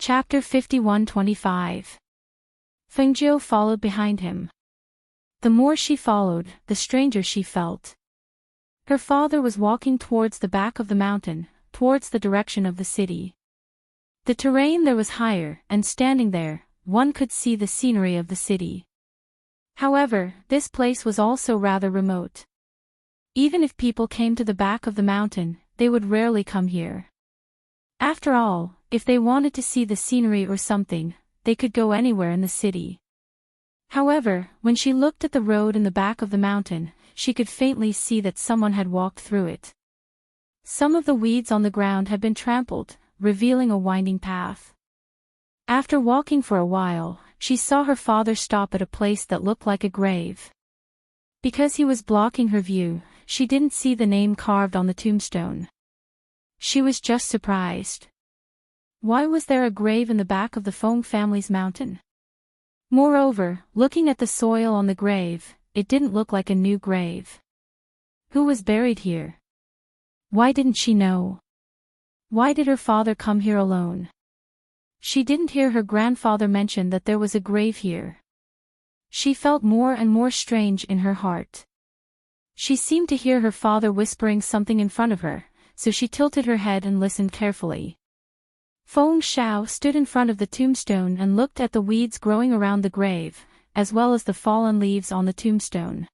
Chapter 51-25. Fengjiu followed behind him. The more she followed, the stranger she felt. Her father was walking towards the back of the mountain, towards the direction of the city. The terrain there was higher, and standing there, one could see the scenery of the city. However, this place was also rather remote. Even if people came to the back of the mountain, they would rarely come here. After all, if they wanted to see the scenery or something, they could go anywhere in the city. However, when she looked at the road in the back of the mountain, she could faintly see that someone had walked through it. Some of the weeds on the ground had been trampled, revealing a winding path. After walking for a while, she saw her father stop at a place that looked like a grave. Because he was blocking her view, she didn't see the name carved on the tombstone. She was just surprised. Why was there a grave in the back of the Feng family's mountain? Moreover, looking at the soil on the grave, it didn't look like a new grave. Who was buried here? Why didn't she know? Why did her father come here alone? She didn't hear her grandfather mention that there was a grave here. She felt more and more strange in her heart. She seemed to hear her father whispering something in front of her, so she tilted her head and listened carefully. Feng Xiao stood in front of the tombstone and looked at the weeds growing around the grave, as well as the fallen leaves on the tombstone.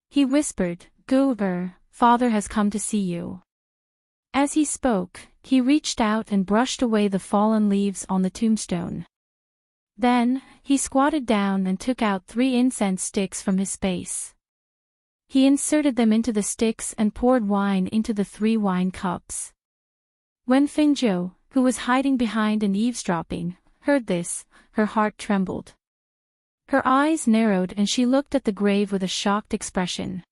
He whispered, "Gu-er, father has come to see you." As he spoke, he reached out and brushed away the fallen leaves on the tombstone. Then, he squatted down and took out 3 incense sticks from his space. He inserted them into the sticks and poured wine into the 3 wine cups. When Fengjiu, who was hiding behind and eavesdropping, heard this, her heart trembled. Her eyes narrowed and she looked at the grave with a shocked expression.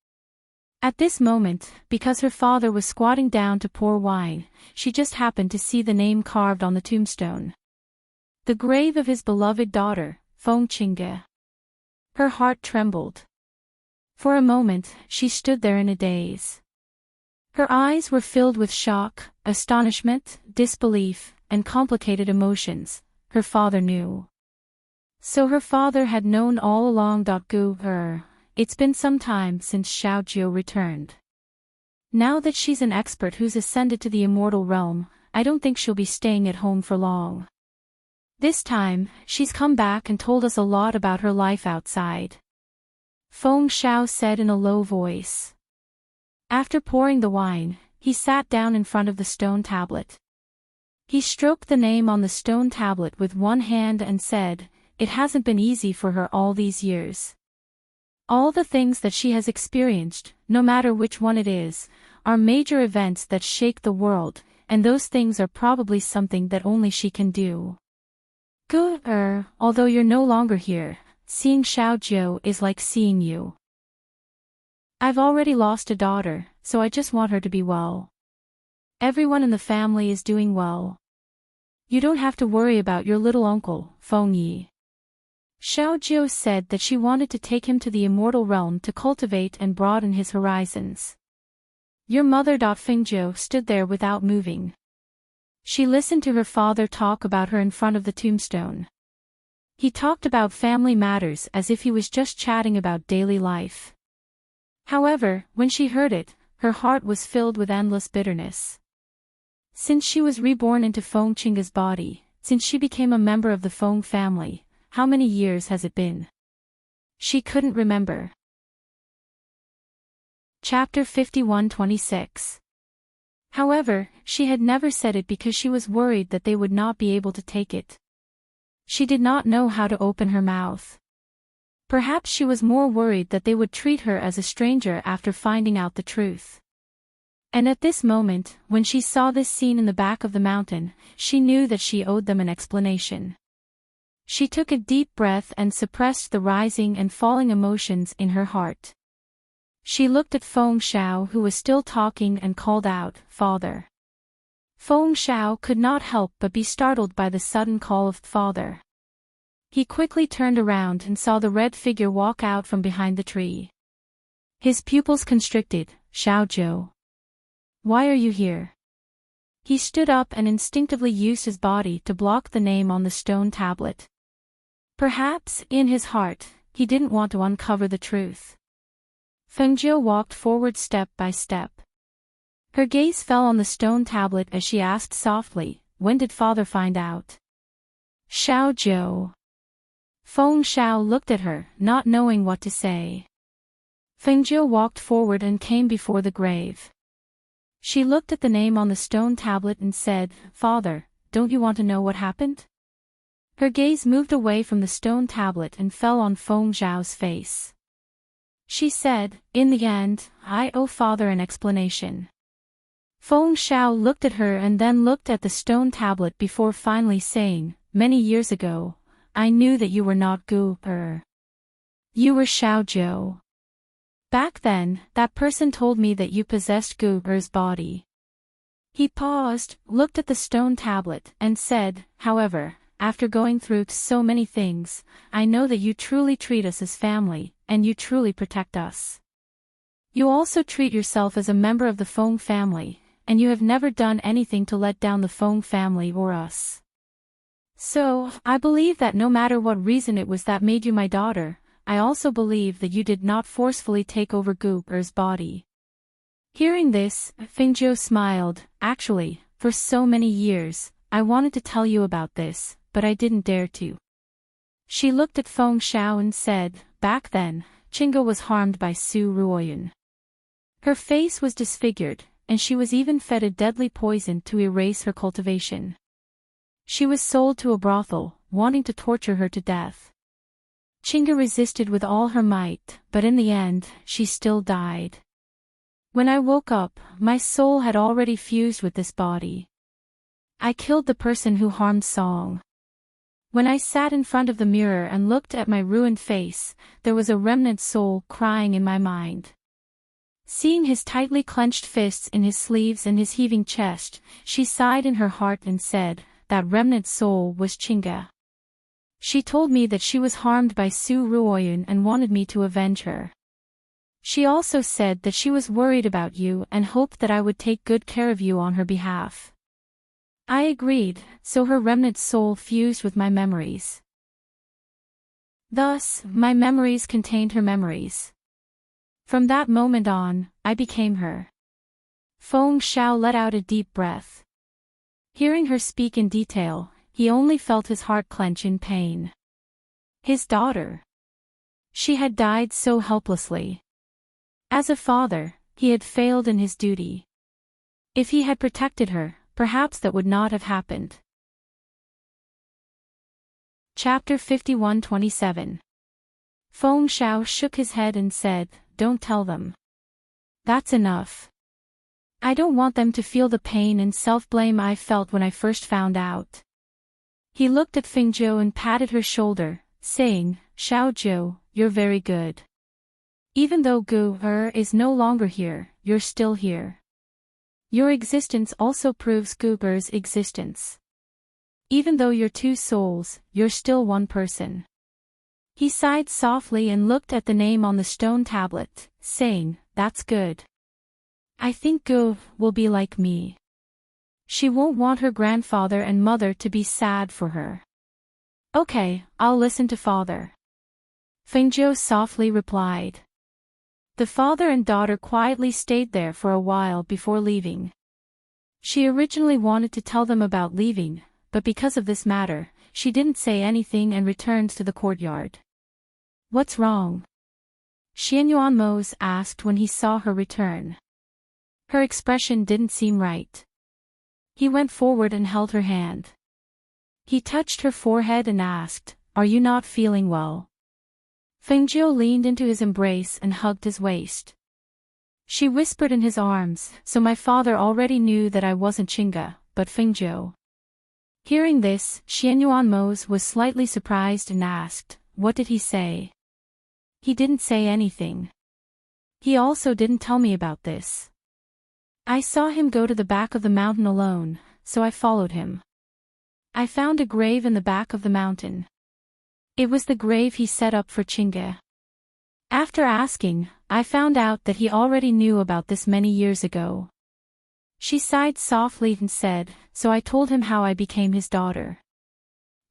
At this moment, because her father was squatting down to pour wine, she just happened to see the name carved on the tombstone. The grave of his beloved daughter, Feng Qingge. Her heart trembled. For a moment, she stood there in a daze. Her eyes were filled with shock, astonishment, disbelief, and complicated emotions. Her father knew. So her father had known all along. Gu-er, it's been some time since Xiaojiu returned. Now that she's an expert who's ascended to the immortal realm, I don't think she'll be staying at home for long. This time, she's come back and told us a lot about her life outside. Feng Xiao said in a low voice. After pouring the wine, he sat down in front of the stone tablet. He stroked the name on the stone tablet with one hand and said, "It hasn't been easy for her all these years. All the things that she has experienced, no matter which one it is, are major events that shake the world, and those things are probably something that only she can do. Gu-er, although you're no longer here, seeing Xiaojiu is like seeing you. I've already lost a daughter, so I just want her to be well. Everyone in the family is doing well. You don't have to worry about your little uncle, Feng Yi." Xiaojiu said that she wanted to take him to the immortal realm to cultivate and broaden his horizons. Your mother. Fengjiu stood there without moving. She listened to her father talk about her in front of the tombstone. He talked about family matters as if he was just chatting about daily life. However, when she heard it, her heart was filled with endless bitterness. Since she was reborn into Feng Qingge's body, since she became a member of the Feng family, how many years has it been? She couldn't remember. Chapter 51-26. However, she had never said it because she was worried that they would not be able to take it. She did not know how to open her mouth. Perhaps she was more worried that they would treat her as a stranger after finding out the truth. And at this moment, when she saw this scene in the back of the mountain, she knew that she owed them an explanation. She took a deep breath and suppressed the rising and falling emotions in her heart. She looked at Feng Xiao, who was still talking, and called out, "Father." Feng Xiao could not help but be startled by the sudden call of "father." He quickly turned around and saw the red figure walk out from behind the tree. His pupils constricted. "Xiaojiu. Why are you here?" He stood up and instinctively used his body to block the name on the stone tablet. Perhaps, in his heart, he didn't want to uncover the truth. Fengjiu walked forward step by step. Her gaze fell on the stone tablet as she asked softly, "When did father find out?" "Xiao Zhou." Feng Xiao looked at her, not knowing what to say. Fengjiu walked forward and came before the grave. She looked at the name on the stone tablet and said, "Father, don't you want to know what happened?" Her gaze moved away from the stone tablet and fell on Feng Xiao's face. She said, "In the end, I owe father an explanation." Feng Xiao looked at her and then looked at the stone tablet before finally saying, "Many years ago, I knew that you were not Gu-er. You were Xiao Zhou. Back then, that person told me that you possessed Gu-er's body." He paused, looked at the stone tablet, and said, "However, after going through so many things, I know that you truly treat us as family, and you truly protect us. You also treat yourself as a member of the Feng family, and you have never done anything to let down the Feng family or us. So, I believe that no matter what reason it was that made you my daughter, I also believe that you did not forcefully take over Gu-er's body." Hearing this, Fengjiu smiled. "Actually, for so many years, I wanted to tell you about this, but I didn't dare to." She looked at Feng Xiao and said, "Back then, Qingge was harmed by Su Ruoyun. Her face was disfigured, and she was even fed a deadly poison to erase her cultivation. She was sold to a brothel, wanting to torture her to death. Qingge resisted with all her might, but in the end, she still died. When I woke up, my soul had already fused with this body. I killed the person who harmed Song. When I sat in front of the mirror and looked at my ruined face, there was a remnant soul crying in my mind." Seeing his tightly clenched fists in his sleeves and his heaving chest, she sighed in her heart and said, "That remnant soul was Qingge. She told me that she was harmed by Su Ruoyun and wanted me to avenge her. She also said that she was worried about you and hoped that I would take good care of you on her behalf. I agreed, so her remnant soul fused with my memories. Thus, my memories contained her memories. From that moment on, I became her." Feng Xiao let out a deep breath. Hearing her speak in detail, he only felt his heart clench in pain. His daughter. She had died so helplessly. As a father, he had failed in his duty. If he had protected her, perhaps that would not have happened. Chapter 51-27. Feng Xiao shook his head and said, "Don't tell them. That's enough. I don't want them to feel the pain and self-blame I felt when I first found out." He looked at Fengjiu and patted her shoulder, saying, "Xiao Zhou, you're very good. Even though Gu-er is no longer here, you're still here. Your existence also proves Gu-er's existence. Even though you're two souls, you're still one person." He sighed softly and looked at the name on the stone tablet, saying, "That's good. I think Gu will be like me. She won't want her grandfather and mother to be sad for her." "Okay, I'll listen to father," Fengjiu softly replied. The father and daughter quietly stayed there for a while before leaving. She originally wanted to tell them about leaving, but because of this matter, she didn't say anything and returned to the courtyard. "What's wrong?" Xianyuan Mose asked when he saw her return. Her expression didn't seem right. He went forward and held her hand. He touched her forehead and asked, "Are you not feeling well?" Fengjiu leaned into his embrace and hugged his waist. She whispered in his arms, "So my father already knew that I wasn't Qingge, but Fengjiu." Hearing this, Xianyuan Mose was slightly surprised and asked, "What did he say?" "He didn't say anything. He also didn't tell me about this. I saw him go to the back of the mountain alone, so I followed him. I found a grave in the back of the mountain. It was the grave he set up for Qingge. After asking, I found out that he already knew about this many years ago. She sighed softly and said, "So I told him how I became his daughter.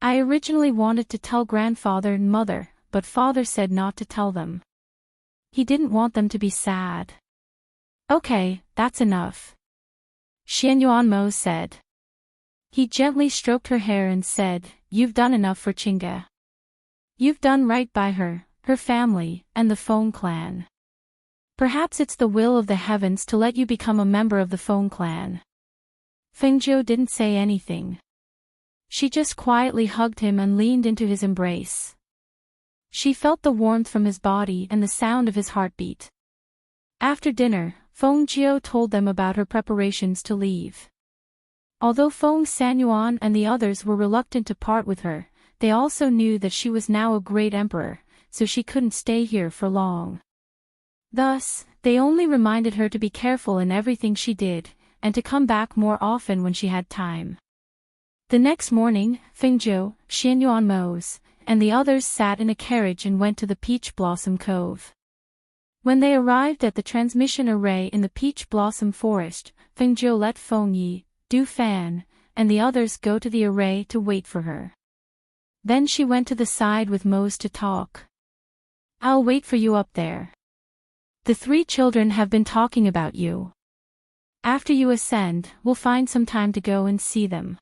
I originally wanted to tell grandfather and mother, but father said not to tell them. He didn't want them to be sad." "Okay, that's enough," Xianyuanmo said. He gently stroked her hair and said, "You've done enough for Chinga. You've done right by her, her family, and the Feng clan. Perhaps it's the will of the heavens to let you become a member of the Feng clan." Fengjiu didn't say anything. She just quietly hugged him and leaned into his embrace. She felt the warmth from his body and the sound of his heartbeat. After dinner, Feng Jiu told them about her preparations to leave. Although Feng Sanyuan and the others were reluctant to part with her, they also knew that she was now a great emperor, so she couldn't stay here for long. Thus, they only reminded her to be careful in everything she did, and to come back more often when she had time. The next morning, Fengjiu, Xianyuanmo's, and the others sat in a carriage and went to the Peach Blossom Cove. When they arrived at the transmission array in the Peach Blossom Forest, Fengjiu let Feng Yi, Du Fan, and the others go to the array to wait for her. Then she went to the side with Mose to talk. "I'll wait for you up there. The three children have been talking about you. After you ascend, we'll find some time to go and see them."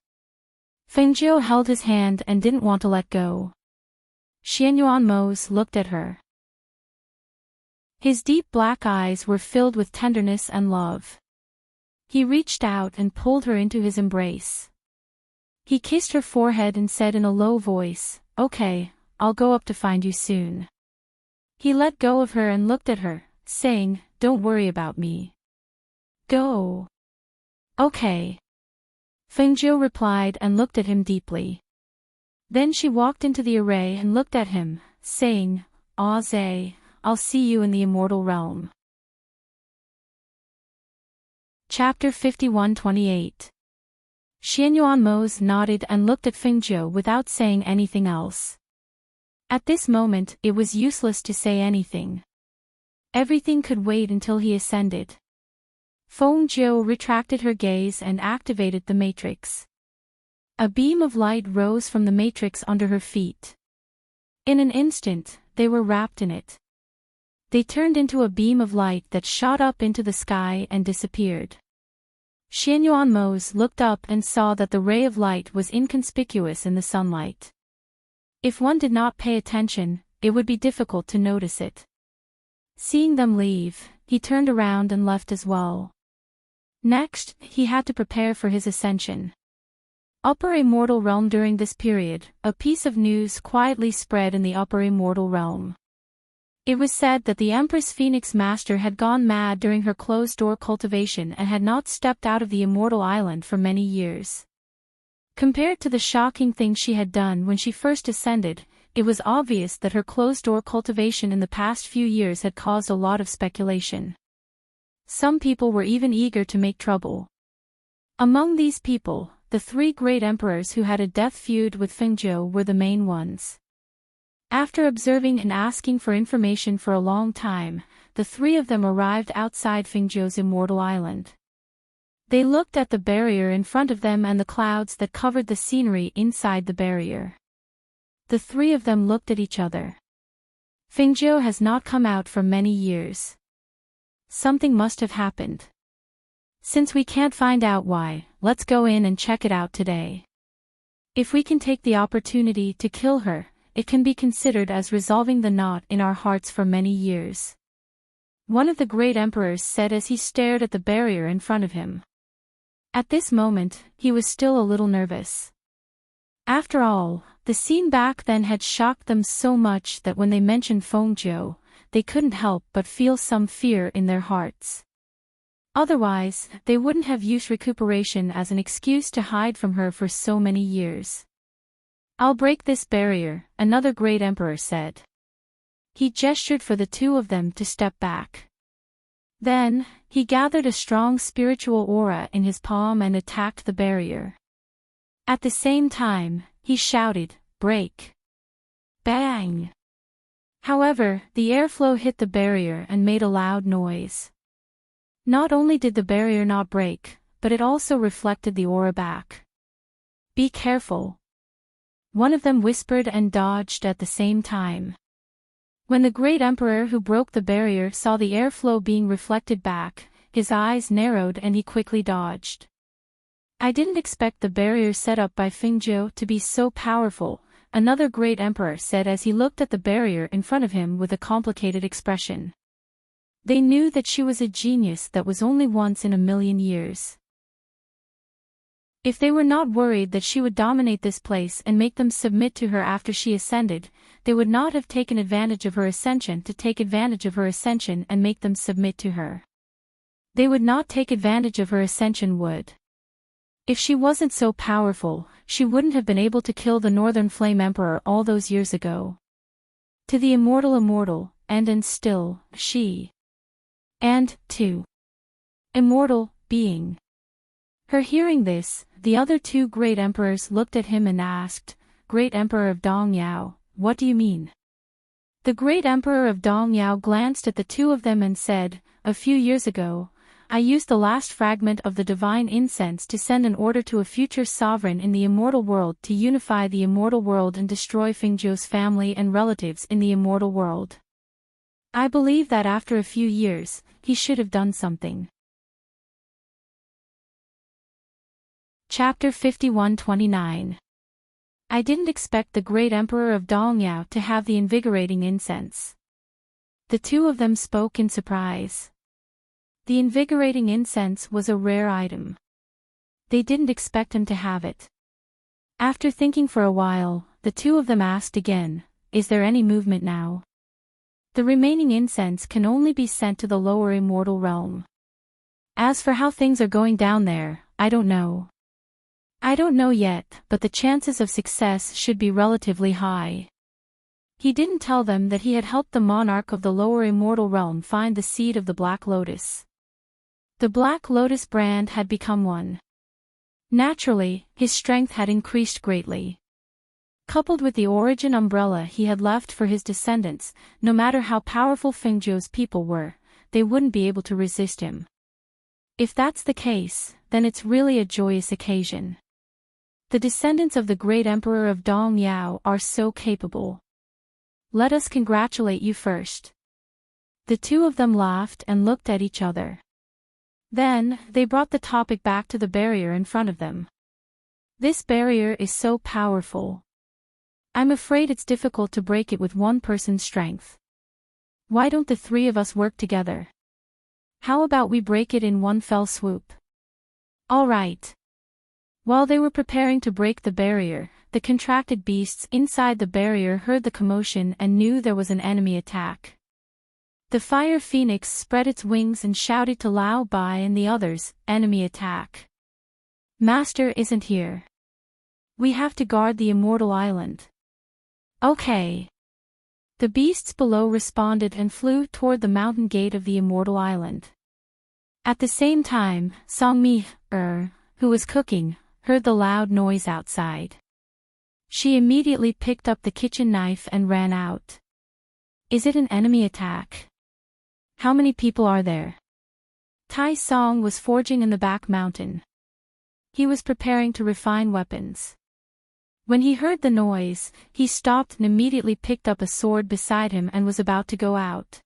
Fengjiu held his hand and didn't want to let go. Xianyuanmo's looked at her. His deep black eyes were filled with tenderness and love. He reached out and pulled her into his embrace. He kissed her forehead and said in a low voice, "Okay, I'll go up to find you soon." He let go of her and looked at her, saying, "Don't worry about me. Go." "Okay." Fengjiu replied and looked at him deeply. Then she walked into the array and looked at him, saying, "Ah Zhe, I'll see you in the immortal realm." Chapter 51-28. Xianyuanmo's nodded and looked at Fengjiu without saying anything else. At this moment, it was useless to say anything. Everything could wait until he ascended. Fengjiu retracted her gaze and activated the matrix. A beam of light rose from the matrix under her feet. In an instant, they were wrapped in it. They turned into a beam of light that shot up into the sky and disappeared. Xianyuanmo's looked up and saw that the ray of light was inconspicuous in the sunlight. If one did not pay attention, it would be difficult to notice it. Seeing them leave, he turned around and left as well. Next, he had to prepare for his ascension. Upper Immortal Realm. During this period, a piece of news quietly spread in the Upper Immortal Realm. It was said that the Empress Phoenix Master had gone mad during her closed-door cultivation and had not stepped out of the Immortal Island for many years. Compared to the shocking thing she had done when she first ascended, it was obvious that her closed-door cultivation in the past few years had caused a lot of speculation. Some people were even eager to make trouble. Among these people, the three great emperors who had a death feud with Fengjiu were the main ones. After observing and asking for information for a long time, the three of them arrived outside Fengjiu's immortal island. They looked at the barrier in front of them and the clouds that covered the scenery inside the barrier. The three of them looked at each other. Fengjiu has not come out for many years. Something must have happened. Since we can't find out why, let's go in and check it out today. If we can take the opportunity to kill her, it can be considered as resolving the knot in our hearts for many years. One of the great emperors said as he stared at the barrier in front of him. At this moment, he was still a little nervous. After all, the scene back then had shocked them so much that when they mentioned Fengjiu, they couldn't help but feel some fear in their hearts. Otherwise, they wouldn't have used recuperation as an excuse to hide from her for so many years. "I'll break this barrier," another great emperor said. He gestured for the two of them to step back. Then, he gathered a strong spiritual aura in his palm and attacked the barrier. At the same time, he shouted, "Break!" Bang! However, the airflow hit the barrier and made a loud noise. Not only did the barrier not break, but it also reflected the aura back. Be careful. One of them whispered and dodged at the same time. When the great emperor who broke the barrier saw the airflow being reflected back, his eyes narrowed and he quickly dodged. I didn't expect the barrier set up by Fengjiu to be so powerful, another great emperor said as he looked at the barrier in front of him with a complicated expression. They knew that she was a genius that was only once in a million years. If they were not worried that she would dominate this place and make them submit to her after she ascended, they would not have taken advantage of her ascension to take advantage of her ascension and make them submit to her. They would not take advantage of her ascension would. If she wasn't so powerful, she wouldn't have been able to kill the Northern Flame Emperor all those years ago. To the immortal, and still, she. And, to. Immortal, being. Her hearing this, the other two great emperors looked at him and asked, Great Emperor of Dongyao, what do you mean? The great emperor of Dongyao glanced at the two of them and said, a few years ago, I used the last fragment of the divine incense to send an order to a future sovereign in the immortal world to unify the immortal world and destroy Fengjiu's family and relatives in the immortal world. I believe that after a few years, he should have done something. Chapter 51-29. I didn't expect the great emperor of Dongyao to have the invigorating incense. The two of them spoke in surprise. The invigorating incense was a rare item. They didn't expect him to have it. After thinking for a while, the two of them asked again, is there any movement now? The remaining incense can only be sent to the lower immortal realm. As for how things are going down there, I don't know. I don't know yet, but the chances of success should be relatively high. He didn't tell them that he had helped the monarch of the lower immortal realm find the seed of the Black Lotus. The Black Lotus brand had become one. Naturally, his strength had increased greatly. Coupled with the origin umbrella he had left for his descendants, no matter how powerful Fengjiu's people were, they wouldn't be able to resist him. If that's the case, then it's really a joyous occasion. The descendants of the great emperor of Dongyao are so capable. Let us congratulate you first. The two of them laughed and looked at each other. Then, they brought the topic back to the barrier in front of them. This barrier is so powerful. I'm afraid it's difficult to break it with one person's strength. Why don't the three of us work together? How about we break it in one fell swoop? All right. While they were preparing to break the barrier, the contracted beasts inside the barrier heard the commotion and knew there was an enemy attack. The fire phoenix spread its wings and shouted to Lao Bai and the others, enemy attack. Master isn't here. We have to guard the immortal island. Okay. The beasts below responded and flew toward the mountain gate of the immortal island. At the same time, Songmi, who was cooking, heard the loud noise outside. She immediately picked up the kitchen knife and ran out. Is it an enemy attack? How many people are there? Tai Song was forging in the back mountain. He was preparing to refine weapons. When he heard the noise, he stopped and immediately picked up a sword beside him and was about to go out.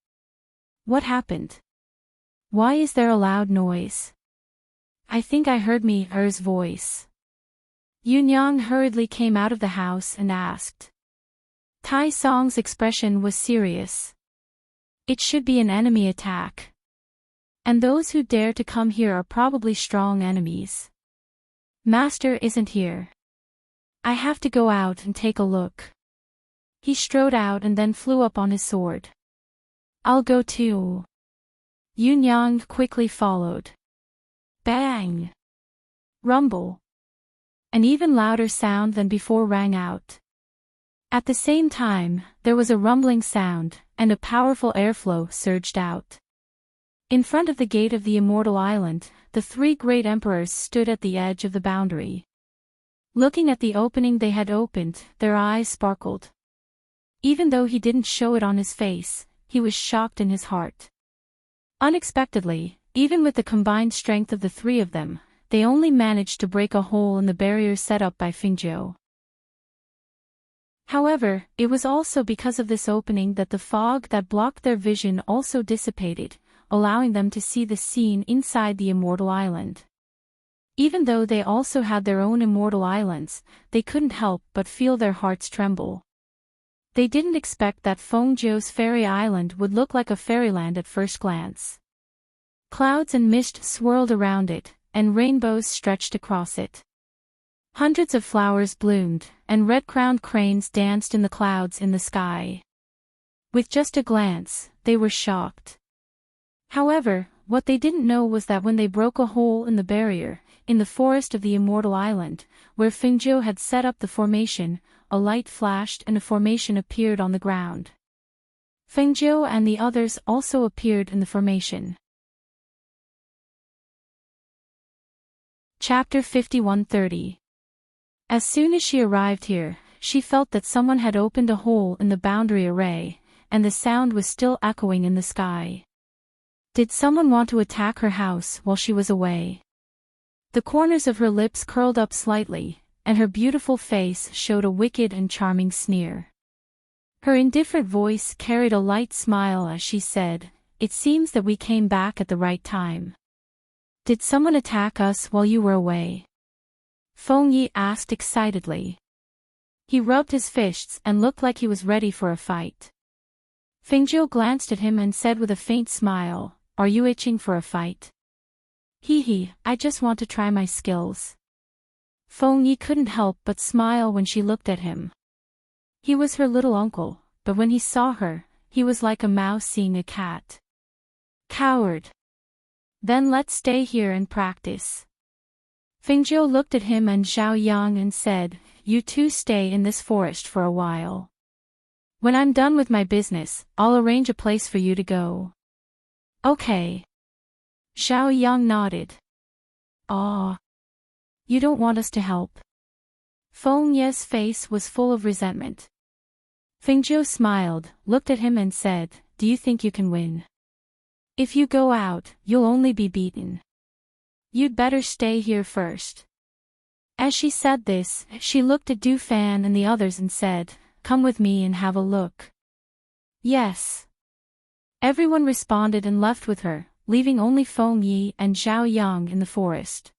What happened? Why is there a loud noise? I think I heard Er's voice. Yunyang hurriedly came out of the house and asked. Tai Song's expression was serious. It should be an enemy attack. And those who dare to come here are probably strong enemies. Master isn't here. I have to go out and take a look. He strode out and then flew up on his sword. I'll go too. Yunyang quickly followed. Bang! Rumble. An even louder sound than before rang out. At the same time, there was a rumbling sound, and a powerful airflow surged out. In front of the gate of the immortal island, the three great emperors stood at the edge of the boundary. Looking at the opening they had opened, their eyes sparkled. Even though he didn't show it on his face, he was shocked in his heart. Unexpectedly, even with the combined strength of the three of them, they only managed to break a hole in the barrier set up by Fingzhou. However, it was also because of this opening that the fog that blocked their vision also dissipated, allowing them to see the scene inside the immortal island. Even though they also had their own immortal islands, they couldn't help but feel their hearts tremble. They didn't expect that Fengzhou's fairy island would look like a fairyland at first glance. Clouds and mist swirled around it, and rainbows stretched across it. Hundreds of flowers bloomed, and red-crowned cranes danced in the clouds in the sky. With just a glance, they were shocked. However, what they didn't know was that when they broke a hole in the barrier, in the forest of the immortal island, where Fengzhou had set up the formation, a light flashed and a formation appeared on the ground. Fengzhou and the others also appeared in the formation. Chapter 51:30. As soon as she arrived here, she felt that someone had opened a hole in the boundary array, and the sound was still echoing in the sky. Did someone want to attack her house while she was away? The corners of her lips curled up slightly, and her beautiful face showed a wicked and charming sneer. Her indifferent voice carried a light smile as she said, "It seems that we came back at the right time. Did someone attack us while you were away?" Feng Yi asked excitedly. He rubbed his fists and looked like he was ready for a fight. Fengzhou glanced at him and said with a faint smile, "Are you itching for a fight?" "Hee, I just want to try my skills." Feng Yi couldn't help but smile when she looked at him. He was her little uncle, but when he saw her, he was like a mouse seeing a cat. "Coward! Then let's stay here and practice." Fengzhou looked at him and Zhao Yang and said, "You two stay in this forest for a while. When I'm done with my business, I'll arrange a place for you to go." "Okay." Zhao Yang nodded. "Aw. You don't want us to help?" Feng Ye's face was full of resentment. Fengzhou smiled, looked at him and said, "Do you think you can win? If you go out, you'll only be beaten. You'd better stay here first." As she said this, she looked at Du Fan and the others and said, "Come with me and have a look." "Yes." Everyone responded and left with her, leaving only Feng Yi and Zhao Yang in the forest.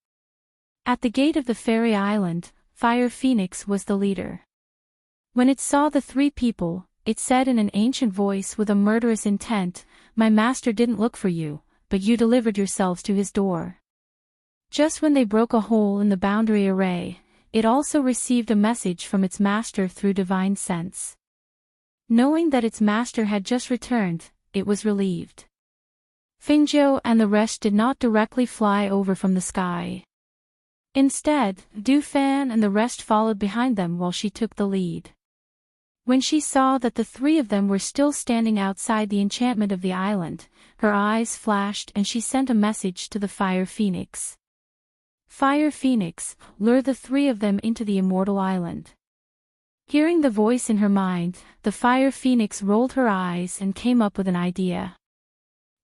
At the gate of the fairy island, Fire Phoenix was the leader. When it saw the three people, it said in an ancient voice with a murderous intent, "My master didn't look for you, but you delivered yourselves to his door." Just when they broke a hole in the boundary array, it also received a message from its master through divine sense. Knowing that its master had just returned, it was relieved. Fengzhou and the rest did not directly fly over from the sky. Instead, Du Fan and the rest followed behind them while she took the lead. When she saw that the three of them were still standing outside the enchantment of the island, her eyes flashed and she sent a message to the Fire Phoenix. "Fire Phoenix, lure the three of them into the immortal island." Hearing the voice in her mind, the Fire Phoenix rolled her eyes and came up with an idea.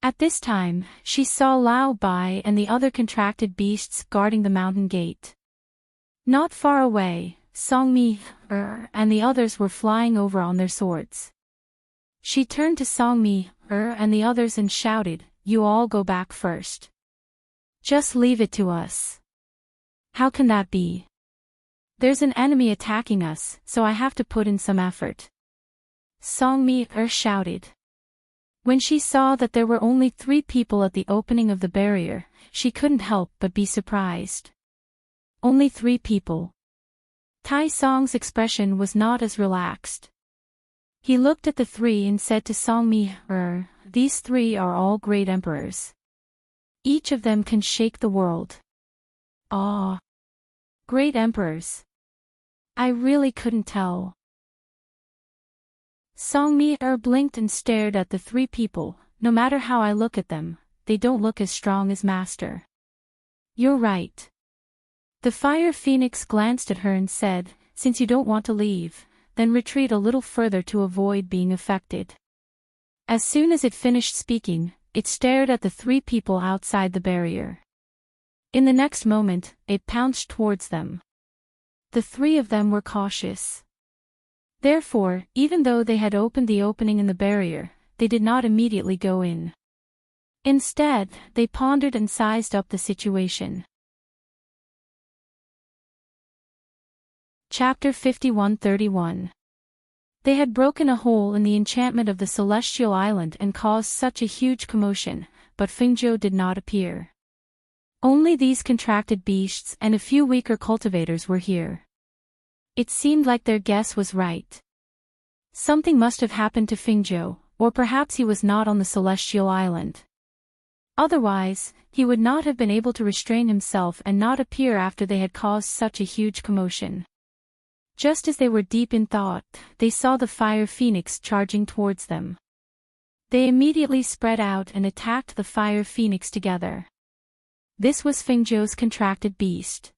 At this time, she saw Lao Bai and the other contracted beasts guarding the mountain gate. Not far away, Song Mi and the others were flying over on their swords. She turned to Song Mi and the others and shouted, "You all go back first. Just leave it to us." "How can that be? There's an enemy attacking us, so I have to put in some effort." Song Mi shouted. When she saw that there were only 3 people at the opening of the barrier, she couldn't help but be surprised. Only 3 people. Tai Song's expression was not as relaxed. He looked at the 3 and said to Song Mi, "These 3 are all great emperors. Each of them can shake the world." "Ah. Great emperors. I really couldn't tell." Song Mi blinked and stared at the 3 people. "No matter how I look at them, they don't look as strong as Master." "You're right." The Fire Phoenix glanced at her and said, "Since you don't want to leave, then retreat a little further to avoid being affected." As soon as it finished speaking, it stared at the 3 people outside the barrier. In the next moment, it pounced towards them. The three of them were cautious. Therefore, even though they had opened the opening in the barrier, they did not immediately go in. Instead, they pondered and sized up the situation. Chapter 51:31. They had broken a hole in the enchantment of the celestial island and caused such a huge commotion, but Fengzhou did not appear. Only these contracted beasts and a few weaker cultivators were here. It seemed like their guess was right. Something must have happened to Fengzhou, or perhaps he was not on the celestial island. Otherwise, he would not have been able to restrain himself and not appear after they had caused such a huge commotion. Just as they were deep in thought, they saw the fire phoenix charging towards them. They immediately spread out and attacked the fire phoenix together. This was Fengzhou's contracted beast.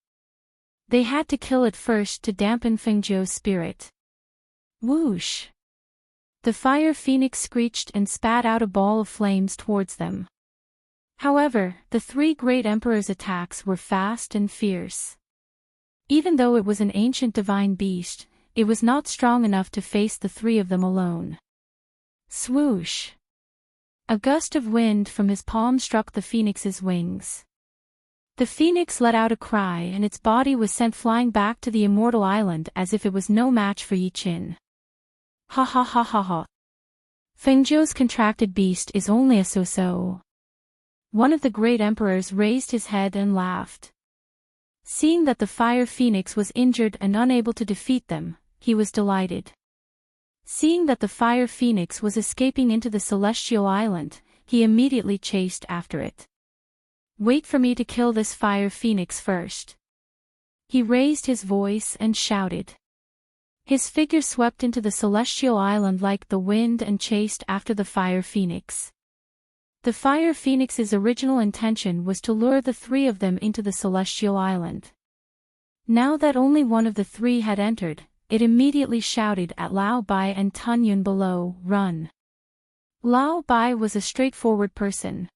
They had to kill it first to dampen Fengzhou's spirit. Whoosh! The fire phoenix screeched and spat out a ball of flames towards them. However, the three great emperors' attacks were fast and fierce. Even though it was an ancient divine beast, it was not strong enough to face the three of them alone. Swoosh! A gust of wind from his palm struck the phoenix's wings. The phoenix let out a cry and its body was sent flying back to the immortal island as if it was no match for Yi Qin. Ha ha ha ha ha. Fengzhou's contracted beast is only a so-so. One of the great emperors raised his head and laughed. Seeing that the fire phoenix was injured and unable to defeat them, he was delighted. Seeing that the fire phoenix was escaping into the celestial island, he immediately chased after it. Wait for me to kill this fire phoenix first. He raised his voice and shouted. His figure swept into the celestial island like the wind and chased after the fire phoenix. The fire phoenix's original intention was to lure the three of them into the celestial island. Now that only one of the three had entered, it immediately shouted at Lao Bai and Tun Yun below, "Run!" Lao Bai was a straightforward person.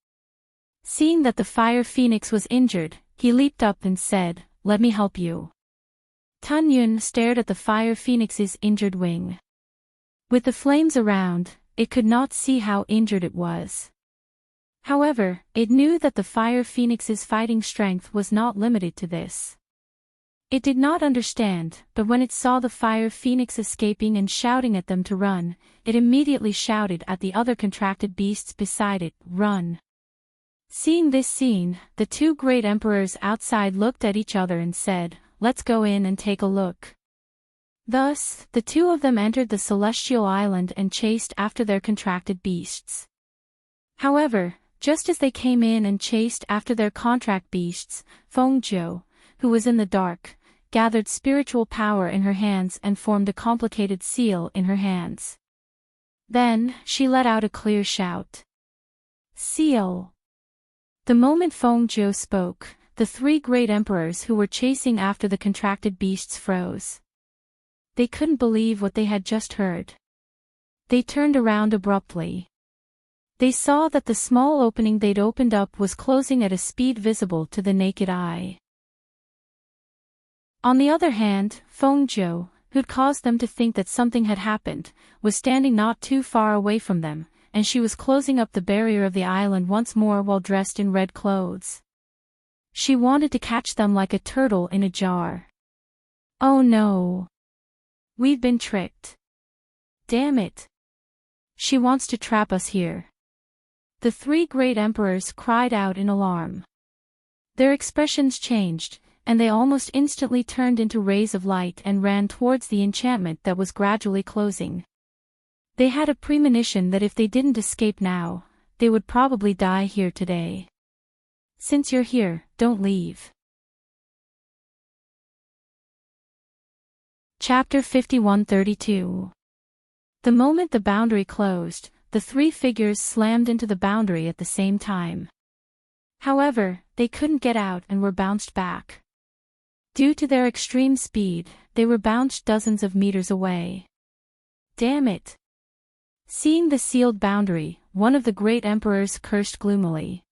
Seeing that the fire phoenix was injured, he leaped up and said, "Let me help you." Tun Yun stared at the fire phoenix's injured wing. With the flames around, it could not see how injured it was. However, it knew that the fire phoenix's fighting strength was not limited to this. It did not understand, but when it saw the fire phoenix escaping and shouting at them to run, it immediately shouted at the other contracted beasts beside it, "Run!" Seeing this scene, the two great emperors outside looked at each other and said, "Let's go in and take a look." Thus, the two of them entered the celestial island and chased after their contracted beasts. However, just as they came in and chased after their contract beasts, Fengzhou, who was in the dark, gathered spiritual power in her hands and formed a complicated seal in her hands. Then, she let out a clear shout. "Seal!" The moment Fengzhou spoke, the three great emperors who were chasing after the contracted beasts froze. They couldn't believe what they had just heard. They turned around abruptly. They saw that the small opening they'd opened up was closing at a speed visible to the naked eye. On the other hand, Fengzhou, who'd caused them to think that something had happened, was standing not too far away from them, and she was closing up the barrier of the island once more while dressed in red clothes. She wanted to catch them like a turtle in a jar. "Oh no! We've been tricked. Damn it! She wants to trap us here." The three great emperors cried out in alarm. Their expressions changed, and they almost instantly turned into rays of light and ran towards the enchantment that was gradually closing. They had a premonition that if they didn't escape now, they would probably die here today. "Since you're here, don't leave." Chapter 51:32. The moment the boundary closed, the three figures slammed into the boundary at the same time. However, they couldn't get out and were bounced back. Due to their extreme speed, they were bounced dozens of meters away. Damn it! Seeing the sealed boundary, one of the great emperors cursed gloomily.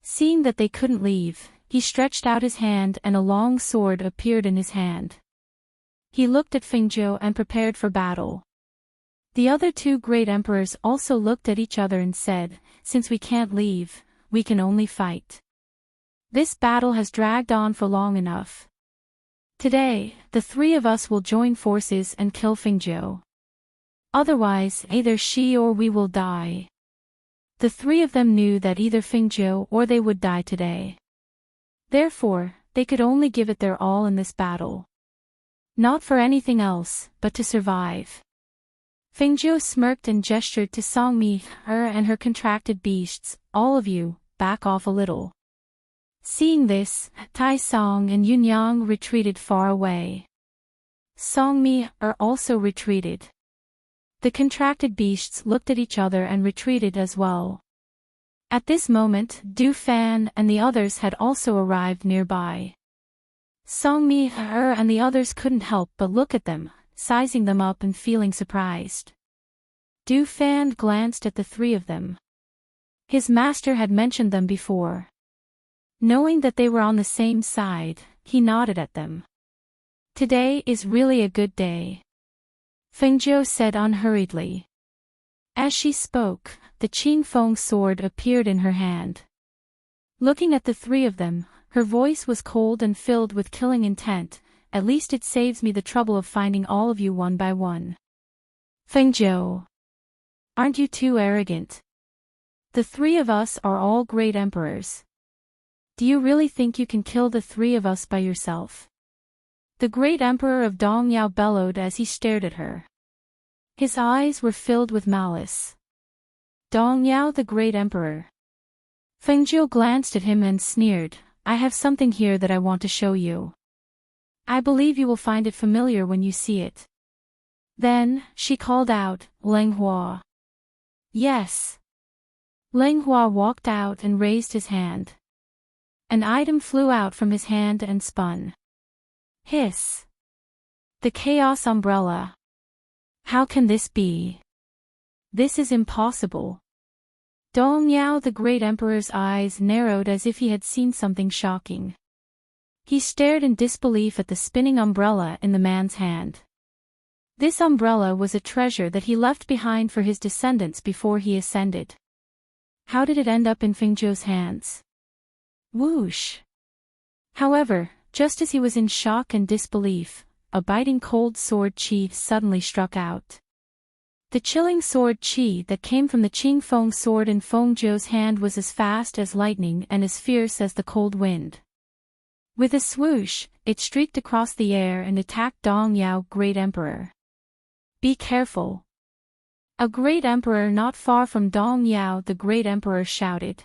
Seeing that they couldn't leave, he stretched out his hand and a long sword appeared in his hand. He looked at Fengzhou and prepared for battle. The other two great emperors also looked at each other and said, "Since we can't leave, we can only fight. This battle has dragged on for long enough. Today, the three of us will join forces and kill Fengzhou. Otherwise, either she or we will die." The three of them knew that either Fengzhou or they would die today. Therefore, they could only give it their all in this battle. Not for anything else, but to survive. Fengzhou smirked and gestured to Songmi, her and her contracted beasts, "All of you, back off a little." Seeing this, Tai Song and Yunyang retreated far away. Songmi also retreated. The contracted beasts looked at each other and retreated as well. At this moment, Du Fan and the others had also arrived nearby. Songmi and the others couldn't help but look at them, sizing them up and feeling surprised. Du Fan glanced at the three of them. His master had mentioned them before. Knowing that they were on the same side, he nodded at them. "Today is really a good day," Fengzhou said unhurriedly. As she spoke, the Qingfeng sword appeared in her hand. Looking at the three of them, her voice was cold and filled with killing intent. "At least it saves me the trouble of finding all of you one by one. Fengzhou, aren't you too arrogant? The three of us are all great emperors. Do you really think you can kill the three of us by yourself?" The great emperor of Dongyao bellowed as he stared at her. His eyes were filled with malice. Dongyao the great emperor. Fengzhou glanced at him and sneered, "I have something here that I want to show you. I believe you will find it familiar when you see it." Then, she called out, "Leng Hua." "Yes." Leng Hua walked out and raised his hand. An item flew out from his hand and spun. Hiss! The Chaos Umbrella. How can this be? This is impossible. Dongyao the great emperor's eyes narrowed as if he had seen something shocking. He stared in disbelief at the spinning umbrella in the man's hand. This umbrella was a treasure that he left behind for his descendants before he ascended. How did it end up in Fengzhou's hands? Whoosh! However, just as he was in shock and disbelief, a biting cold sword qi suddenly struck out. The chilling sword qi that came from the Qingfeng sword in Fengzhou's hand was as fast as lightning and as fierce as the cold wind. With a swoosh, it streaked across the air and attacked Dongyao Great Emperor. "Be careful!" A great emperor not far from Dongyao the Great Emperor shouted.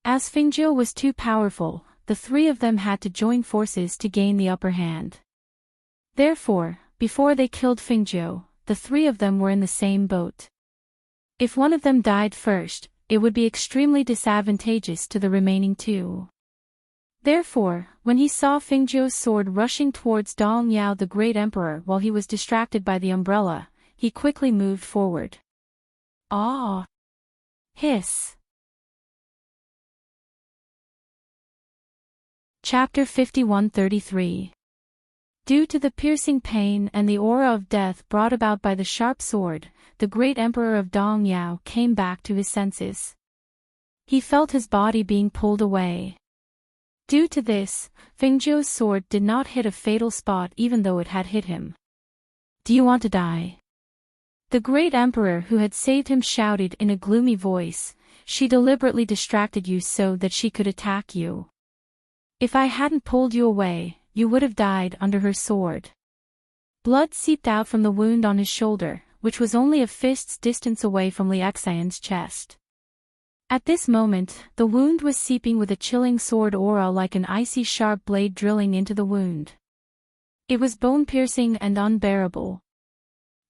As Fengzhou was too powerful, the three of them had to join forces to gain the upper hand. Therefore, before they killed Fengzhou, the three of them were in the same boat. If one of them died first, it would be extremely disadvantageous to the remaining two. Therefore, when he saw Fengzhou's sword rushing towards Dongyao the Great Emperor while he was distracted by the umbrella, he quickly moved forward. Ah! Hiss! Chapter 51-33. Due to the piercing pain and the aura of death brought about by the sharp sword, the great emperor of Dongyao came back to his senses. He felt his body being pulled away. Due to this, Fengzhou's sword did not hit a fatal spot even though it had hit him. "Do you want to die?" The great emperor who had saved him shouted in a gloomy voice, "She deliberately distracted you so that she could attack you. If I hadn't pulled you away, you would have died under her sword." Blood seeped out from the wound on his shoulder, which was only a fist's distance away from Li Xian's chest. At this moment, the wound was seeping with a chilling sword aura like an icy sharp blade drilling into the wound. It was bone-piercing and unbearable.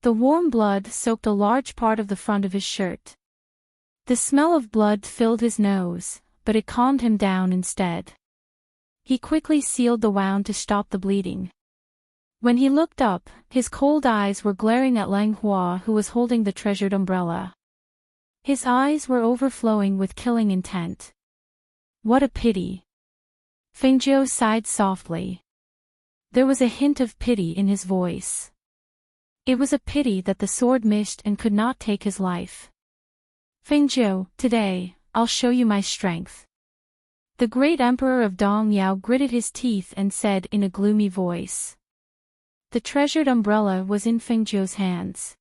The warm blood soaked a large part of the front of his shirt. The smell of blood filled his nose, but it calmed him down instead. He quickly sealed the wound to stop the bleeding. When he looked up, his cold eyes were glaring at Leng Hua who was holding the treasured umbrella. His eyes were overflowing with killing intent. What a pity. Fengjiu sighed softly. There was a hint of pity in his voice. It was a pity that the sword missed and could not take his life. Fengjiu, today, I'll show you my strength. The great emperor of Dong Yao gritted his teeth and said in a gloomy voice. The treasured umbrella was in Fengjiu's hands.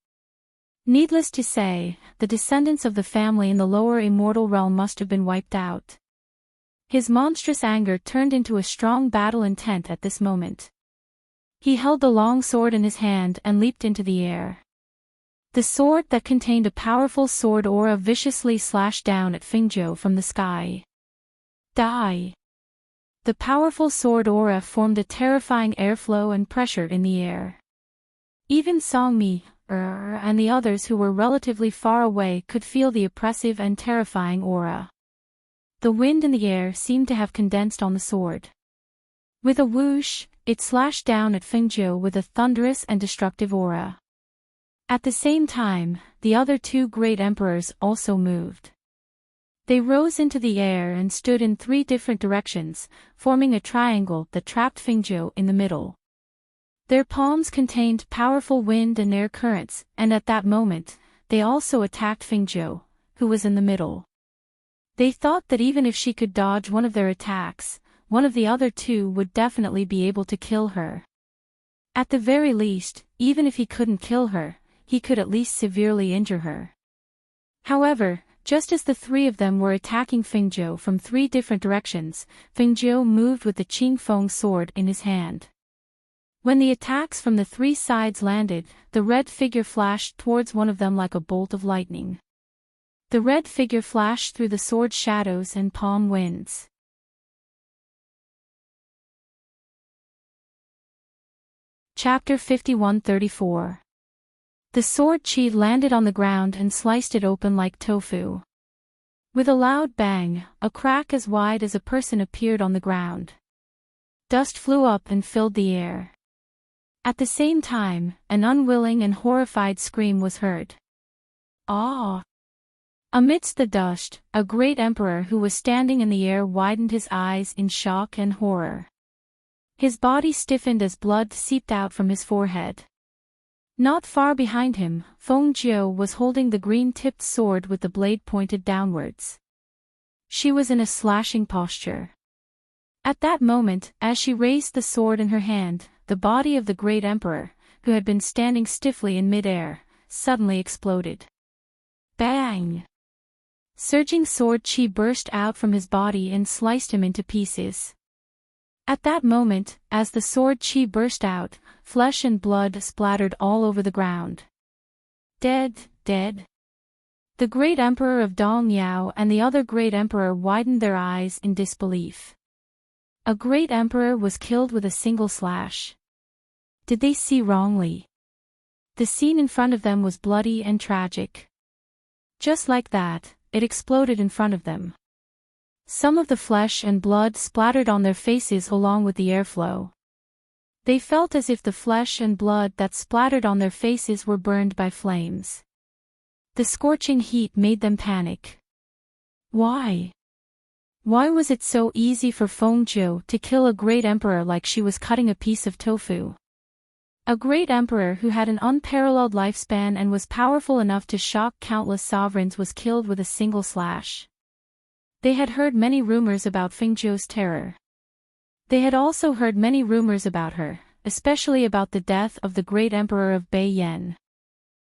Needless to say, the descendants of the family in the lower immortal realm must have been wiped out. His monstrous anger turned into a strong battle intent at this moment. He held the long sword in his hand and leaped into the air. The sword that contained a powerful sword aura viciously slashed down at Fengjiu from the sky. Die! The powerful sword aura formed a terrifying airflow and pressure in the air. Even Songmi, and the others who were relatively far away could feel the oppressive and terrifying aura. The wind in the air seemed to have condensed on the sword. With a whoosh, it slashed down at Fengjiu with a thunderous and destructive aura. At the same time, the other two great emperors also moved. They rose into the air and stood in 3 different directions, forming a triangle that trapped Fengjiu in the middle. Their palms contained powerful wind and air currents, and at that moment, they also attacked Fengjiu, who was in the middle. They thought that even if she could dodge one of their attacks, one of the other two would definitely be able to kill her. At the very least, even if he couldn't kill her, he could at least severely injure her. However, just as the 3 of them were attacking Fengjiu from 3 different directions, Fengjiu moved with the Qingfeng sword in his hand. When the attacks from the 3 sides landed, the red figure flashed towards one of them like a bolt of lightning. The red figure flashed through the sword shadows and palm winds. Chapter 51-34. The sword chi landed on the ground and sliced it open like tofu. With a loud bang, a crack as wide as a person appeared on the ground. Dust flew up and filled the air. At the same time, an unwilling and horrified scream was heard. Ah! Amidst the dust, a great emperor who was standing in the air widened his eyes in shock and horror. His body stiffened as blood seeped out from his forehead. Not far behind him, Fengjiu was holding the green-tipped sword with the blade pointed downwards. She was in a slashing posture. At that moment, as she raised the sword in her hand, the body of the great emperor, who had been standing stiffly in mid-air, suddenly exploded. Bang! Surging sword chi burst out from his body and sliced him into pieces. At that moment, as the sword chi burst out, flesh and blood splattered all over the ground. Dead, dead. The great emperor of Dong Yao and the other great emperor widened their eyes in disbelief. A great emperor was killed with a single slash. Did they see wrongly? The scene in front of them was bloody and tragic. Just like that, it exploded in front of them. Some of the flesh and blood splattered on their faces along with the airflow. They felt as if the flesh and blood that splattered on their faces were burned by flames. The scorching heat made them panic. Why? Why was it so easy for Fengjiu to kill a great emperor like she was cutting a piece of tofu? A great emperor who had an unparalleled lifespan and was powerful enough to shock countless sovereigns was killed with a single slash. They had heard many rumors about Fengjiu's terror. They had also heard many rumors about her, especially about the death of the great emperor of Beiyan.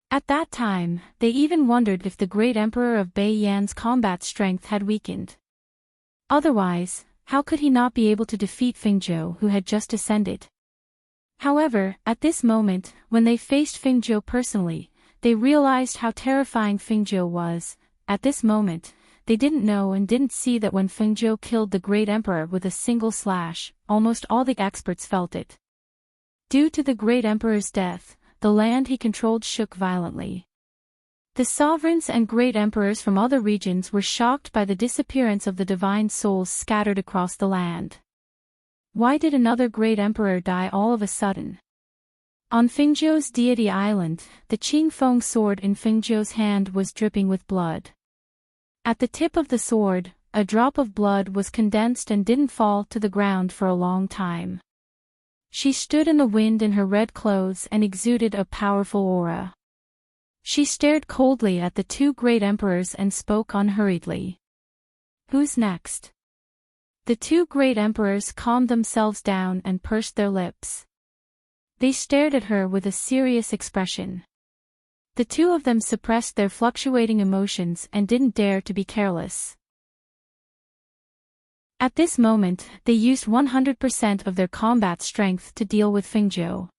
At that time, they even wondered if the great emperor of Beiyan's combat strength had weakened. Otherwise, how could he not be able to defeat Fengjiu who had just ascended? However, at this moment, when they faced Fengjiu personally, they realized how terrifying Fengjiu was. At this moment, they didn't know and didn't see that when Fengjiu killed the great emperor with a single slash, almost all the experts felt it. Due to the great emperor's death, the land he controlled shook violently. The sovereigns and great emperors from other regions were shocked by the disappearance of the divine souls scattered across the land. Why did another great emperor die all of a sudden? On Fengjiu's deity island, the Qingfeng sword in Fengjiu's hand was dripping with blood. At the tip of the sword, a drop of blood was condensed and didn't fall to the ground for a long time. She stood in the wind in her red clothes and exuded a powerful aura. She stared coldly at the two great emperors and spoke unhurriedly. "Who's next?" The two great emperors calmed themselves down and pursed their lips. They stared at her with a serious expression. The two of them suppressed their fluctuating emotions and didn't dare to be careless. At this moment, they used 100% of their combat strength to deal with Fengzhou.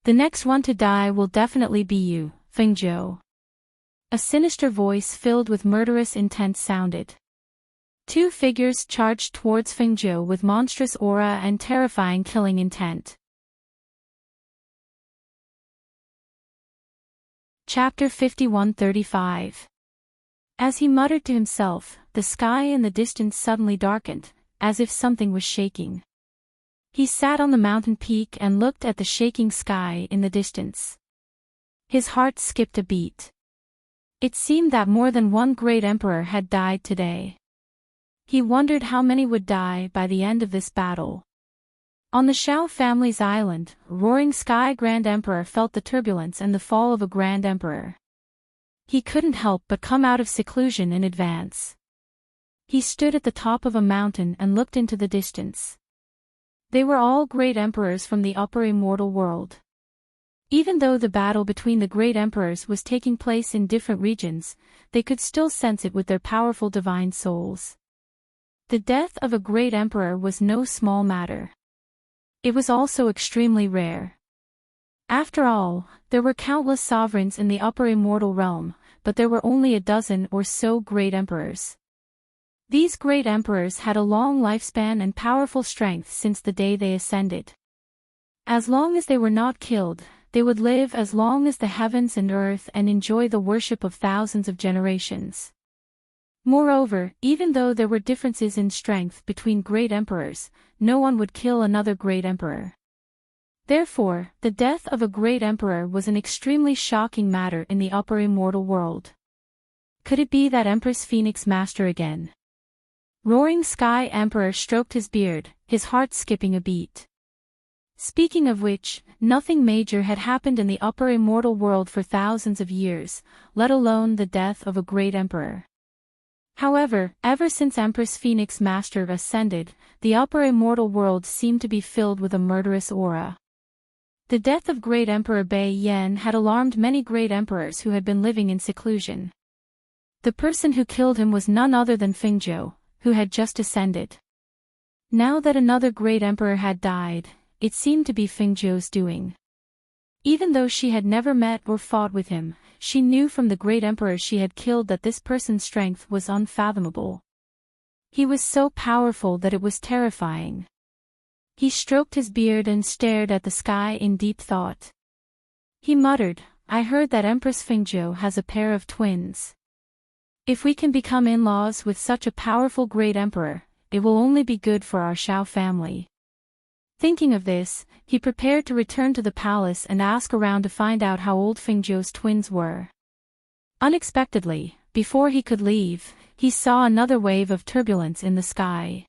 "The next one to die will definitely be you, Fengzhou." A sinister voice filled with murderous intent sounded. Two figures charged towards Fengzhou with monstrous aura and terrifying killing intent. Chapter 51-35. As he muttered to himself, the sky in the distance suddenly darkened, as if something was shaking. He sat on the mountain peak and looked at the shaking sky in the distance. His heart skipped a beat. It seemed that more than one great emperor had died today. He wondered how many would die by the end of this battle. On the Shao family's island, Roaring Sky Grand Emperor felt the turbulence and the fall of a Grand Emperor. He couldn't help but come out of seclusion in advance. He stood at the top of a mountain and looked into the distance. They were all great emperors from the upper immortal world. Even though the battle between the great emperors was taking place in different regions, they could still sense it with their powerful divine souls. The death of a great emperor was no small matter. It was also extremely rare. After all, there were countless sovereigns in the upper immortal realm, but there were only a dozen or so great emperors. These great emperors had a long lifespan and powerful strength since the day they ascended. As long as they were not killed, they would live as long as the heavens and earth and enjoy the worship of thousands of generations. Moreover, even though there were differences in strength between great emperors, no one would kill another great emperor. Therefore, the death of a great emperor was an extremely shocking matter in the upper immortal world. Could it be that Empress Phoenix Master again? Roaring Sky Emperor stroked his beard, his heart skipping a beat. Speaking of which, nothing major had happened in the upper immortal world for thousands of years, let alone the death of a great emperor. However, ever since Empress Phoenix Master ascended, the upper immortal world seemed to be filled with a murderous aura. The death of great Emperor Bai Yan had alarmed many great emperors who had been living in seclusion. The person who killed him was none other than Fengzhou, who had just ascended. Now that another great emperor had died, it seemed to be Fengzhou's doing. Even though she had never met or fought with him, she knew from the great emperor she had killed that this person's strength was unfathomable. He was so powerful that it was terrifying. He stroked his beard and stared at the sky in deep thought. He muttered, "I heard that Empress Fengzhou has a pair of twins. If we can become in-laws with such a powerful great emperor, it will only be good for our Shao family." Thinking of this, he prepared to return to the palace and ask around to find out how old Fengzhou's twins were. Unexpectedly, before he could leave, he saw another wave of turbulence in the sky.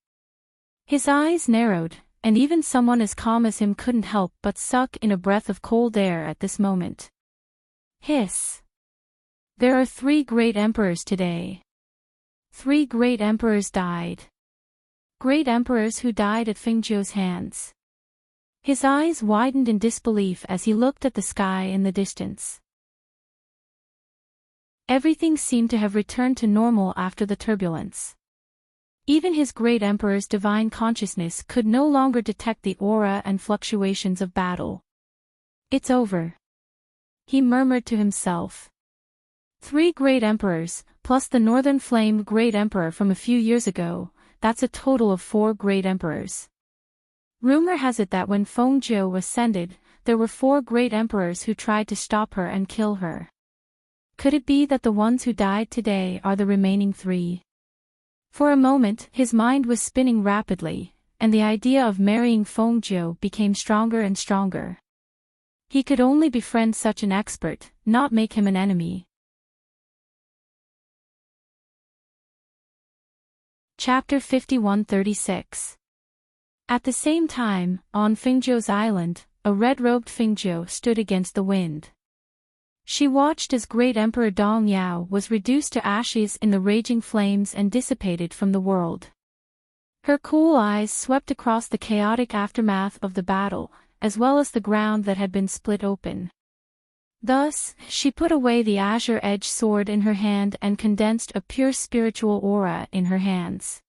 His eyes narrowed, and even someone as calm as him couldn't help but suck in a breath of cold air at this moment. Hiss! There are 3 great emperors today. 3 great emperors died. Great emperors who died at Fengzhou's hands. His eyes widened in disbelief as he looked at the sky in the distance. Everything seemed to have returned to normal after the turbulence. Even his great emperor's divine consciousness could no longer detect the aura and fluctuations of battle. "It's over," he murmured to himself. 3 great emperors, plus the Northern Flame great emperor from a few years ago, that's a total of 4 great emperors. Rumor has it that when Fengzhou ascended, there were 4 great emperors who tried to stop her and kill her. Could it be that the ones who died today are the remaining 3? For a moment, his mind was spinning rapidly, and the idea of marrying Fengzhou became stronger and stronger. He could only befriend such an expert, not make him an enemy. Chapter 5136. At the same time, on Fengzhou's island, a red-robed Fengzhou stood against the wind. She watched as great Emperor Dong Yao was reduced to ashes in the raging flames and dissipated from the world. Her cool eyes swept across the chaotic aftermath of the battle, as well as the ground that had been split open. Thus, she put away the azure-edged sword in her hand and condensed a pure spiritual aura in her hands.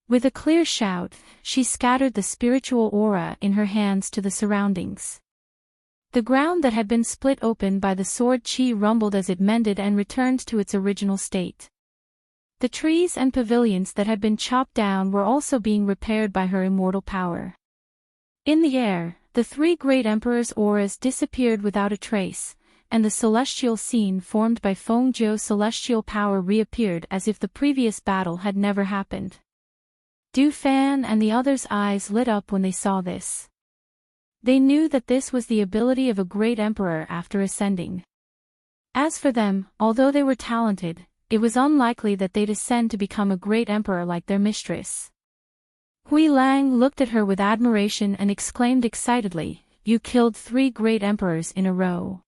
With a clear shout, she scattered the spiritual aura in her hands to the surroundings. The ground that had been split open by the sword chi rumbled as it mended and returned to its original state. The trees and pavilions that had been chopped down were also being repaired by her immortal power. In the air, the three great emperors' auras disappeared without a trace, and the celestial scene formed by Fengzhou's celestial power reappeared as if the previous battle had never happened. Du Fan and the others' eyes lit up when they saw this. They knew that this was the ability of a great emperor after ascending. As for them, although they were talented, it was unlikely that they'd ascend to become a great emperor like their mistress. Hui Lang looked at her with admiration and exclaimed excitedly, "You killed 3 great emperors in a row.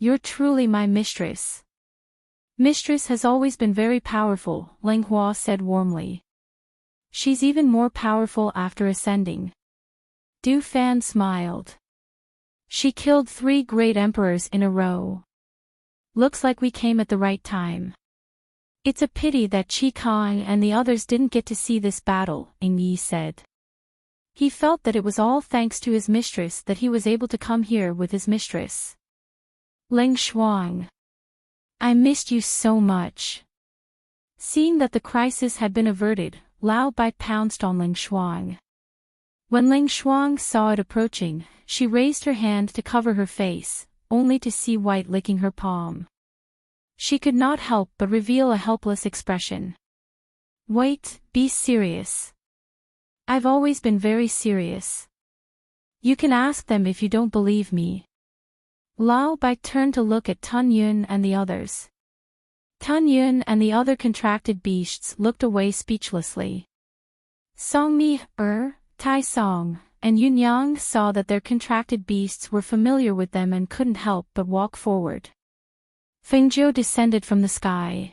You're truly my mistress." "Mistress has always been very powerful," Ling Hua said warmly. "She's even more powerful after ascending." Du Fan smiled. "She killed 3 great emperors in a row. Looks like we came at the right time. It's a pity that Qi Kang and the others didn't get to see this battle," Ing Yi said. He felt that it was all thanks to his mistress that he was able to come here with his mistress. "Ling Shuang. I missed you so much." Seeing that the crisis had been averted, Lao Bai pounced on Ling Shuang. When Ling Shuang saw it approaching, she raised her hand to cover her face, only to see white licking her palm. She could not help but reveal a helpless expression. "Wait, be serious." "I've always been very serious. You can ask them if you don't believe me." Lao Bai turned to look at Tun Yun and the others. Tun Yun and the other contracted beasts looked away speechlessly. Song Mi, Tai Song, and Yun Yang saw that their contracted beasts were familiar with them and couldn't help but walk forward. Fengzhou descended from the sky.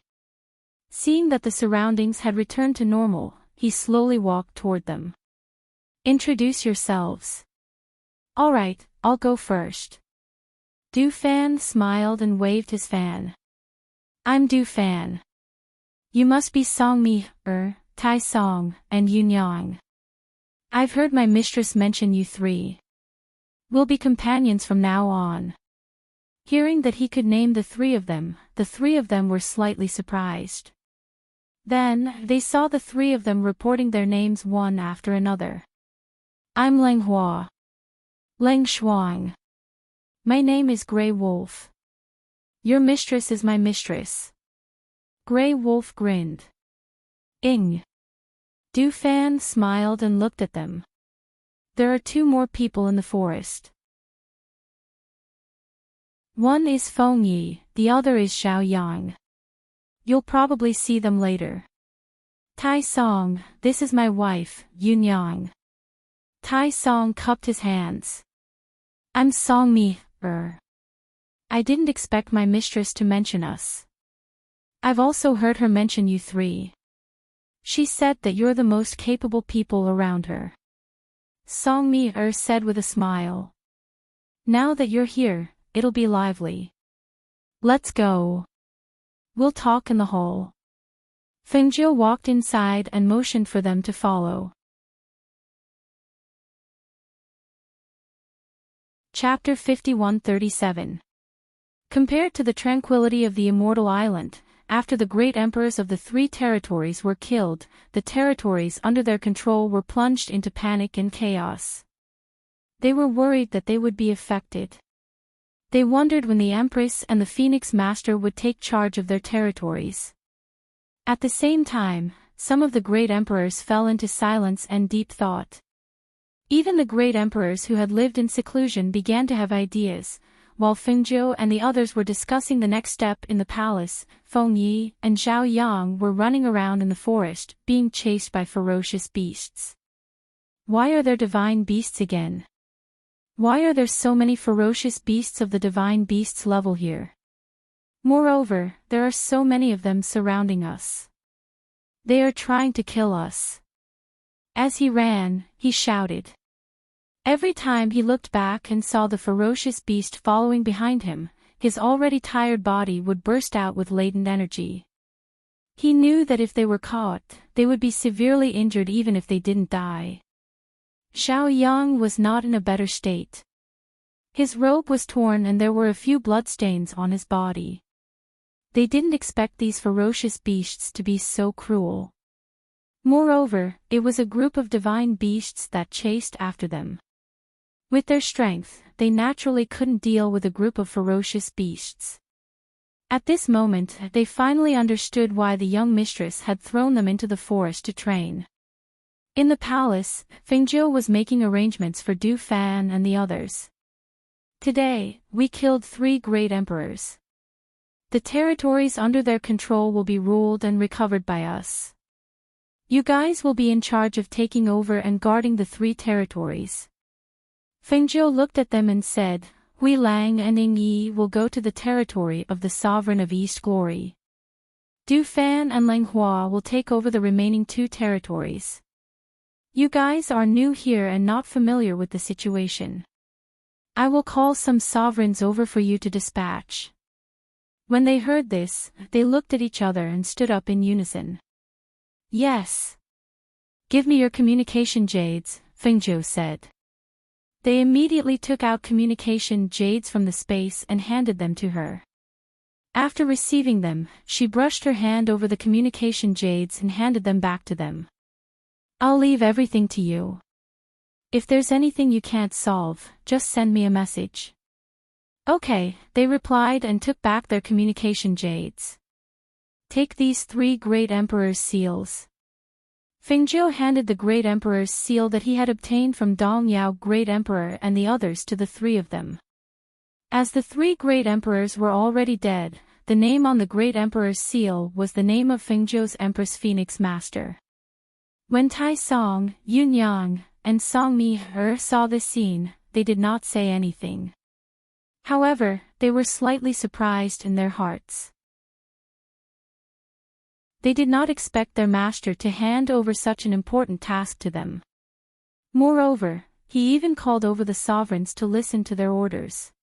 Seeing that the surroundings had returned to normal, he slowly walked toward them. "Introduce yourselves." "All right, I'll go first." Du Fan smiled and waved his fan. "I'm Du Fan. You must be Song Mi, Tai Song, and Yun Yang. I've heard my mistress mention you 3. We'll be companions from now on." Hearing that he could name the 3 of them, the 3 of them were slightly surprised. Then, they saw the 3 of them reporting their names one after another. "I'm Ling Hua. Ling Shuang. My name is Grey Wolf. Your mistress is my mistress." Grey Wolf grinned. "Ing." Du Fan smiled and looked at them. "There are 2 more people in the forest. One is Feng Yi, the other is Xiao Yang. You'll probably see them later. Tai Song, this is my wife, Yun Yang." Tai Song cupped his hands. "I'm Song Mi, I didn't expect my mistress to mention us. I've also heard her mention you 3. She said that you're the most capable people around her." Song Mi said with a smile. "Now that you're here, it'll be lively. Let's go. We'll talk in the hall." Fengzhou walked inside and motioned for them to follow. Chapter 5137. Compared to the tranquility of the immortal island, after the great emperors of the 3 territories were killed, the territories under their control were plunged into panic and chaos. They were worried that they would be affected. They wondered when the Empress and the Phoenix Master would take charge of their territories. At the same time, some of the great emperors fell into silence and deep thought. Even the great emperors who had lived in seclusion began to have ideas, while Fengzhou and the others were discussing the next step in the palace, Feng Yi and Zhao Yang were running around in the forest, being chased by ferocious beasts. Why are there divine beasts again? Why are there so many ferocious beasts of the divine beasts level here? Moreover, there are so many of them surrounding us. They are trying to kill us. As he ran, he shouted. Every time he looked back and saw the ferocious beast following behind him, his already tired body would burst out with latent energy. He knew that if they were caught, they would be severely injured even if they didn't die. Zhao Yang was not in a better state. His robe was torn and there were a few bloodstains on his body. They didn't expect these ferocious beasts to be so cruel. Moreover, it was a group of divine beasts that chased after them. With their strength, they naturally couldn't deal with a group of ferocious beasts. At this moment, they finally understood why the young mistress had thrown them into the forest to train. In the palace, Fengzhou was making arrangements for Du Fan and the others. Today, we killed 3 great emperors. The territories under their control will be ruled and recovered by us. You guys will be in charge of taking over and guarding the 3 territories. Fengzhou looked at them and said, Hui Lang and Ning Yi will go to the territory of the Sovereign of East Glory. Du Fan and Lang Hua will take over the remaining 2 territories. You guys are new here and not familiar with the situation. I will call some sovereigns over for you to dispatch. When they heard this, they looked at each other and stood up in unison. Yes. Give me your communication jades, Fengzhou said. They immediately took out communication jades from the space and handed them to her. After receiving them, she brushed her hand over the communication jades and handed them back to them. I'll leave everything to you. If there's anything you can't solve, just send me a message. Okay, they replied and took back their communication jades. Take these 3 great emperor's seals. Fengzhou handed the great emperor's seal that he had obtained from Dong Yao great emperor and the others to the 3 of them. As the 3 great emperors were already dead, the name on the great emperor's seal was the name of Fengzhou's Empress Phoenix Master. When Tai Song, Yun Yang, and Song Mi saw this scene, they did not say anything. However, they were slightly surprised in their hearts. They did not expect their master to hand over such an important task to them. Moreover, he even called over the sovereigns to listen to their orders.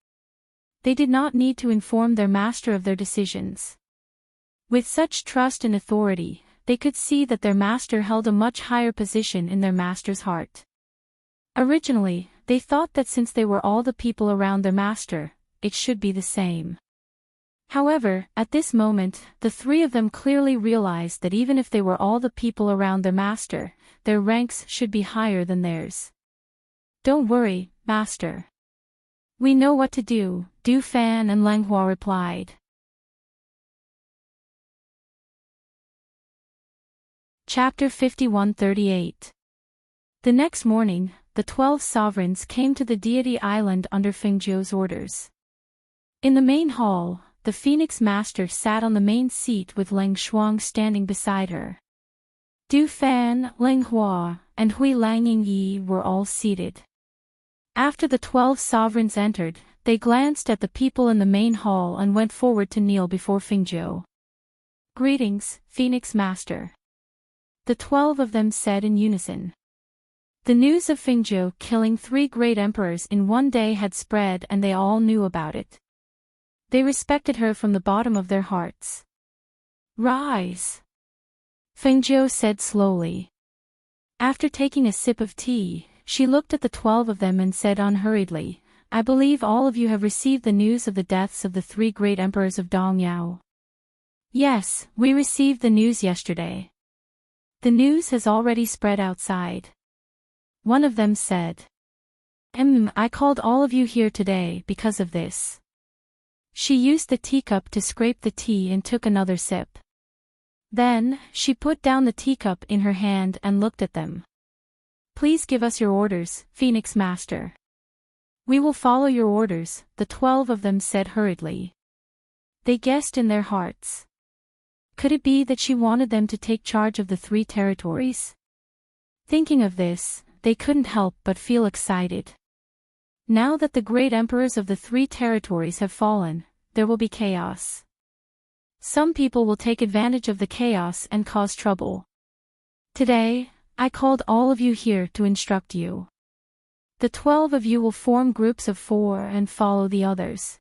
They did not need to inform their master of their decisions. With such trust and authority, they could see that their master held a much higher position in their master's heart. Originally, they thought that since they were all the people around their master, it should be the same. However, at this moment, the 3 of them clearly realized that even if they were all the people around their master, their ranks should be higher than theirs. Don't worry, master. We know what to do, Du Fan and Lang Hua replied. Chapter 5138. The next morning, the 12 sovereigns came to the deity island under Fengzhou's orders. In the main hall, the Phoenix Master sat on the main seat with Lang Shuang standing beside her. Du Fan, Lang Hua, and Hui Lang Yi were all seated. After the 12 sovereigns entered, they glanced at the people in the main hall and went forward to kneel before Fengzhou. Greetings, Phoenix Master. The 12 of them said in unison. The news of Fengzhou killing 3 great emperors in one day had spread and they all knew about it. They respected her from the bottom of their hearts. Rise. Fengzhou said slowly. After taking a sip of tea, she looked at the 12 of them and said unhurriedly, I believe all of you have received the news of the deaths of the 3 great emperors of Dong Yao. Yes, we received the news yesterday. The news has already spread outside. One of them said. I called all of you here today because of this. She used the teacup to scrape the tea and took another sip. Then, she put down the teacup in her hand and looked at them. Please give us your orders, Phoenix Master. We will follow your orders, the 12 of them said hurriedly. They guessed in their hearts. Could it be that she wanted them to take charge of the 3 territories? Thinking of this, they couldn't help but feel excited. Now that the great emperors of the 3 territories have fallen, there will be chaos. Some people will take advantage of the chaos and cause trouble. Today, I called all of you here to instruct you. The 12 of you will form groups of 4 and follow the others.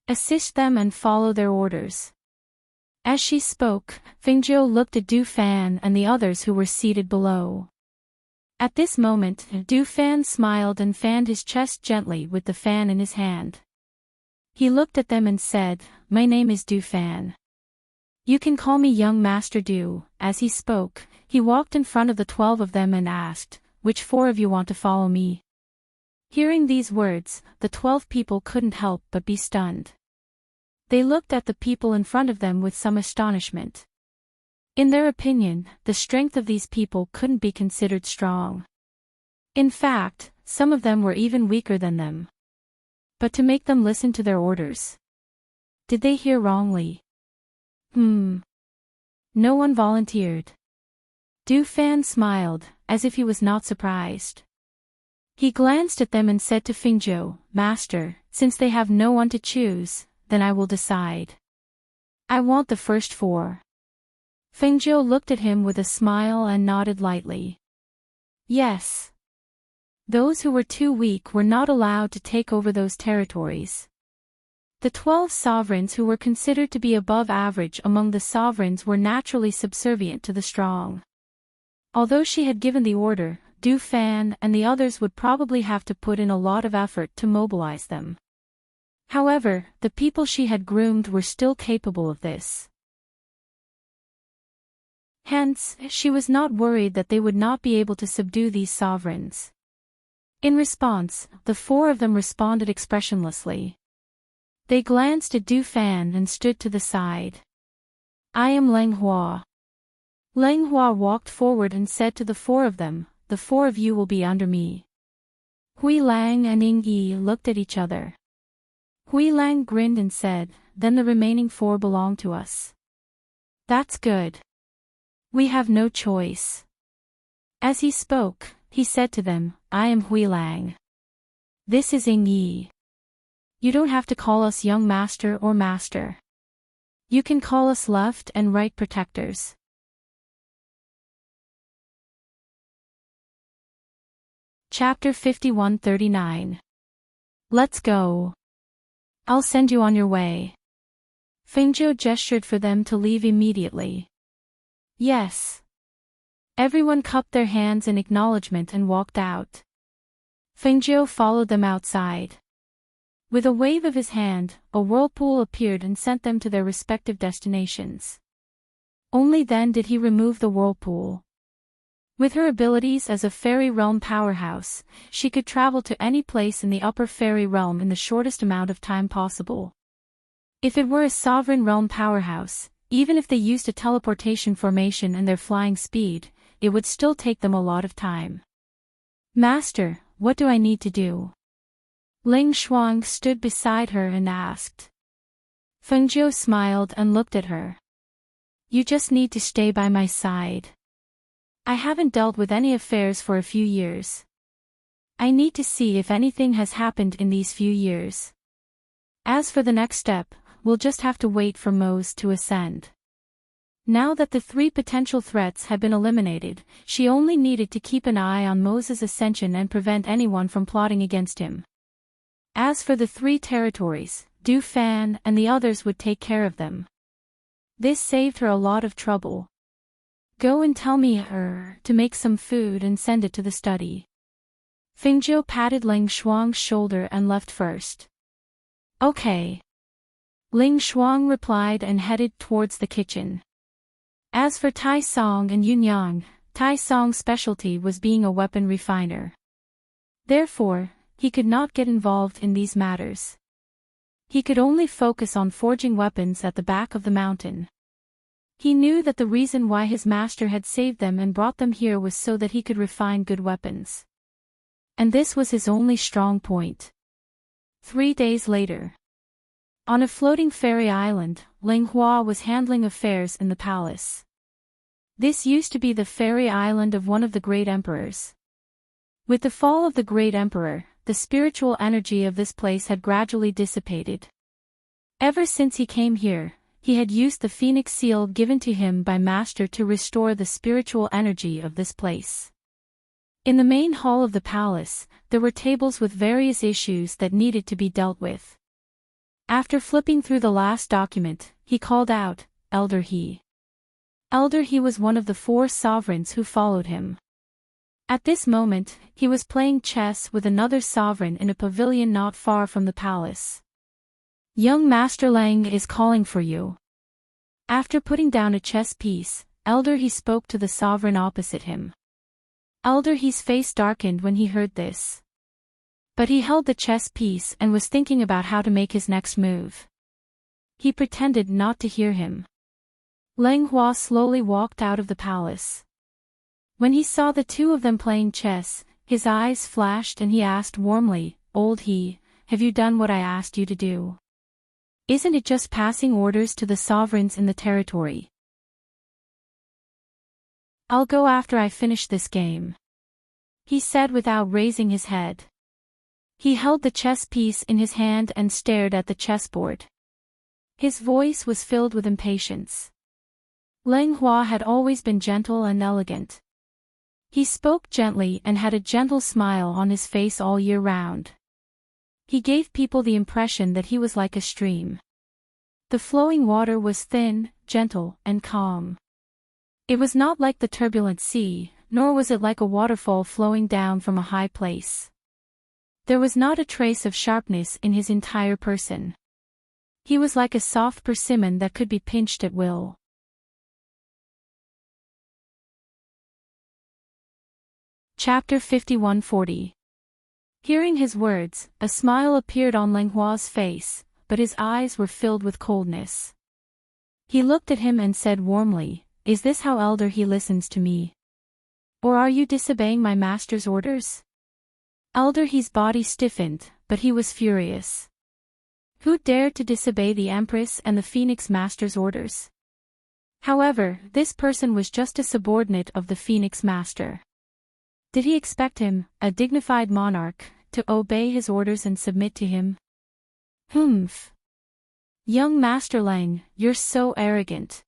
Assist them and follow their orders. As she spoke, Fengjiu looked at Du Fan and the others who were seated below. At this moment, Du Fan smiled and fanned his chest gently with the fan in his hand. He looked at them and said, "My name is Du Fan. You can call me young Master Du." As he spoke, he walked in front of the 12 of them and asked, "Which 4 of you want to follow me?" Hearing these words, the 12 people couldn't help but be stunned. They looked at the people in front of them with some astonishment. In their opinion, the strength of these people couldn't be considered strong. In fact, some of them were even weaker than them. But to make them listen to their orders. Did they hear wrongly? No one volunteered. Du Fan smiled, as if he was not surprised. He glanced at them and said to Fengjiu, "Master, since they have no one to choose, then I will decide. I want the first 4. Fengjiu looked at him with a smile and nodded lightly. Yes. Those who were too weak were not allowed to take over those territories. The 12 sovereigns who were considered to be above average among the sovereigns were naturally subservient to the strong. Although she had given the order, Du Fan and the others would probably have to put in a lot of effort to mobilize them. However, the people she had groomed were still capable of this. Hence, she was not worried that they would not be able to subdue these sovereigns. In response, the 4 of them responded expressionlessly. They glanced at Du Fan and stood to the side. "I am Leng Hua." Leng Hua walked forward and said to the 4 of them, "The 4 of you will be under me." Hui Lang and Ying Yi looked at each other. Hui Lang grinned and said, "Then the remaining 4 belong to us." "That's good. We have no choice." As he spoke, he said to them, "I am Hui Lang. This is Ying Yi. You don't have to call us young master or master. You can call us left and right protectors." Chapter 5139. Let's go. I'll send you on your way. Fengjiu gestured for them to leave immediately. Yes. Everyone cupped their hands in acknowledgement and walked out. Fengjiu followed them outside. With a wave of his hand, a whirlpool appeared and sent them to their respective destinations. Only then did he remove the whirlpool. With her abilities as a fairy realm powerhouse, she could travel to any place in the upper fairy realm in the shortest amount of time possible. If it were a sovereign realm powerhouse, even if they used a teleportation formation and their flying speed, it would still take them a lot of time. "Master, what do I need to do?" Ling Shuang stood beside her and asked. Fengjiu smiled and looked at her. "You just need to stay by my side. I haven't dealt with any affairs for a few years. I need to see if anything has happened in these few years. As for the next step, we'll just have to wait for Mose to ascend." Now that the 3 potential threats had been eliminated, she only needed to keep an eye on Mose's ascension and prevent anyone from plotting against him. As for the 3 territories, Du Fan and the others would take care of them. This saved her a lot of trouble. "Go and tell me to make some food and send it to the study." Fengjiu patted Ling Shuang's shoulder and left first. "Okay." Ling Shuang replied and headed towards the kitchen. As for Tai Song and Yunyang, Tai Song's specialty was being a weapon refiner. Therefore, he could not get involved in these matters. He could only focus on forging weapons at the back of the mountain. He knew that the reason why his master had saved them and brought them here was so that he could refine good weapons. And this was his only strong point. 3 days later. On a floating fairy island, Ling Hua was handling affairs in the palace. This used to be the fairy island of one of the great emperors. With the fall of the great emperor, the spiritual energy of this place had gradually dissipated. Ever since he came here, he had used the phoenix seal given to him by Master to restore the spiritual energy of this place. In the main hall of the palace, there were tables with various issues that needed to be dealt with. After flipping through the last document, he called out, "Elder He." Elder He was one of the 4 sovereigns who followed him. At this moment, he was playing chess with another sovereign in a pavilion not far from the palace. "Young Master Lang is calling for you." After putting down a chess piece, Elder He spoke to the sovereign opposite him. Elder He's face darkened when he heard this. But he held the chess piece and was thinking about how to make his next move. He pretended not to hear him. Lang Hua slowly walked out of the palace. When he saw the 2 of them playing chess, his eyes flashed and he asked warmly, "Old He, have you done what I asked you to do? Isn't it just passing orders to the sovereigns in the territory?" "I'll go after I finish this game," he said without raising his head. He held the chess piece in his hand and stared at the chessboard. His voice was filled with impatience. Lang Hua had always been gentle and elegant. He spoke gently and had a gentle smile on his face all year round. He gave people the impression that he was like a stream. The flowing water was thin, gentle, and calm. It was not like the turbulent sea, nor was it like a waterfall flowing down from a high place. There was not a trace of sharpness in his entire person. He was like a soft persimmon that could be pinched at will. Chapter 5140. Hearing his words, a smile appeared on Lang Hua's face, but his eyes were filled with coldness. He looked at him and said warmly, "Is this how Elder He listens to me? Or are you disobeying my master's orders?" Elder He's body stiffened, but he was furious. Who dared to disobey the Empress and the Phoenix Master's orders? However, this person was just a subordinate of the Phoenix Master. Did he expect him, a dignified monarch, to obey his orders and submit to him? Humph. Young Master Lang, you're so arrogant.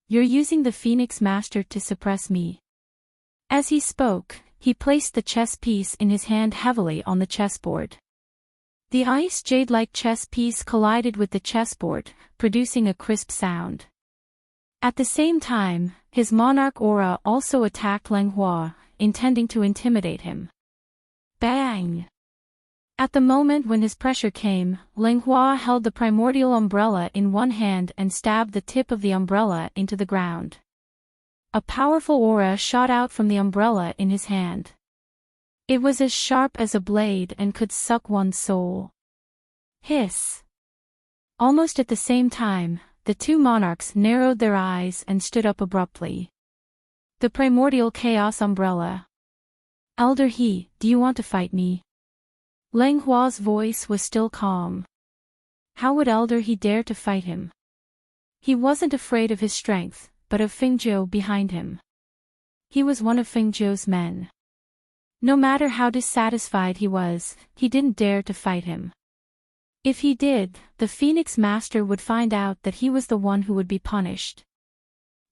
You're using the Phoenix Master to suppress me. As he spoke, he placed the chess piece in his hand heavily on the chessboard. The ice jade-like chess piece collided with the chessboard, producing a crisp sound. At the same time, his monarch aura also attacked Lang Hua, intending to intimidate him. Bang! At the moment when his pressure came, Lang Hua held the primordial umbrella in one hand and stabbed the tip of the umbrella into the ground. A powerful aura shot out from the umbrella in his hand. It was as sharp as a blade and could suck one's soul. Hiss! Almost at the same time, the 2 monarchs narrowed their eyes and stood up abruptly. The primordial chaos umbrella. "Elder He, do you want to fight me?" Lang Hua's voice was still calm. How would Elder He dare to fight him? He wasn't afraid of his strength, but of Fengzhou behind him. He was one of Fengzhou's men. No matter how dissatisfied he was, he didn't dare to fight him. If he did, the Phoenix Master would find out that he was the one who would be punished.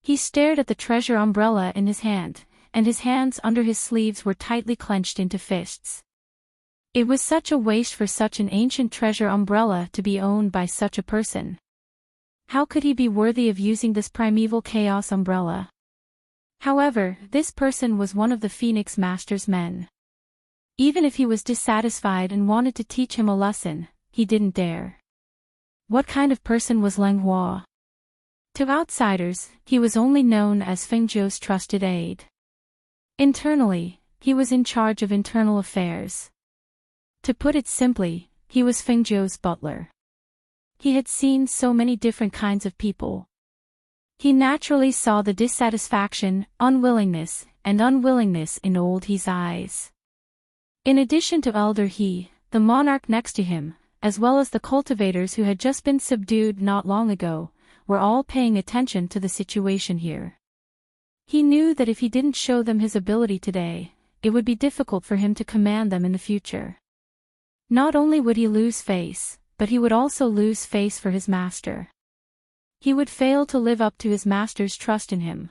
He stared at the treasure umbrella in his hand, and his hands under his sleeves were tightly clenched into fists. It was such a waste for such an ancient treasure umbrella to be owned by such a person. How could he be worthy of using this primeval chaos umbrella? However, this person was one of the Phoenix Master's men. Even if he was dissatisfied and wanted to teach him a lesson, he didn't dare. What kind of person was Lang Hua? To outsiders, he was only known as Fengzhou's trusted aide. Internally, he was in charge of internal affairs. To put it simply, he was Fengzhou's butler. He had seen so many different kinds of people. He naturally saw the dissatisfaction, unwillingness in Old He's eyes. In addition to Elder He, the monarch next to him, as well as the cultivators who had just been subdued not long ago, were all paying attention to the situation here. He knew that if he didn't show them his ability today, it would be difficult for him to command them in the future. Not only would he lose face, but he would also lose face for his master. He would fail to live up to his master's trust in him.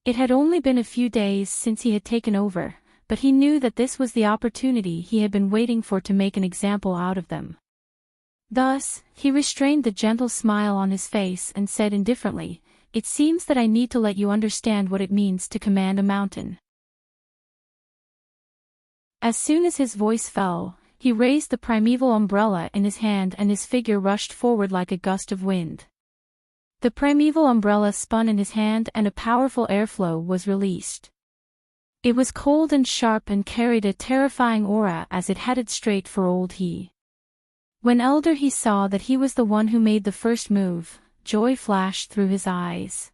It had only been a few days since he had taken over, but he knew that this was the opportunity he had been waiting for to make an example out of them. Thus, he restrained the gentle smile on his face and said indifferently, "It seems that I need to let you understand what it means to command a mountain." As soon as his voice fell, he raised the primeval umbrella in his hand and his figure rushed forward like a gust of wind. The primeval umbrella spun in his hand and a powerful airflow was released. It was cold and sharp and carried a terrifying aura as it headed straight for Old He. When Elder He saw that he was the one who made the first move, joy flashed through his eyes.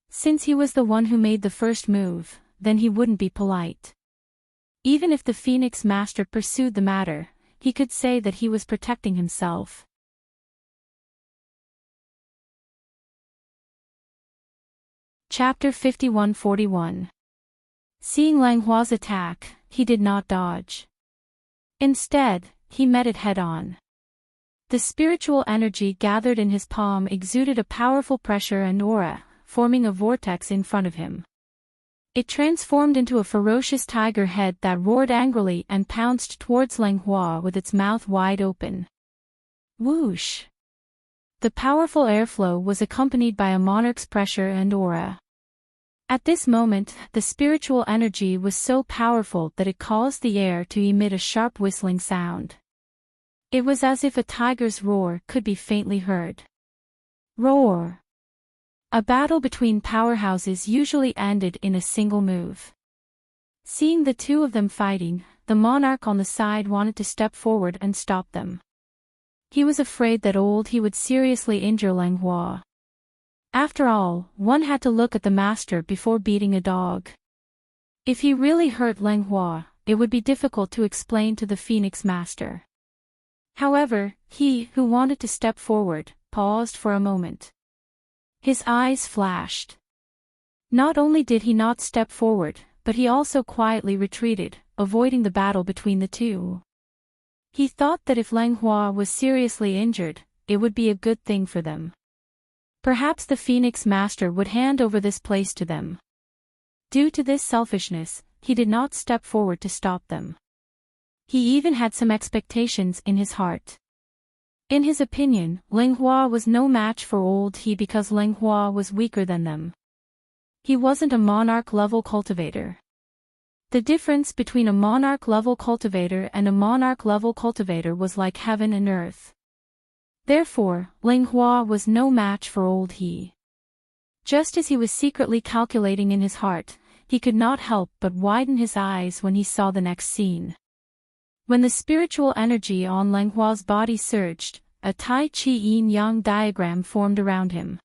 Since he was the one who made the first move, then he wouldn't be polite. Even if the Phoenix Master pursued the matter, he could say that he was protecting himself. Chapter 51-41. Seeing Langhua's attack, he did not dodge. Instead, he met it head-on. The spiritual energy gathered in his palm exuded a powerful pressure and aura, forming a vortex in front of him. It transformed into a ferocious tiger head that roared angrily and pounced towards Langhua with its mouth wide open. Whoosh! The powerful airflow was accompanied by a monarch's pressure and aura. At this moment, the spiritual energy was so powerful that it caused the air to emit a sharp whistling sound. It was as if a tiger's roar could be faintly heard. Roar! A battle between powerhouses usually ended in a single move. Seeing the two of them fighting, the monarch on the side wanted to step forward and stop them. He was afraid that Old He would seriously injure Langhua. After all, one had to look at the master before beating a dog. If he really hurt Langhua, it would be difficult to explain to the Phoenix Master. However, he, who wanted to step forward, paused for a moment. His eyes flashed. Not only did he not step forward, but he also quietly retreated, avoiding the battle between the two. He thought that if Langhua was seriously injured, it would be a good thing for them. Perhaps the Phoenix Master would hand over this place to them. Due to this selfishness, he did not step forward to stop them. He even had some expectations in his heart. In his opinion, Langhua was no match for Old He because Langhua was weaker than them. He wasn't a monarch-level cultivator. The difference between a monarch-level cultivator and a monarch-level cultivator was like heaven and earth. Therefore, Langhua was no match for Old He. Just as he was secretly calculating in his heart, he could not help but widen his eyes when he saw the next scene. When the spiritual energy on Langhua's body surged, a Tai Chi yin-yang diagram formed around him.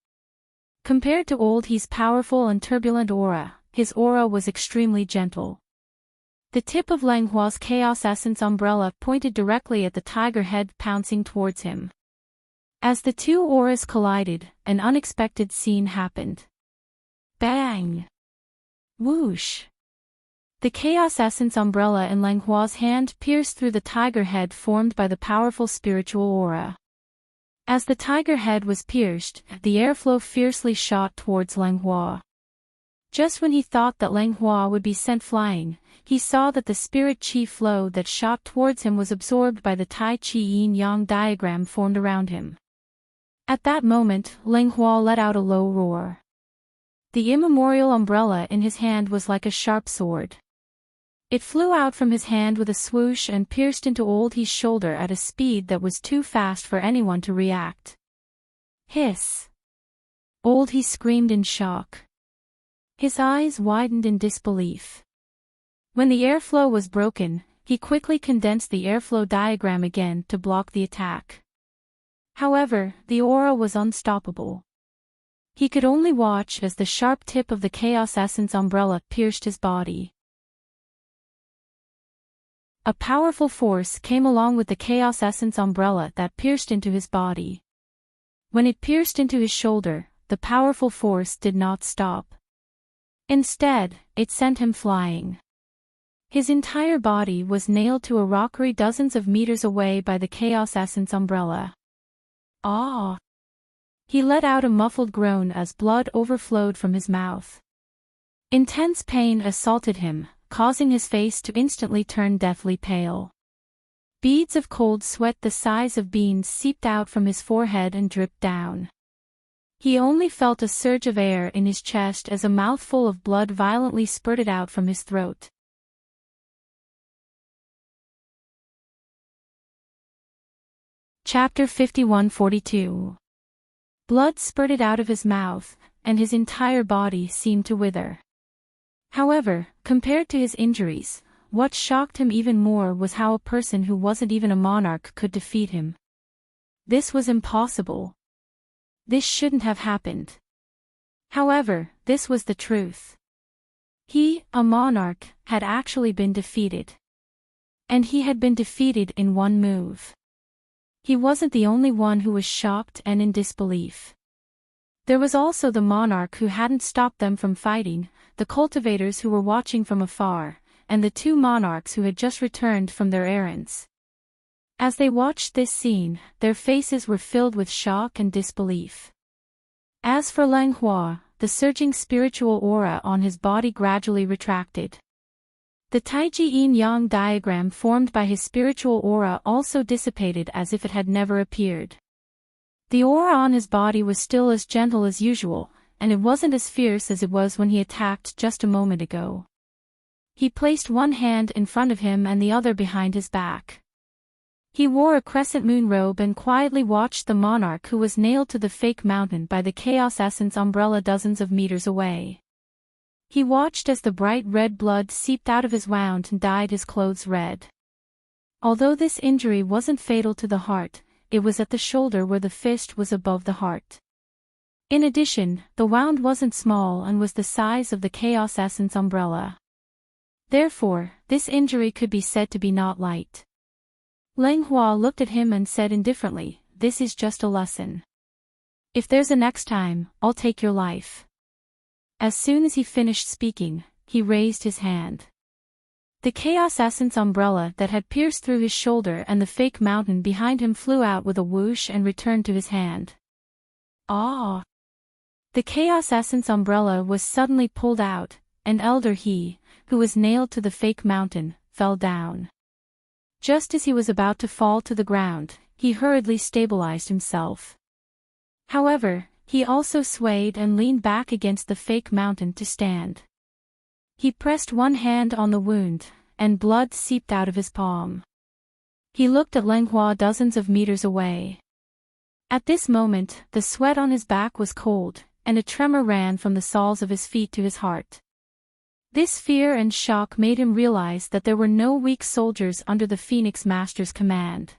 Compared to Old He's powerful and turbulent aura, his aura was extremely gentle. The tip of Langhua's Chaos Essence umbrella pointed directly at the tiger head pouncing towards him. As the two auras collided, an unexpected scene happened. Bang! Whoosh! The Chaos Essence umbrella in Langhua's hand pierced through the tiger head formed by the powerful spiritual aura. As the tiger head was pierced, the airflow fiercely shot towards Langhua. Just when he thought that Langhua would be sent flying, he saw that the spirit chi flow that shot towards him was absorbed by the Tai Chi yin-yang diagram formed around him. At that moment, Langhua let out a low roar. The immemorial umbrella in his hand was like a sharp sword. It flew out from his hand with a swoosh and pierced into Old He's shoulder at a speed that was too fast for anyone to react. Hiss! Old He screamed in shock. His eyes widened in disbelief. When the airflow was broken, he quickly condensed the airflow diagram again to block the attack. However, the aura was unstoppable. He could only watch as the sharp tip of the Chaos Essence umbrella pierced his body. A powerful force came along with the chaos essence umbrella that pierced into his body. When it pierced into his shoulder, the powerful force did not stop. Instead, it sent him flying. His entire body was nailed to a rockery dozens of meters away by the chaos essence umbrella. Ah! He let out a muffled groan as blood overflowed from his mouth. Intense pain assaulted him, causing his face to instantly turn deathly pale. Beads of cold sweat the size of beans seeped out from his forehead and dripped down. He only felt a surge of air in his chest as a mouthful of blood violently spurted out from his throat. Chapter 51-42. Blood spurted out of his mouth, and his entire body seemed to wither. However, compared to his injuries, what shocked him even more was how a person who wasn't even a monarch could defeat him. This was impossible. This shouldn't have happened. However, this was the truth. He, a monarch, had actually been defeated. And he had been defeated in one move. He wasn't the only one who was shocked and in disbelief. There was also the monarch who hadn't stopped them from fighting, the cultivators who were watching from afar, and the two monarchs who had just returned from their errands. As they watched this scene, their faces were filled with shock and disbelief. As for Lang Hua, the surging spiritual aura on his body gradually retracted. The Taiji yin-yang diagram formed by his spiritual aura also dissipated as if it had never appeared. The aura on his body was still as gentle as usual, and it wasn't as fierce as it was when he attacked just a moment ago. He placed one hand in front of him and the other behind his back. He wore a crescent moon robe and quietly watched the monarch who was nailed to the fake mountain by the chaos essence umbrella dozens of meters away. He watched as the bright red blood seeped out of his wound and dyed his clothes red. Although this injury wasn't fatal to the heart, it was at the shoulder where the fist was above the heart. In addition, the wound wasn't small and was the size of the chaos essence umbrella. Therefore, this injury could be said to be not light. Lang Hua looked at him and said indifferently, "This is just a lesson. If there's a next time, I'll take your life." As soon as he finished speaking, he raised his hand. The chaos essence umbrella that had pierced through his shoulder and the fake mountain behind him flew out with a whoosh and returned to his hand. Ah! The chaos essence umbrella was suddenly pulled out, and Elder He, who was nailed to the fake mountain, fell down. Just as he was about to fall to the ground, he hurriedly stabilized himself. However, he also swayed and leaned back against the fake mountain to stand. He pressed one hand on the wound, and blood seeped out of his palm. He looked at Lang Hua dozens of meters away. At this moment, the sweat on his back was cold, and a tremor ran from the soles of his feet to his heart. This fear and shock made him realize that there were no weak soldiers under the Phoenix Master's command.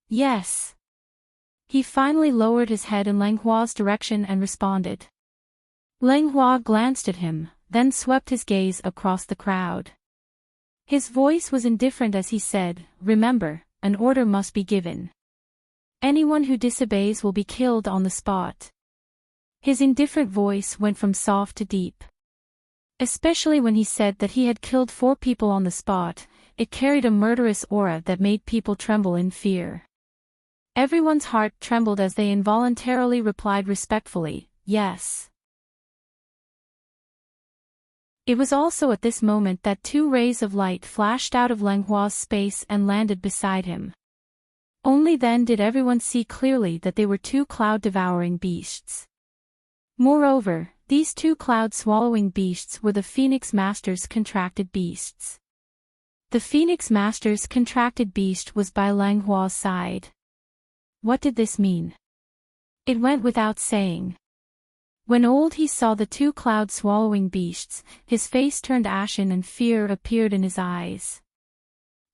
Yes. He finally lowered his head in Lang Hua's direction and responded. Lang Hua glanced at him, then swept his gaze across the crowd. His voice was indifferent as he said, "Remember, an order must be given. Anyone who disobeys will be killed on the spot." His indifferent voice went from soft to deep. Especially when he said that he had killed 4 people on the spot, it carried a murderous aura that made people tremble in fear. Everyone's heart trembled as they involuntarily replied respectfully, "Yes." It was also at this moment that 2 rays of light flashed out of Lang Hua's space and landed beside him. Only then did everyone see clearly that they were 2 cloud-devouring beasts. Moreover, these 2 cloud-swallowing beasts were the Phoenix Master's contracted beasts. The Phoenix Master's contracted beast was by Lang Hua's side. What did this mean? It went without saying. When Old He saw the 2 cloud-swallowing beasts, his face turned ashen and fear appeared in his eyes.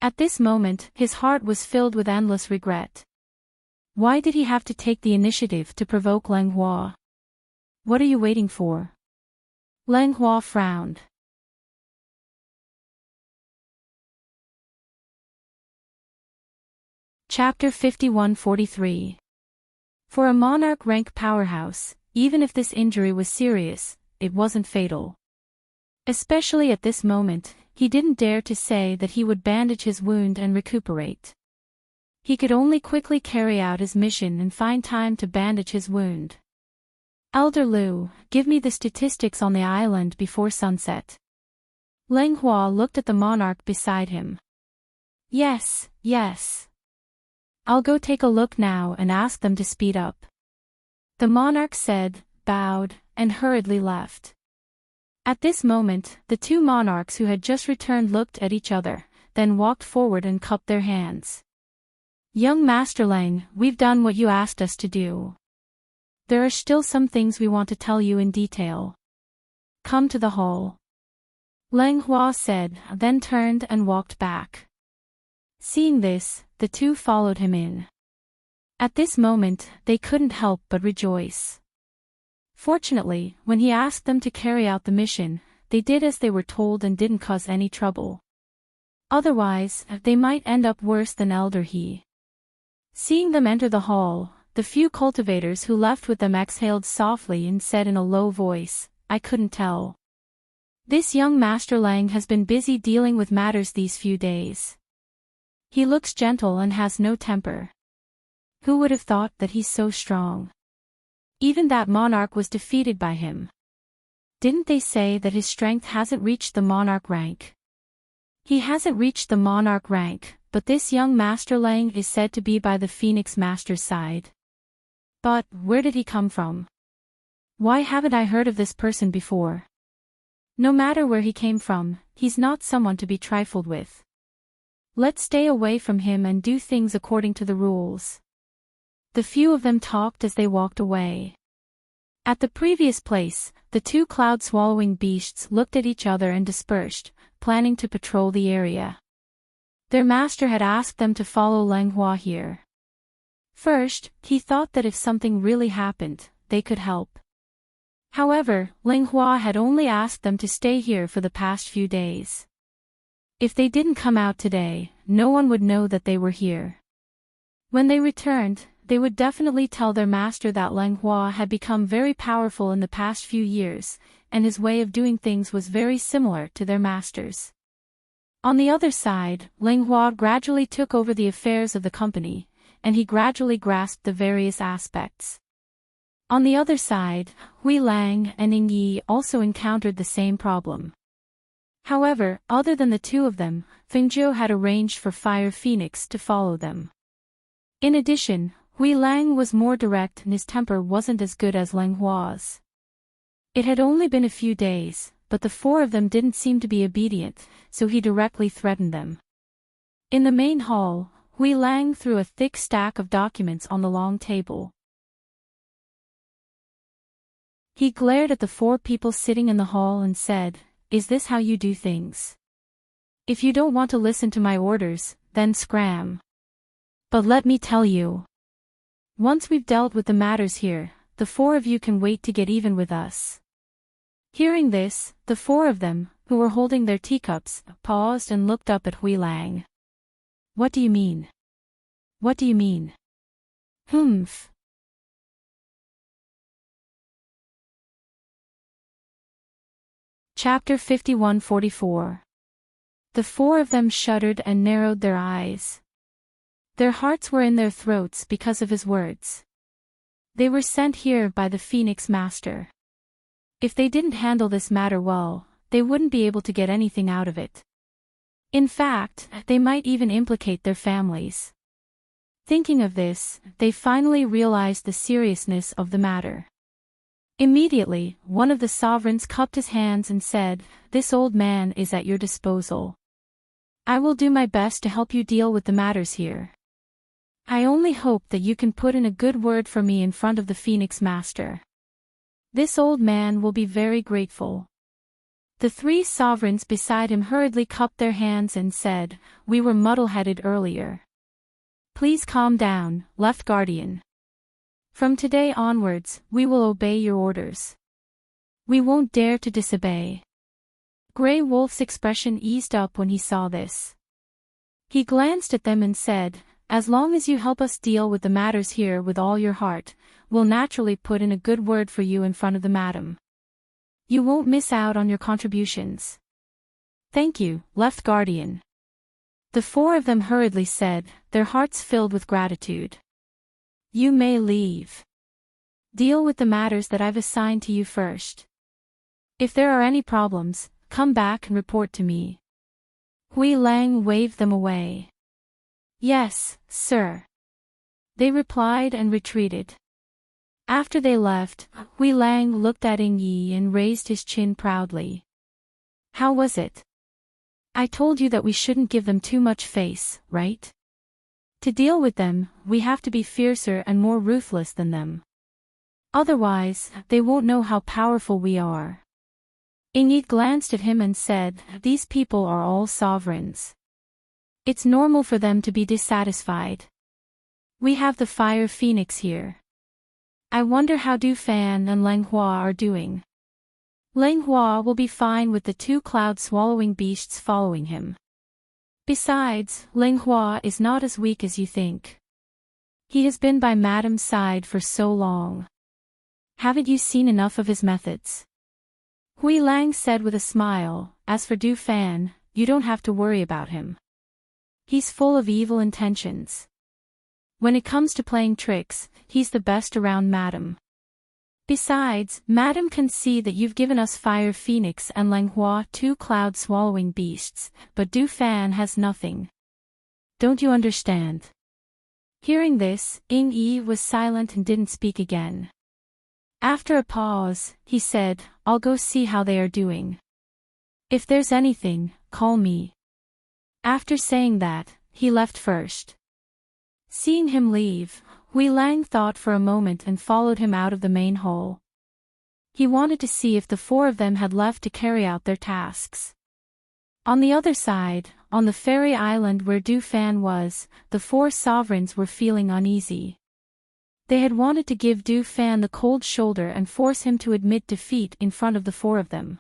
At this moment, his heart was filled with endless regret. Why did he have to take the initiative to provoke Lang Hua? What are you waiting for? Lang Hua frowned. Chapter 51-43. For a monarch rank powerhouse, even if this injury was serious, it wasn't fatal. Especially at this moment, he didn't dare to say that he would bandage his wound and recuperate. He could only quickly carry out his mission and find time to bandage his wound. Elder Lu, give me the statistics on the island before sunset. Leng Hua looked at the monarch beside him. Yes, yes. I'll go take a look now and ask them to speed up. The monarch said, bowed, and hurriedly left. At this moment, the two monarchs who had just returned looked at each other, then walked forward and cupped their hands. Young Master Lang, we've done what you asked us to do. There are still some things we want to tell you in detail. Come to the hall. Leng Hua said, then turned and walked back. Seeing this, the two followed him in. At this moment, they couldn't help but rejoice. Fortunately, when he asked them to carry out the mission, they did as they were told and didn't cause any trouble. Otherwise, they might end up worse than Elder He. Seeing them enter the hall, the few cultivators who left with them exhaled softly and said in a low voice, I couldn't tell. This young Master Lang has been busy dealing with matters these few days. He looks gentle and has no temper. Who would have thought that he's so strong? Even that monarch was defeated by him. Didn't they say that his strength hasn't reached the monarch rank? He hasn't reached the monarch rank, but this young Master Lang is said to be by the Phoenix Master's side. But, where did he come from? Why haven't I heard of this person before? No matter where he came from, he's not someone to be trifled with. Let's stay away from him and do things according to the rules. The few of them talked as they walked away. At the previous place, the two cloud-swallowing beasts looked at each other and dispersed, planning to patrol the area. Their master had asked them to follow Leng Hua here. First, he thought that if something really happened, they could help. However, Leng Hua had only asked them to stay here for the past few days. If they didn't come out today, no one would know that they were here. When they returned, they would definitely tell their master that Leng Hua had become very powerful in the past few years, and his way of doing things was very similar to their master's. On the other side, Leng Hua gradually took over the affairs of the company, and he gradually grasped the various aspects. On the other side, Hui Lang and Ning Yi also encountered the same problem. However, other than the two of them, Fengjiu had arranged for Fire Phoenix to follow them. In addition, Hui Lang was more direct and his temper wasn't as good as Leng Hua's. It had only been a few days, but the four of them didn't seem to be obedient, so he directly threatened them. In the main hall, Hui Lang threw a thick stack of documents on the long table. He glared at the four people sitting in the hall and said, Is this how you do things? If you don't want to listen to my orders, then scram. But let me tell you. Once we've dealt with the matters here, the four of you can wait to get even with us. Hearing this, the four of them, who were holding their teacups, paused and looked up at Hui Lang. What do you mean? What do you mean? Humph. Chapter 51-44. The four of them shuddered and narrowed their eyes. Their hearts were in their throats because of his words. They were sent here by the Phoenix Master. If they didn't handle this matter well, they wouldn't be able to get anything out of it. In fact, they might even implicate their families. Thinking of this, they finally realized the seriousness of the matter. Immediately, one of the sovereigns cupped his hands and said, This old man is at your disposal. I will do my best to help you deal with the matters here. I only hope that you can put in a good word for me in front of the Phoenix Master. This old man will be very grateful. The three sovereigns beside him hurriedly cupped their hands and said, We were muddle-headed earlier. Please calm down, Left Guardian. From today onwards, we will obey your orders. We won't dare to disobey. Grey Wolf's expression eased up when he saw this. He glanced at them and said, as long as you help us deal with the matters here with all your heart, we'll naturally put in a good word for you in front of the madam. You won't miss out on your contributions. Thank you, Left Guardian. The four of them hurriedly said, their hearts filled with gratitude. You may leave. Deal with the matters that I've assigned to you first. If there are any problems, come back and report to me. Hui Lang waved them away. Yes, sir. They replied and retreated. After they left, Hui Lang looked at Ying Yi and raised his chin proudly. How was it? I told you that we shouldn't give them too much face, right? To deal with them, we have to be fiercer and more ruthless than them. Otherwise, they won't know how powerful we are. Ying Yi glanced at him and said, these people are all sovereigns. It's normal for them to be dissatisfied. We have the Fire Phoenix here. I wonder how Du Fan and Lang Hua are doing. Lang Hua will be fine with the two cloud-swallowing beasts following him. Besides, Lang Hua is not as weak as you think. He has been by Madam's side for so long. Haven't you seen enough of his methods? Hui Lang said with a smile, as for Du Fan, you don't have to worry about him. He's full of evil intentions. When it comes to playing tricks, he's the best around Madam. Besides, Madam can see that you've given us Fire Phoenix and Lang Hua two cloud-swallowing beasts, but Du Fan has nothing. Don't you understand? Hearing this, Ying Yi was silent and didn't speak again. After a pause, he said, I'll go see how they are doing. If there's anything, call me. After saying that, he left first. Seeing him leave, Hui Lang thought for a moment and followed him out of the main hall. He wanted to see if the four of them had left to carry out their tasks. On the other side, on the fairy island where Du Fan was, the four sovereigns were feeling uneasy. They had wanted to give Du Fan the cold shoulder and force him to admit defeat in front of the four of them.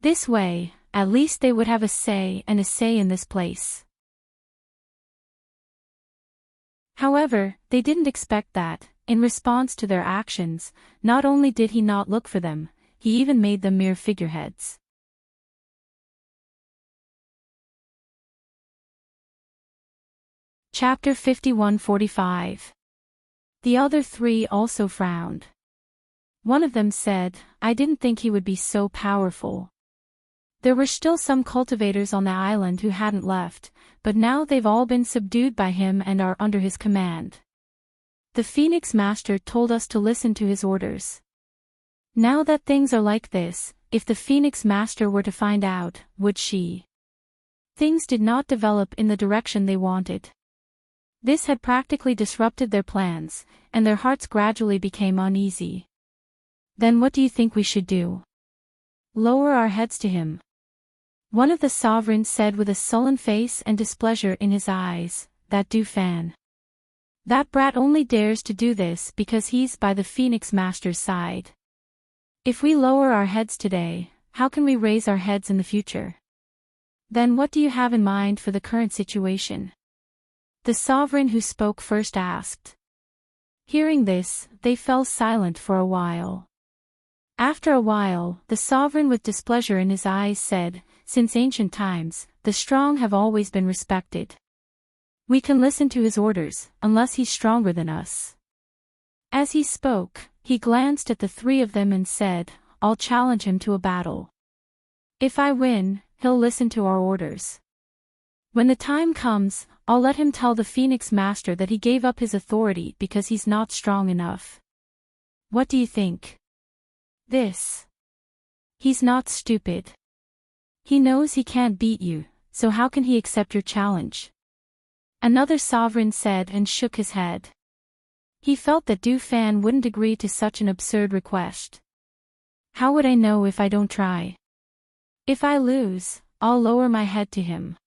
This way, at least they would have a say in this place. However, they didn't expect that, in response to their actions, not only did he not look for them, he even made them mere figureheads. Chapter 51-45. The other three also frowned. One of them said, I didn't think he would be so powerful. There were still some cultivators on the island who hadn't left, but now they've all been subdued by him and are under his command. The Phoenix Master told us to listen to his orders. Now that things are like this, if the Phoenix Master were to find out, would she? Things did not develop in the direction they wanted. This had practically disrupted their plans, and their hearts gradually became uneasy. Then what do you think we should do? Lower our heads to him. One of the sovereigns said with a sullen face and displeasure in his eyes, that Du Fan. That brat only dares to do this because he's by the Phoenix Master's side. If we lower our heads today, how can we raise our heads in the future? Then what do you have in mind for the current situation? The sovereign who spoke first asked. Hearing this, they fell silent for a while. After a while, the sovereign with displeasure in his eyes said, since ancient times, the strong have always been respected. We can listen to his orders, unless he's stronger than us. As he spoke, he glanced at the three of them and said, I'll challenge him to a battle. If I win, he'll listen to our orders. When the time comes, I'll let him tell the Phoenix Master that he gave up his authority because he's not strong enough. What do you think? This. He's not stupid. He knows he can't beat you, so how can he accept your challenge? Another sovereign said and shook his head. He felt that Du Fan wouldn't agree to such an absurd request. How would I know if I don't try? If I lose, I'll lower my head to him.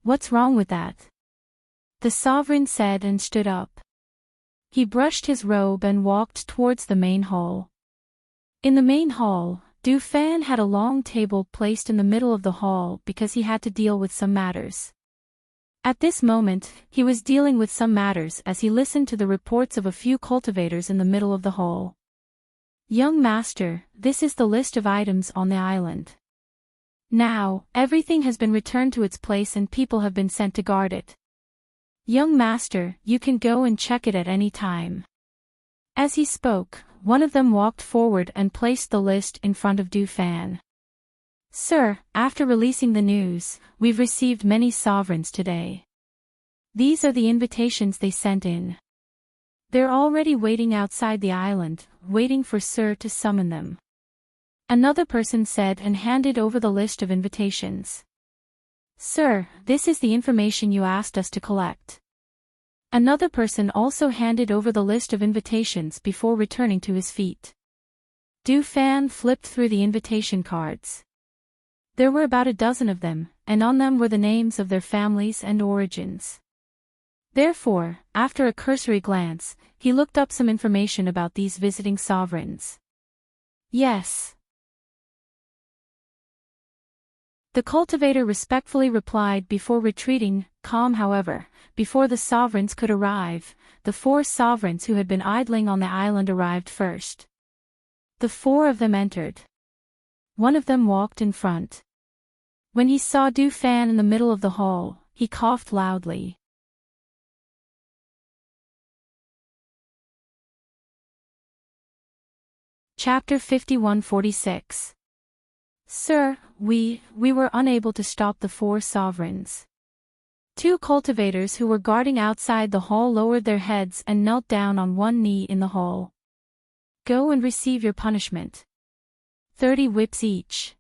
What's wrong with that? The sovereign said and stood up. He brushed his robe and walked towards the main hall. In the main hall, Du Fan had a long table placed in the middle of the hall because he had to deal with some matters. At this moment, he was dealing with some matters as he listened to the reports of a few cultivators in the middle of the hall. Young master, this is the list of items on the island. Now, everything has been returned to its place and people have been sent to guard it. Young master, you can go and check it at any time. As he spoke, one of them walked forward and placed the list in front of Dufan. Sir, after releasing the news, we've received many sovereigns today. These are the invitations they sent in. They're already waiting outside the island, waiting for Sir to summon them. Another person said and handed over the list of invitations. Sir, this is the information you asked us to collect. Another person also handed over the list of invitations before returning to his feet. Dufan flipped through the invitation cards. There were about a dozen of them, and on them were the names of their families and origins. Therefore, after a cursory glance, he looked up some information about these visiting sovereigns. Yes. The cultivator respectfully replied before retreating, calm however. Before the sovereigns could arrive, the 4 sovereigns who had been idling on the island arrived first. The 4 of them entered. One of them walked in front. When he saw Dufan in the middle of the hall, he coughed loudly. Chapter 51-46. Sir, we were unable to stop the 4 sovereigns. 2 cultivators who were guarding outside the hall lowered their heads and knelt down on one knee in the hall. Go and receive your punishment. 30 whips each.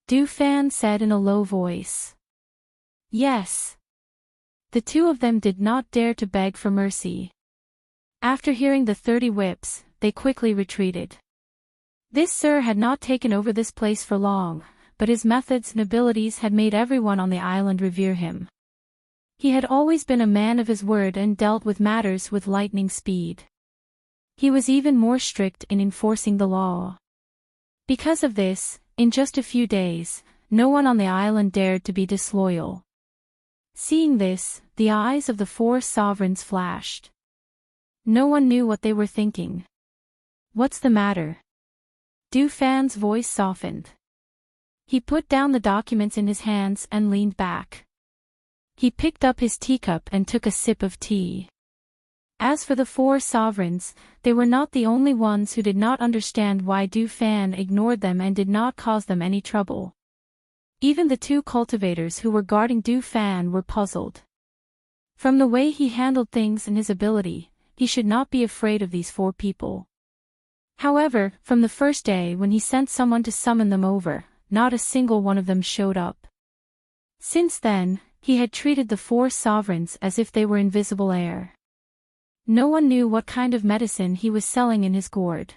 Dufan said in a low voice. Yes. The 2 of them did not dare to beg for mercy. After hearing the 30 whips, they quickly retreated. This Sir had not taken over this place for long, but his methods and abilities had made everyone on the island revere him. He had always been a man of his word and dealt with matters with lightning speed. He was even more strict in enforcing the law. Because of this, in just a few days, no one on the island dared to be disloyal. Seeing this, the eyes of the 4 sovereigns flashed. No one knew what they were thinking. What's the matter? Dufan's voice softened. He put down the documents in his hands and leaned back. He picked up his teacup and took a sip of tea. As for the 4 sovereigns, they were not the only ones who did not understand why Dufan ignored them and did not cause them any trouble. Even the 2 cultivators who were guarding Dufan were puzzled. From the way he handled things and his ability, he should not be afraid of these 4 people. However, from the first day when he sent someone to summon them over, not a single one of them showed up. Since then, he had treated the 4 sovereigns as if they were invisible air. No one knew what kind of medicine he was selling in his gourd.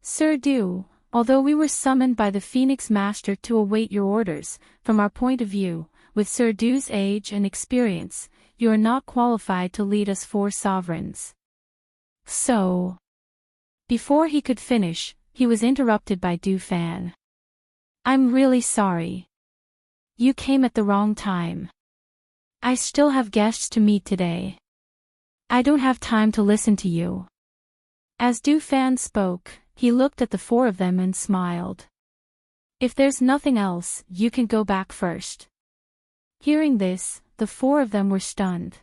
Sir Du, although we were summoned by the Phoenix Master to await your orders, from our point of view, with Sir Du's age and experience, you are not qualified to lead us 4 sovereigns. So. Before he could finish, he was interrupted by Dufan. I'm really sorry. You came at the wrong time. I still have guests to meet today. I don't have time to listen to you. As Dufan spoke, he looked at the 4 of them and smiled. If there's nothing else, you can go back first. Hearing this, the 4 of them were stunned.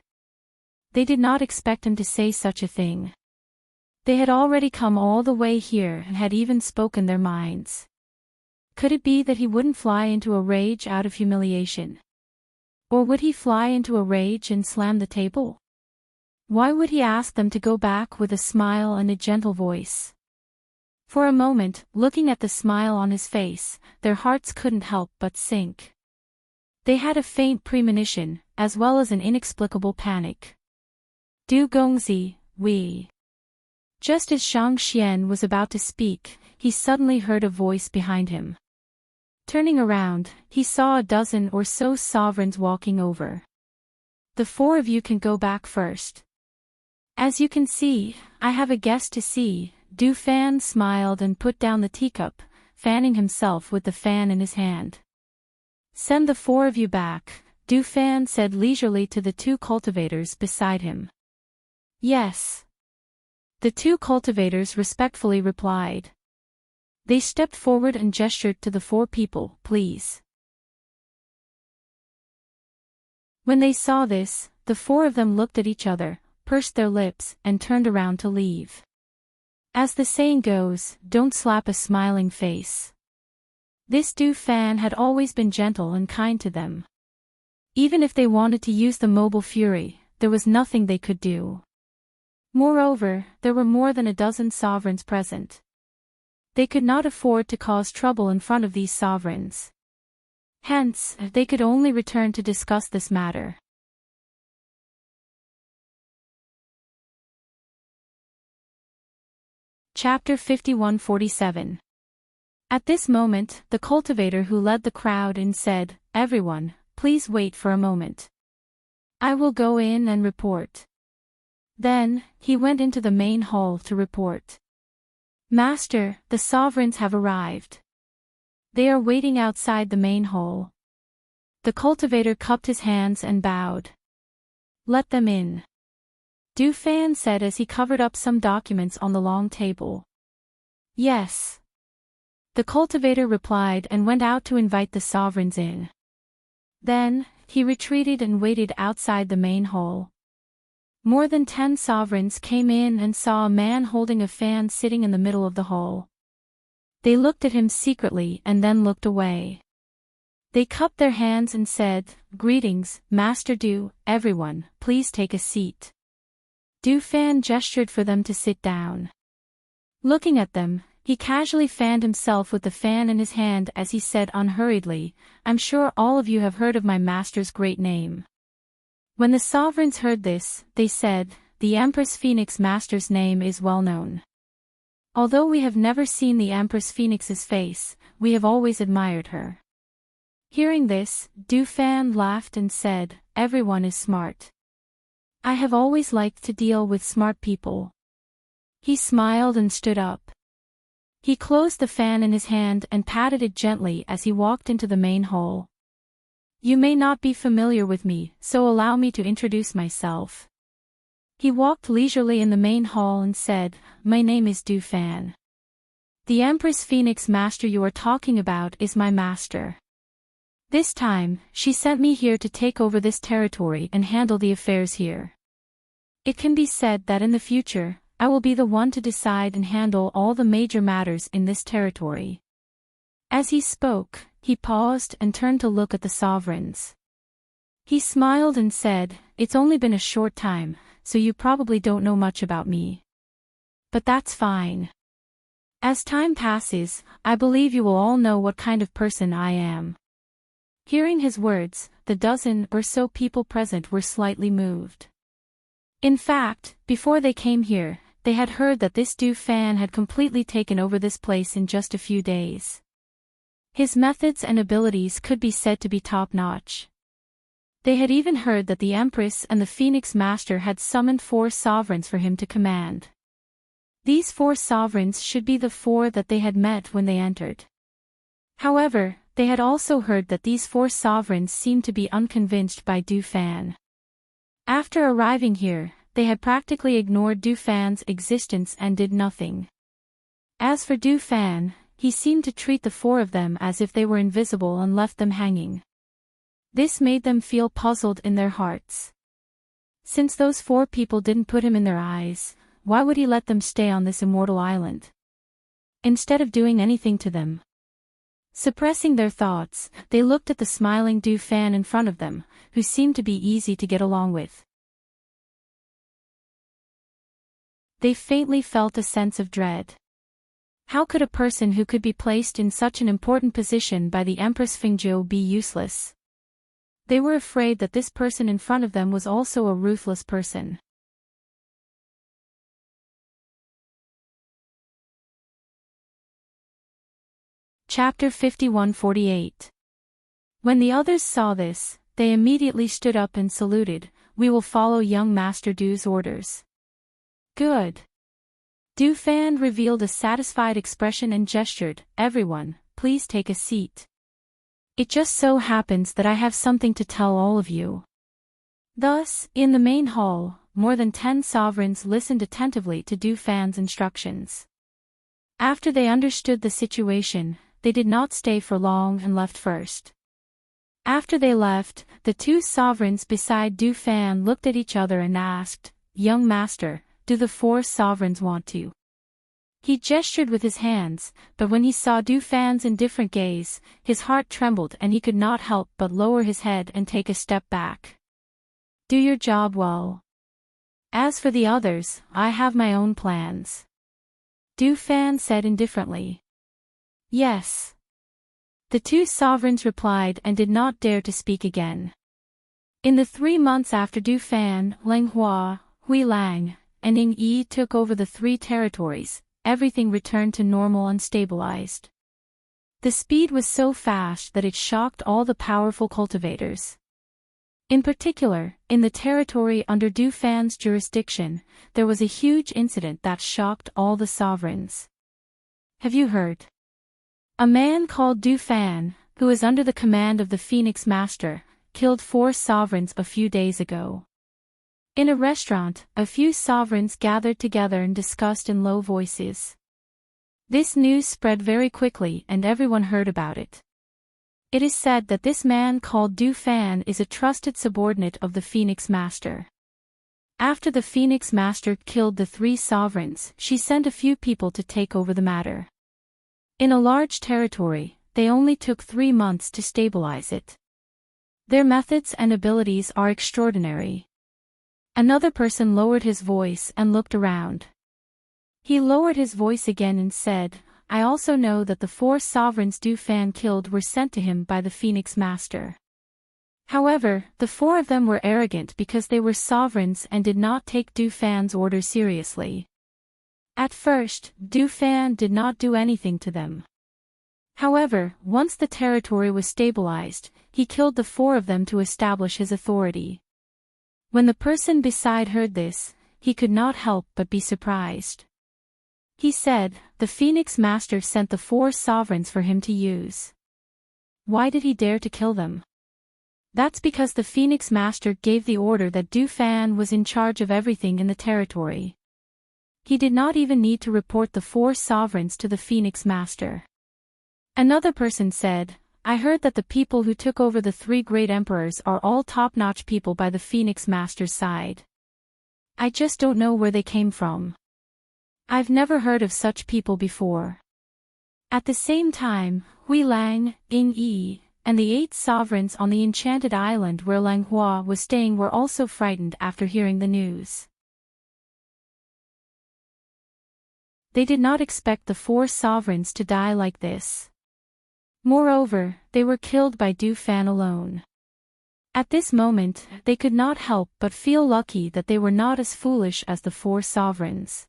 They did not expect him to say such a thing. They had already come all the way here and had even spoken their minds. Could it be that he wouldn't fly into a rage out of humiliation? Or would he fly into a rage and slam the table? Why would he ask them to go back with a smile and a gentle voice? For a moment, looking at the smile on his face, their hearts couldn't help but sink. They had a faint premonition, as well as an inexplicable panic. Du Gongzi, we. Just as Shang Xian was about to speak, he suddenly heard a voice behind him. Turning around, he saw a dozen or so sovereigns walking over. The 4 of you can go back first. As you can see, I have a guest to see. Dufan smiled and put down the teacup, fanning himself with the fan in his hand. Send the 4 of you back, Du Fan said leisurely to the two cultivators beside him. Yes. The two cultivators respectfully replied. They stepped forward and gestured to the four people, please. When they saw this, the four of them looked at each other, pursed their lips, and turned around to leave. As the saying goes, don't slap a smiling face. This Du Fan had always been gentle and kind to them. Even if they wanted to use the mobile fury, there was nothing they could do. Moreover, there were more than a dozen sovereigns present. They could not afford to cause trouble in front of these sovereigns. Hence, they could only return to discuss this matter. Chapter 51-47. At this moment, the cultivator who led the crowd in said, "Everyone, please wait for a moment. I will go in and report." Then, he went into the main hall to report. "Master, the sovereigns have arrived. They are waiting outside the main hall." The cultivator cupped his hands and bowed. "Let them in," Du Fan said as he covered up some documents on the long table. "Yes." The cultivator replied and went out to invite the sovereigns in. Then, he retreated and waited outside the main hall. More than 10 sovereigns came in and saw a man holding a fan sitting in the middle of the hall. They looked at him secretly and then looked away. They cupped their hands and said, "Greetings, Master Du, everyone, please take a seat." Du Fan gestured for them to sit down. Looking at them, he casually fanned himself with the fan in his hand as he said unhurriedly, "I'm sure all of you have heard of my master's great name." When the sovereigns heard this, they said, "The Empress Phoenix Master's name is well known. Although we have never seen the Empress Phoenix's face, we have always admired her." Hearing this, Du Fan laughed and said, "Everyone is smart. I have always liked to deal with smart people." He smiled and stood up. He closed the fan in his hand and patted it gently as he walked into the main hall. "You may not be familiar with me, so allow me to introduce myself." He walked leisurely in the main hall and said, "My name is Du Fan. The Empress Phoenix Master you are talking about is my master. This time, she sent me here to take over this territory and handle the affairs here. It can be said that in the future, I will be the one to decide and handle all the major matters in this territory." As he spoke, he paused and turned to look at the sovereigns. He smiled and said, "It's only been a short time, so you probably don't know much about me. But that's fine. As time passes, I believe you will all know what kind of person I am." Hearing his words, the dozen or so people present were slightly moved. In fact, before they came here, they had heard that this Du Fan had completely taken over this place in just a few days. His methods and abilities could be said to be top-notch. They had even heard that the Empress and the Phoenix Master had summoned 4 sovereigns for him to command. These 4 sovereigns should be the 4 that they had met when they entered. However, they had also heard that these 4 sovereigns seemed to be unconvinced by Du Fan. After arriving here, they had practically ignored Du Fan's existence and did nothing. As for Du Fan, he seemed to treat the 4 of them as if they were invisible and left them hanging. This made them feel puzzled in their hearts. Since those 4 people didn't put him in their eyes, why would he let them stay on this immortal island? Instead of doing anything to them. Suppressing their thoughts, they looked at the smiling Du Fan in front of them, who seemed to be easy to get along with. They faintly felt a sense of dread. How could a person who could be placed in such an important position by the Empress Fingzhou be useless? They were afraid that this person in front of them was also a ruthless person. Chapter 51-48. When the others saw this, they immediately stood up and saluted, "We will follow young Master Du's orders." "Good." Du Fan revealed a satisfied expression and gestured, "Everyone, please take a seat." It just so happens that I have something to tell all of you. Thus, in the main hall, more than 10 sovereigns listened attentively to Du Fan's instructions. After they understood the situation, they did not stay for long and left first. After they left, the 2 sovereigns beside Du Fan looked at each other and asked, "Young master, do the 4 sovereigns want to?" He gestured with his hands, but when he saw Du Fan's indifferent gaze, his heart trembled and he could not help but lower his head and take a step back. "Do your job well. As for the others, I have my own plans," Du Fan said indifferently. "Yes." The 2 sovereigns replied and did not dare to speak again. In the 3 months after Du Fan, Lang Hua, Hui Lang, and Ing Yi took over the 3 territories, everything returned to normal and stabilized. The speed was so fast that it shocked all the powerful cultivators. In particular, in the territory under Du Fan's jurisdiction, there was a huge incident that shocked all the sovereigns. Have you heard? A man called Du Fan, who is under the command of the Phoenix Master, killed 4 sovereigns a few days ago. In a restaurant, a few sovereigns gathered together and discussed in low voices. This news spread very quickly and everyone heard about it. It is said that this man called Du Fan is a trusted subordinate of the Phoenix Master. After the Phoenix Master killed the 3 sovereigns, she sent a few people to take over the matter. In a large territory, they only took 3 months to stabilize it. Their methods and abilities are extraordinary. Another person lowered his voice and looked around. He lowered his voice again and said, "I also know that the 4 sovereigns Du Fan killed were sent to him by the Phoenix Master. However, the 4 of them were arrogant because they were sovereigns and did not take Du Fan's orders seriously. At first, Du Fan did not do anything to them. However, once the territory was stabilized, he killed the 4 of them to establish his authority." When the person beside heard this, he could not help but be surprised. He said, "The Phoenix Master sent the 4 sovereigns for him to use. Why did he dare to kill them?" "That's because the Phoenix Master gave the order that Du Fan was in charge of everything in the territory. He did not even need to report the 4 sovereigns to the Phoenix Master." Another person said, "I heard that the people who took over the 3 great emperors are all top-notch people by the Phoenix Master's side. I just don't know where they came from. I've never heard of such people before." At the same time, Hui Lang, Ing Yi, and the 8 sovereigns on the Enchanted Island where Lang Hua was staying were also frightened after hearing the news. They did not expect the 4 sovereigns to die like this. Moreover, they were killed by Du Fan alone. At this moment, they could not help but feel lucky that they were not as foolish as the 4 sovereigns.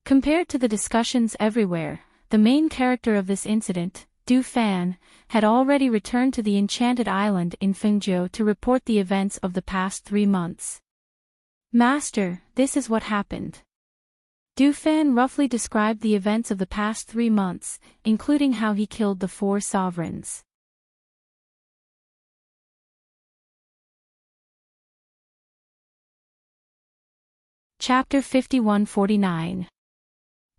Compared to the discussions everywhere, the main character of this incident, Du Fan, had already returned to the Enchanted Island in Fengzhou to report the events of the past 3 months. "Master, this is what happened." Du Fan roughly described the events of the past 3 months, including how he killed the 4 sovereigns. Chapter 51-49.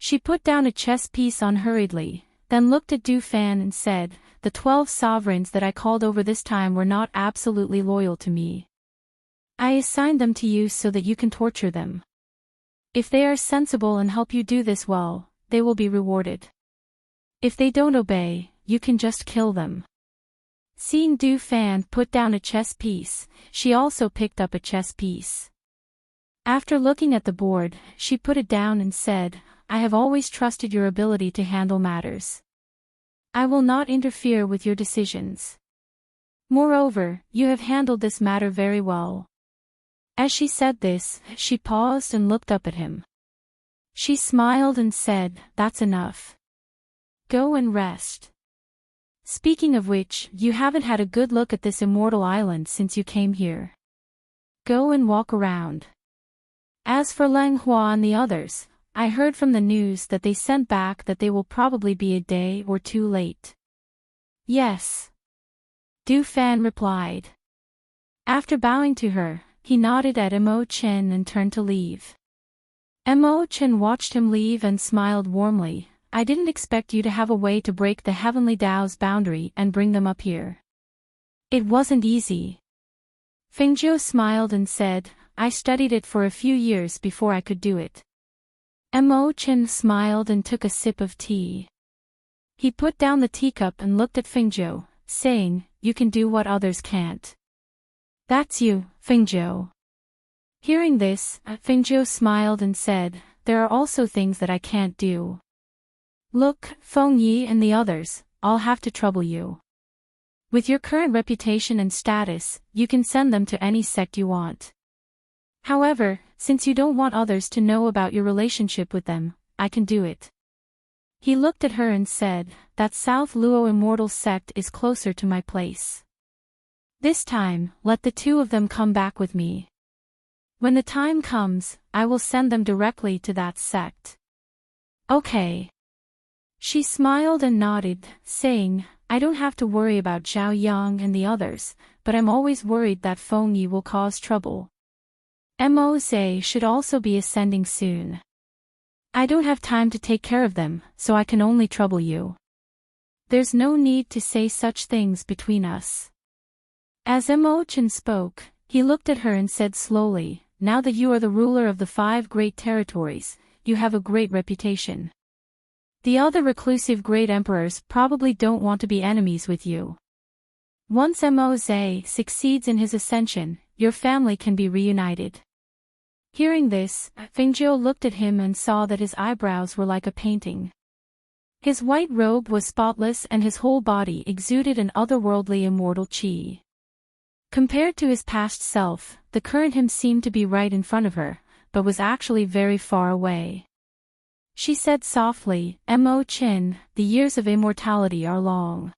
She put down a chess piece unhurriedly, then looked at Du Fan and said, "The 12 sovereigns that I called over this time were not absolutely loyal to me. I assigned them to you so that you can torture them. If they are sensible and help you do this well, they will be rewarded. If they don't obey, you can just kill them." Seeing Du Fan put down a chess piece, she also picked up a chess piece. After looking at the board, she put it down and said, "I have always trusted your ability to handle matters. I will not interfere with your decisions. Moreover, you have handled this matter very well." As she said this, she paused and looked up at him. She smiled and said, "That's enough. Go and rest. Speaking of which, you haven't had a good look at this immortal island since you came here. Go and walk around. As for Lang Hua and the others, I heard from the news that they sent back that they will probably be a day or 2 late." "Yes. Du Fan replied. After bowing to her, he nodded at Mo Chen and turned to leave. Mo Chen watched him leave and smiled warmly. I didn't expect you to have a way to break the Heavenly Tao's boundary and bring them up here. It wasn't easy. Fengjiu smiled and said, I studied it for a few years before I could do it. Mo Chen smiled and took a sip of tea. He put down the teacup and looked at Fengjiu, saying, You can do what others can't. That's you, Fengjiu. Hearing this, Fengjiu smiled and said, There are also things that I can't do. Look, Feng Yi and the others, I'll have to trouble you. With your current reputation and status, you can send them to any sect you want. However, since you don't want others to know about your relationship with them, I can do it. He looked at her and said, That South Luo immortal sect is closer to my place. This time, let the two of them come back with me. When the time comes, I will send them directly to that sect. Okay. She smiled and nodded, saying, I don't have to worry about Zhao Yang and the others, but I'm always worried that Feng Yi will cause trouble. Mo Zhe should also be ascending soon. I don't have time to take care of them, so I can only trouble you. There's no need to say such things between us. As Mo Chen spoke, he looked at her and said slowly, Now that you are the ruler of the 5 great territories, you have a great reputation. The other reclusive great emperors probably don't want to be enemies with you. Once Mo Zhe succeeds in his ascension, your family can be reunited. Hearing this, Fengjiu looked at him and saw that his eyebrows were like a painting. His white robe was spotless and his whole body exuded an otherworldly immortal qi. Compared to his past self, the current him seemed to be right in front of her, but was actually very far away. She said softly, Mo Chen, the years of immortality are long.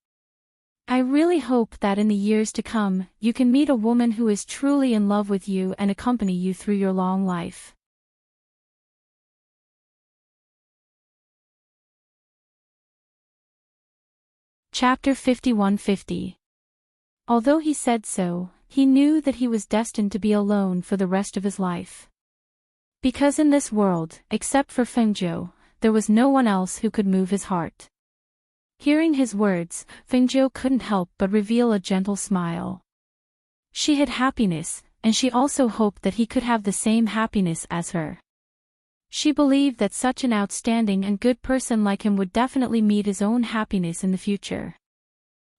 I really hope that in the years to come, you can meet a woman who is truly in love with you and accompany you through your long life. Chapter 5150. Although he said so, he knew that he was destined to be alone for the rest of his life. Because in this world, except for Fengjiu, there was no one else who could move his heart. Hearing his words, Fengjiu couldn't help but reveal a gentle smile. She had happiness, and she also hoped that he could have the same happiness as her. She believed that such an outstanding and good person like him would definitely meet his own happiness in the future.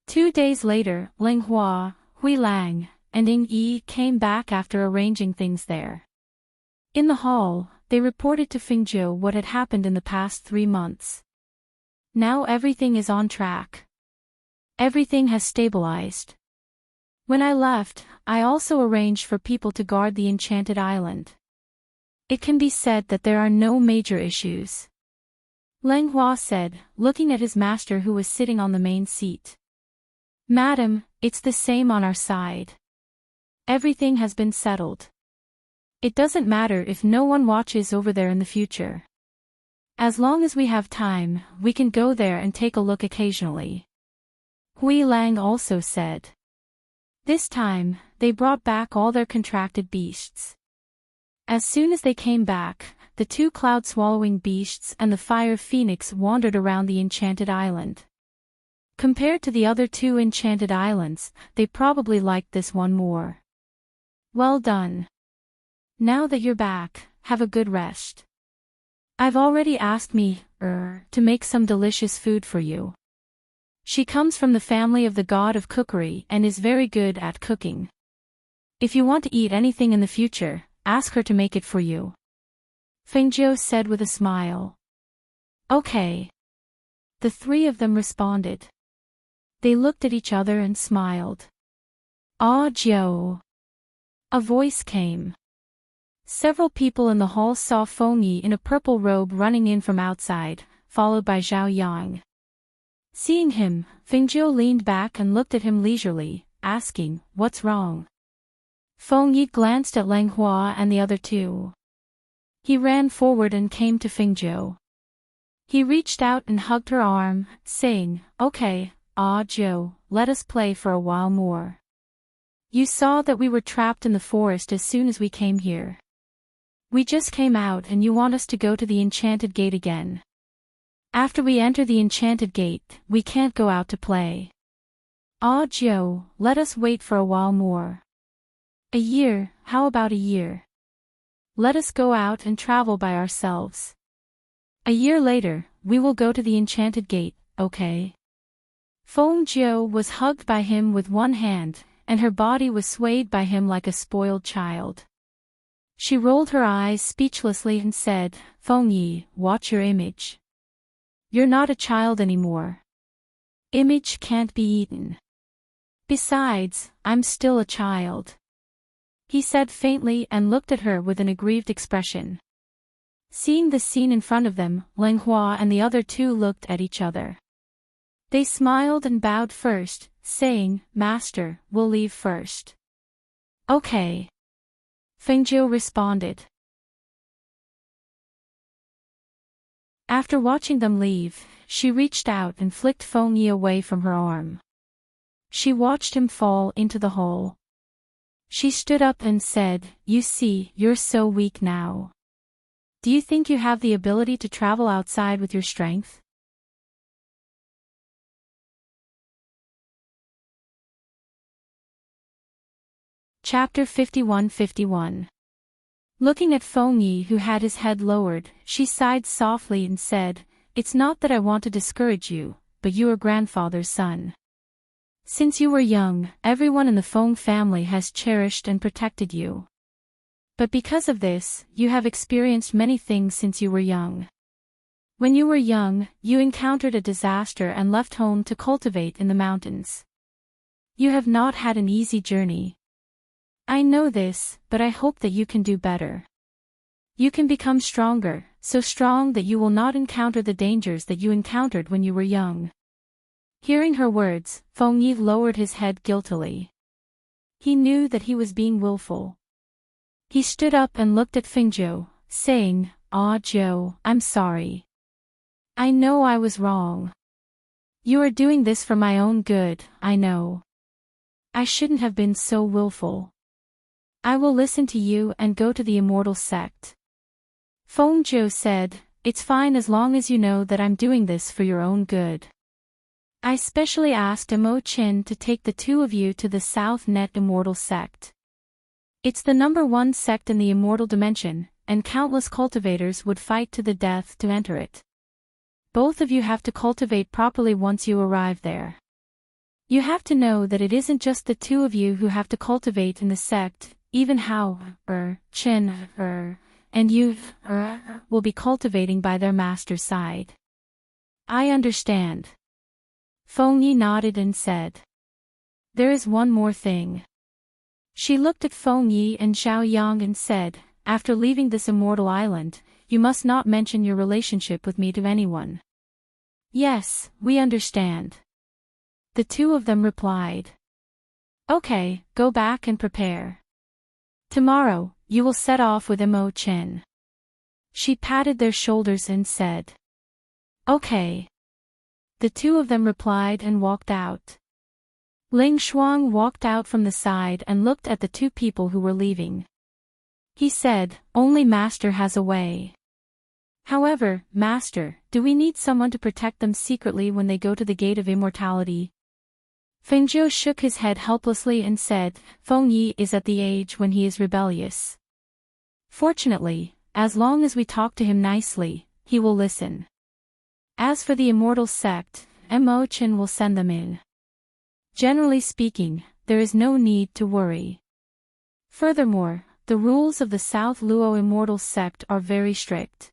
2 days later, Ling Hua, Hui Lang, and Ying Yi came back after arranging things there. In the hall, they reported to Fengjiu what had happened in the past 3 months. Now everything is on track. Everything has stabilized. When I left, I also arranged for people to guard the Enchanted Island. It can be said that there are no major issues. Lang Hua said, looking at his master who was sitting on the main seat. Madam, it's the same on our side. Everything has been settled. It doesn't matter if no one watches over there in the future. As long as we have time, we can go there and take a look occasionally. Hui Lang also said. This time, they brought back all their contracted beasts. As soon as they came back, the 2 cloud-swallowing beasts and the fire phoenix wandered around the Enchanted Island. Compared to the other 2 Enchanted Islands, they probably liked this one more. Well done. Now that you're back, have a good rest. I've already asked me, to make some delicious food for you. She comes from the family of the god of cookery and is very good at cooking. If you want to eat anything in the future, ask her to make it for you. Fengjiu said with a smile. Okay. The 3 of them responded. They looked at each other and smiled. Ah, Jiu. A voice came. Several people in the hall saw Feng Yi in a purple robe running in from outside, followed by Zhao Yang. Seeing him, Fengjiu leaned back and looked at him leisurely, asking, What's wrong? Feng Yi glanced at Lang Hua and the other 2. He ran forward and came to Fengjiu. He reached out and hugged her arm, saying, Okay, "Ah, Joe, let us play for a while more. You saw that we were trapped in the forest as soon as we came here. We just came out and you want us to go to the enchanted gate again. After we enter the enchanted gate, we can't go out to play. Ah, Joe, let us wait for a while more. A year, how about a year? Let us go out and travel by ourselves. A year later, we will go to the enchanted gate, okay?" Feng Jiu was hugged by him with one hand, and her body was swayed by him like a spoiled child. She rolled her eyes speechlessly and said, "Feng Yi, watch your image. You're not a child anymore. Image can't be eaten. Besides, I'm still a child," he said faintly and looked at her with an aggrieved expression. Seeing the scene in front of them, Ling Hua and the other two looked at each other. They smiled and bowed first, saying, "Master, we'll leave first." "Okay." Fengjiu responded. After watching them leave, she reached out and flicked Feng Yi away from her arm. She watched him fall into the hole. She stood up and said, "You see, you're so weak now. Do you think you have the ability to travel outside with your strength?" Chapter 51-51. Looking at Feng Yi, who had his head lowered, she sighed softly and said, "It's not that I want to discourage you, but you are grandfather's son. Since you were young, everyone in the Feng family has cherished and protected you. But because of this, you have experienced many things since you were young. When you were young, you encountered a disaster and left home to cultivate in the mountains. You have not had an easy journey. I know this, but I hope that you can do better. You can become stronger, so strong that you will not encounter the dangers that you encountered when you were young." Hearing her words, Feng Yi lowered his head guiltily. He knew that he was being willful. He stood up and looked at Fengjiu, saying, "Ah, Joe, I'm sorry. I know I was wrong. You are doing this for my own good, I know. I shouldn't have been so willful. I will listen to you and go to the immortal sect." Feng Jiu said, "It's fine as long as you know that I'm doing this for your own good. I specially asked Mo Qin to take the two of you to the South Net Immortal Sect. It's the #1 sect in the immortal dimension, and countless cultivators would fight to the death to enter it. Both of you have to cultivate properly once you arrive there. You have to know that it isn't just the two of you who have to cultivate in the sect, even Hao, Qin, and you, will be cultivating by their master's side." "I understand." Feng Yi nodded and said, "There is one more thing." She looked at Feng Yi and Xiao Yang and said, "After leaving this immortal island, you must not mention your relationship with me to anyone." "Yes, we understand." The two of them replied. "Okay, go back and prepare. Tomorrow, you will set off with Mo Chen." She patted their shoulders and said, "Okay." The two of them replied and walked out. Ling Shuang walked out from the side and looked at the two people who were leaving. He said, "Only Master has a way. However, Master, do we need someone to protect them secretly when they go to the Gate of Immortality?" Fengjiu shook his head helplessly and said, "Feng Yi is at the age when he is rebellious. Fortunately, as long as we talk to him nicely, he will listen. As for the immortal sect, Mo Chen will send them in. Generally speaking, there is no need to worry. Furthermore, the rules of the South Luo immortal sect are very strict.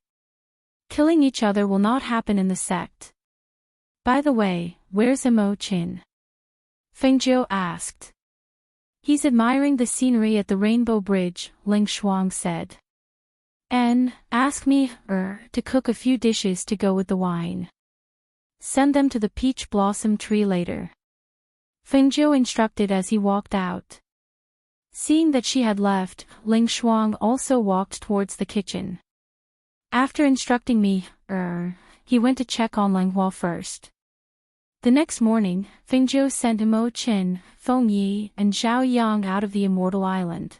Killing each other will not happen in the sect. By the way, where's Mo Chen?" Fengjiu asked. "He's admiring the scenery at the Rainbow Bridge," Ling Shuang said. "And, ask me, to cook a few dishes to go with the wine. Send them to the peach blossom tree later." Fengjiu instructed as he walked out. Seeing that she had left, Ling Shuang also walked towards the kitchen. After instructing me, he went to check on Lang Hua first. The next morning, Fengzhou sent Mo Qin, Feng Yi, and Zhao Yang out of the Immortal Island.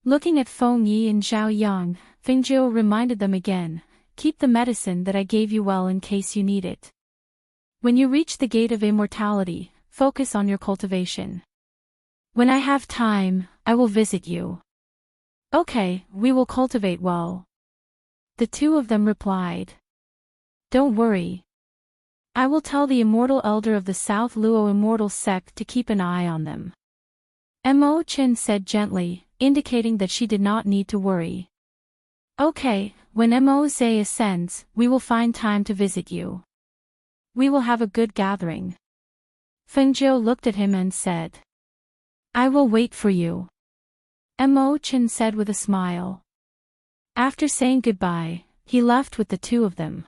Looking at Feng Yi and Zhao Yang, Fengzhou reminded them again, "Keep the medicine that I gave you well in case you need it. When you reach the gate of immortality, focus on your cultivation. When I have time, I will visit you." "Okay, we will cultivate well," the two of them replied. "Don't worry. I will tell the immortal elder of the South Luo immortal sect to keep an eye on them." Mo Qin said gently, indicating that she did not need to worry. "Okay, when Mo Zhe ascends, we will find time to visit you. We will have a good gathering." Fengzhou looked at him and said, "I will wait for you," Mo Qin said with a smile. After saying goodbye, he left with the two of them.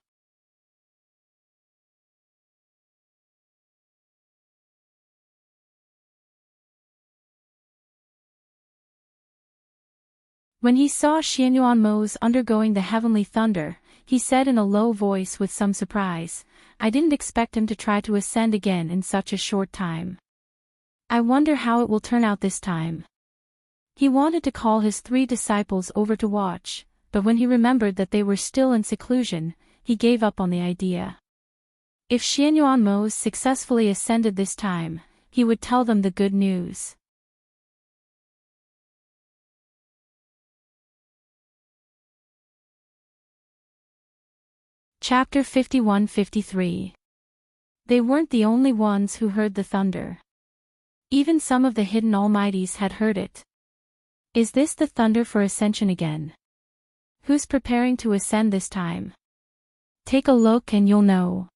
When he saw Xianyuan Mo's undergoing the heavenly thunder, he said in a low voice with some surprise, "I didn't expect him to try to ascend again in such a short time. I wonder how it will turn out this time." He wanted to call his 3 disciples over to watch, but when he remembered that they were still in seclusion, he gave up on the idea. If Xianyuan Mo successfully ascended this time, he would tell them the good news. Chapter 51-53. They weren't the only ones who heard the thunder. Even some of the hidden almighties had heard it. Is this the thunder for ascension again? Who's preparing to ascend this time? Take a look and you'll know.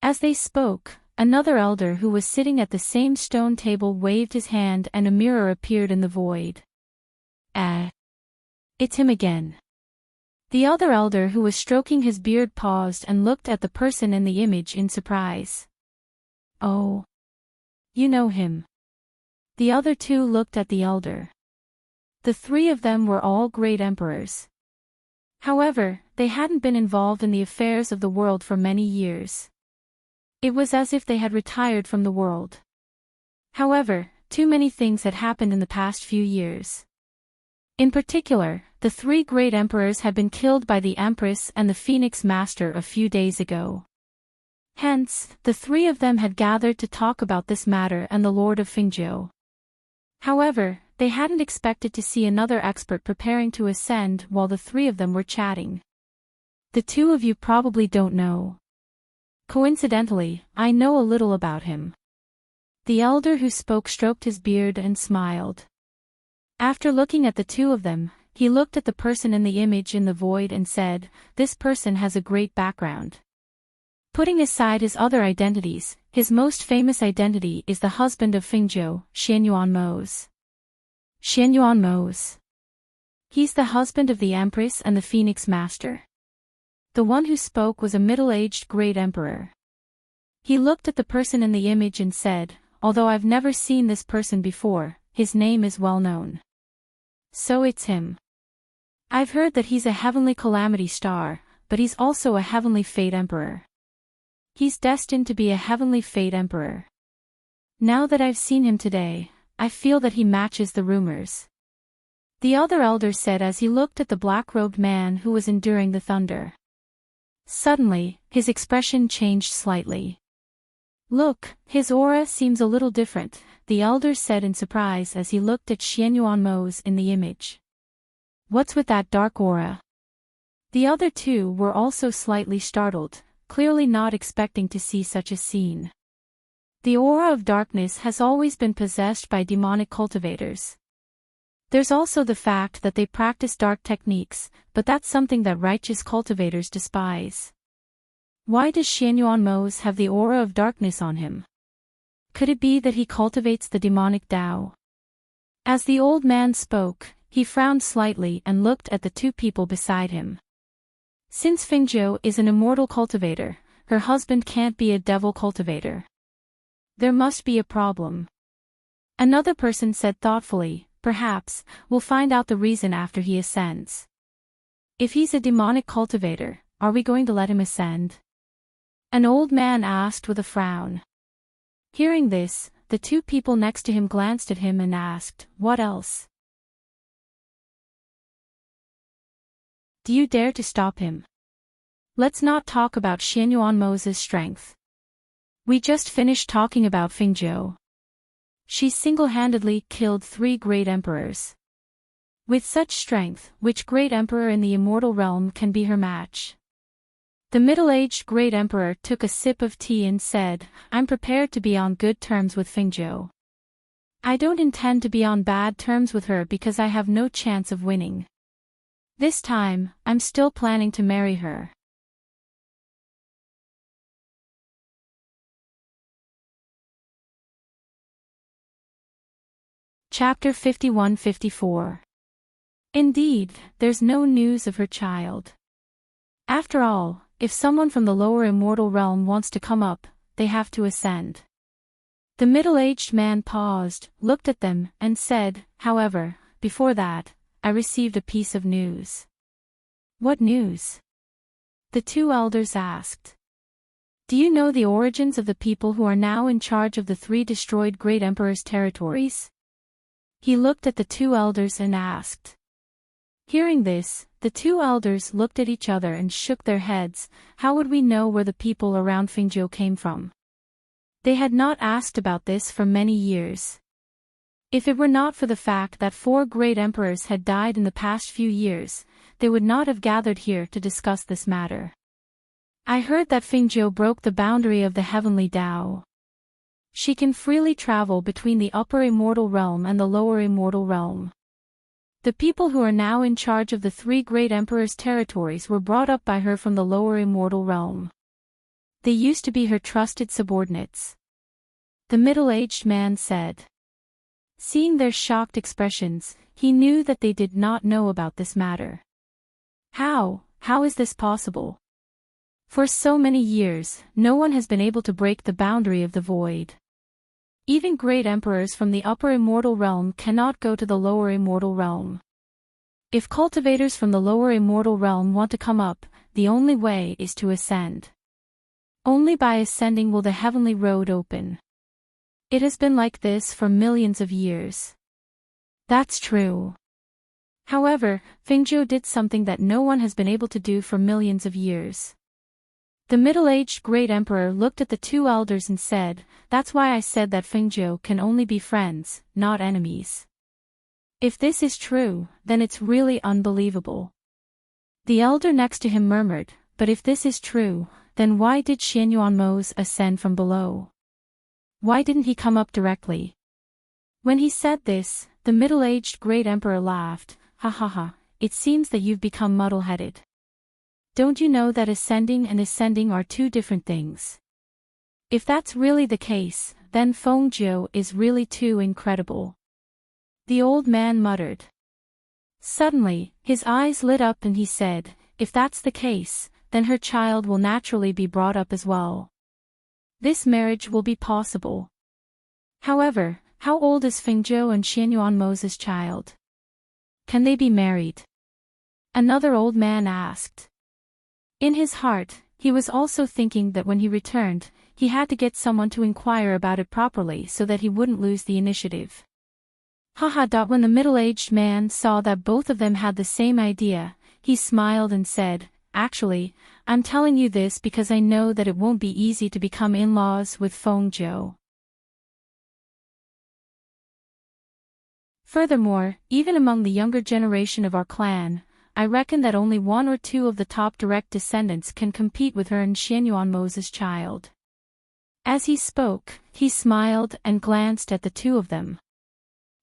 As they spoke, another elder who was sitting at the same stone table waved his hand and a mirror appeared in the void. It's him again. The other elder who was stroking his beard paused and looked at the person in the image in surprise. "Oh. You know him." The other two looked at the elder. The 3 of them were all great emperors. However, they hadn't been involved in the affairs of the world for many years. It was as if they had retired from the world. However, too many things had happened in the past few years. In particular, the 3 great emperors had been killed by the Empress and the Phoenix Master a few days ago. Hence, the 3 of them had gathered to talk about this matter and the Lord of Fengzhou. However, they hadn't expected to see another expert preparing to ascend while the 3 of them were chatting. "The 2 of you probably don't know. Coincidentally, I know a little about him." The elder who spoke stroked his beard and smiled. After looking at the 2 of them, he looked at the person in the image in the void and said, "This person has a great background. Putting aside his other identities, his most famous identity is the husband of Fengzhou, Xianyuan Mo's." Xianyuan Mo's. He's the husband of the Empress and the Phoenix Master. The one who spoke was a middle-aged great emperor. He looked at the person in the image and said, "Although I've never seen this person before, his name is well known." "So it's him. I've heard that he's a heavenly calamity star, but he's also a heavenly fate emperor. He's destined to be a heavenly fate emperor. Now that I've seen him today, I feel that he matches the rumors," the other elder said as he looked at the black-robed man who was enduring the thunder. Suddenly, his expression changed slightly. "Look, his aura seems a little different," the elder said in surprise as he looked at Xianyuan Mo's in the image. "What's with that dark aura?" The other 2 were also slightly startled, clearly not expecting to see such a scene. The aura of darkness has always been possessed by demonic cultivators. There's also the fact that they practice dark techniques, but that's something that righteous cultivators despise. Why does Xianyuan Mo's have the aura of darkness on him? Could it be that he cultivates the demonic Tao? As the old man spoke, he frowned slightly and looked at the 2 people beside him. Since Fengzhou is an immortal cultivator, her husband can't be a devil cultivator. There must be a problem. Another person said thoughtfully, "Perhaps, we'll find out the reason after he ascends. If he's a demonic cultivator, are we going to let him ascend? An old man asked with a frown. Hearing this, the two people next to him glanced at him and asked, what else? Do you dare to stop him? Let's not talk about Xianyuanmo's strength. We just finished talking about Fengzhou. She single-handedly killed 3 great emperors. With such strength, which great emperor in the immortal realm can be her match? The middle-aged great emperor took a sip of tea and said, I'm prepared to be on good terms with Fengzhou. I don't intend to be on bad terms with her because I have no chance of winning. This time, I'm still planning to marry her. Chapter 51-54. Indeed, there's no news of her child. After all, if someone from the lower immortal realm wants to come up, they have to ascend. The middle-aged man paused, looked at them, and said, however, before that, I received a piece of news. What news? The 2 elders asked. Do you know the origins of the people who are now in charge of the 3 destroyed great emperors' territories? He looked at the 2 elders and asked. Hearing this, the 2 elders looked at each other and shook their heads. How would we know where the people around Fengzhou came from? They had not asked about this for many years. If it were not for the fact that 4 great emperors had died in the past few years, they would not have gathered here to discuss this matter. I heard that Fengzhou broke the boundary of the heavenly Tao. She can freely travel between the upper immortal realm and the lower immortal realm. The people who are now in charge of the 3 great emperors' territories were brought up by her from the lower immortal realm. They used to be her trusted subordinates. The middle-aged man said. Seeing their shocked expressions, he knew that they did not know about this matter. How is this possible? For so many years, no one has been able to break the boundary of the void. Even great emperors from the upper immortal realm cannot go to the lower immortal realm. If cultivators from the lower immortal realm want to come up, the only way is to ascend. Only by ascending will the heavenly road open. It has been like this for millions of years. That's true. However, Fengzhou did something that no one has been able to do for millions of years. The middle-aged great emperor looked at the 2 elders and said, that's why I said that Fengzhou can only be friends, not enemies. If this is true, then it's really unbelievable. The elder next to him murmured, but if this is true, then why did Xianyuanmo ascend from below? Why didn't he come up directly? When he said this, the middle-aged great emperor laughed, ha ha ha, it seems that you've become muddle-headed. Don't you know that ascending and ascending are 2 different things? If that's really the case, then Fengzhou is really too incredible. The old man muttered. Suddenly, his eyes lit up and he said, if that's the case, then her child will naturally be brought up as well. This marriage will be possible. However, how old is Fengzhou and Xianyuanmo's child? Can they be married? Another old man asked. In his heart, he was also thinking that when he returned, he had to get someone to inquire about it properly so that he wouldn't lose the initiative. Haha. When the middle-aged man saw that both of them had the same idea, he smiled and said, actually, I'm telling you this because I know that it won't be easy to become in-laws with Fengzhou. Furthermore, even among the younger generation of our clan, I reckon that only 1 or 2 of the top direct descendants can compete with her and Xianyuanmo's child. As he spoke, he smiled and glanced at the 2 of them.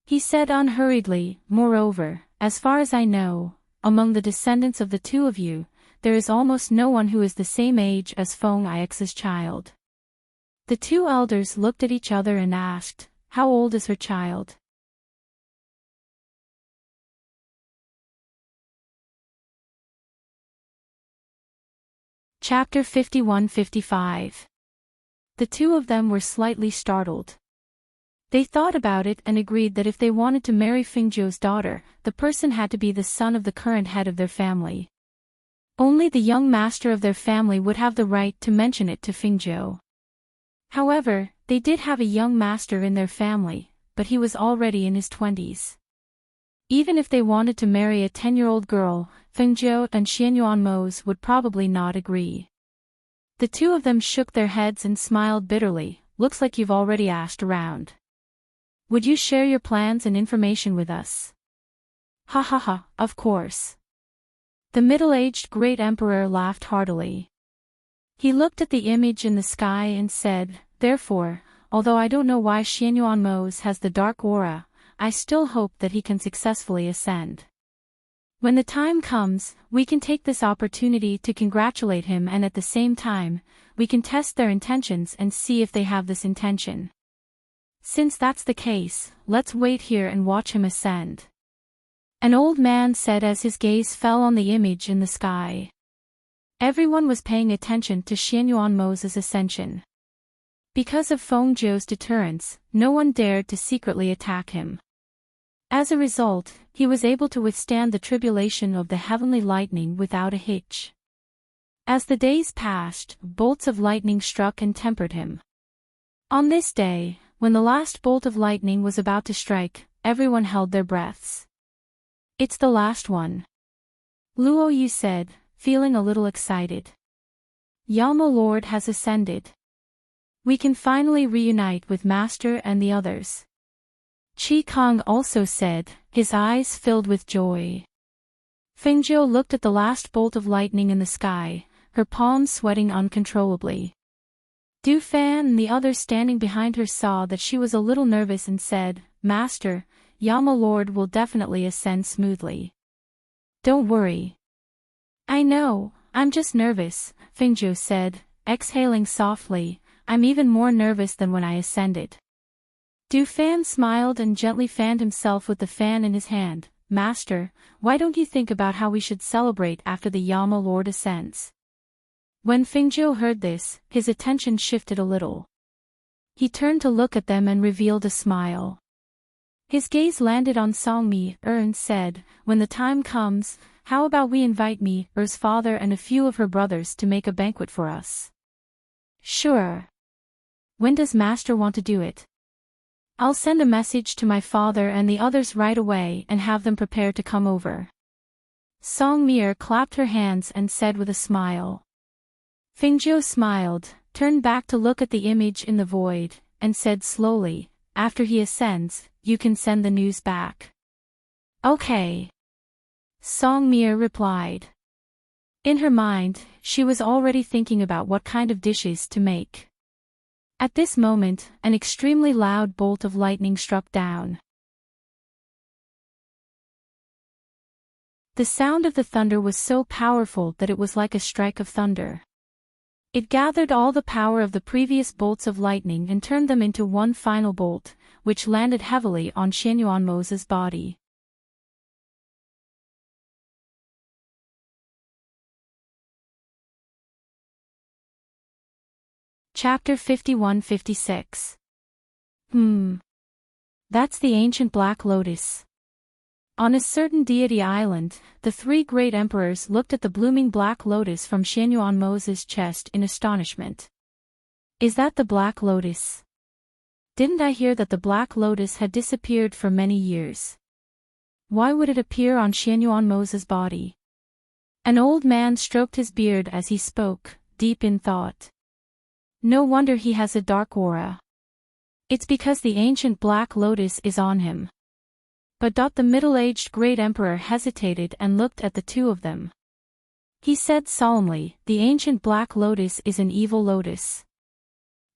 He said unhurriedly, moreover, as far as I know, among the descendants of the 2 of you, there is almost no one who is the same age as Feng Ix's child. The 2 elders looked at each other and asked, how old is her child? Chapter 51-55. The 2 of them were slightly startled. They thought about it and agreed that if they wanted to marry Fengzhou's daughter, the person had to be the son of the current head of their family. Only the young master of their family would have the right to mention it to Fengzhou. However, they did have a young master in their family, but he was already in his 20s. Even if they wanted to marry a 10-year-old girl, Fengzhou and Xianyuanmo's would probably not agree. The two of them shook their heads and smiled bitterly. Looks like you've already asked around. Would you share your plans and information with us? Ha ha ha, of course. The middle-aged great emperor laughed heartily. He looked at the image in the sky and said, therefore, although I don't know why Xianyuanmo's has the dark aura, I still hope that he can successfully ascend. When the time comes, we can take this opportunity to congratulate him, and at the same time, we can test their intentions and see if they have this intention. Since that's the case, let's wait here and watch him ascend. An old man said as his gaze fell on the image in the sky. Everyone was paying attention to Xianyuanmo's ascension. Because of Fengzhou's deterrence, no one dared to secretly attack him. As a result, he was able to withstand the tribulation of the heavenly lightning without a hitch. As the days passed, bolts of lightning struck and tempered him. On this day, when the last bolt of lightning was about to strike, everyone held their breaths. It's the last one. Luo Yu said, feeling a little excited. Yama Lord has ascended. We can finally reunite with Master and the others. Qi Kong also said, his eyes filled with joy. Fengzhou looked at the last bolt of lightning in the sky, her palms sweating uncontrollably. Du Fan and the others standing behind her saw that she was a little nervous and said, Master, Yama Lord will definitely ascend smoothly. Don't worry. I know, I'm just nervous, Fengzhou said, exhaling softly. I'm even more nervous than when I ascended. Du Fan smiled and gently fanned himself with the fan in his hand. Master, why don't you think about how we should celebrate after the Yama Lord ascends? When Fengzhou heard this, his attention shifted a little. He turned to look at them and revealed a smile. His gaze landed on Songmi and said, when the time comes, how about we invite Er's father and a few of her brothers to make a banquet for us? Sure. When does Master want to do it? I'll send a message to my father and the others right away and have them prepare to come over. Songmi clapped her hands and said with a smile. Fengzhou smiled, turned back to look at the image in the void, and said slowly, after he ascends, you can send the news back. Okay. Songmi replied. In her mind, she was already thinking about what kind of dishes to make. At this moment, an extremely loud bolt of lightning struck down. The sound of the thunder was so powerful that it was like a strike of thunder. It gathered all the power of the previous bolts of lightning and turned them into one final bolt, which landed heavily on Xianyuanmo's body. Chapter 51-56. That's the ancient Black Lotus. On a certain deity island, the three great emperors looked at the blooming Black Lotus from Xianyuanmo's chest in astonishment. Is that the Black Lotus? Didn't I hear that the Black Lotus had disappeared for many years? Why would it appear on Xianyuanmo's body? An old man stroked his beard as he spoke, deep in thought. No wonder he has a dark aura. It's because the ancient Black Lotus is on him. But the middle-aged great emperor hesitated and looked at the two of them. He said solemnly, the ancient Black Lotus is an evil lotus.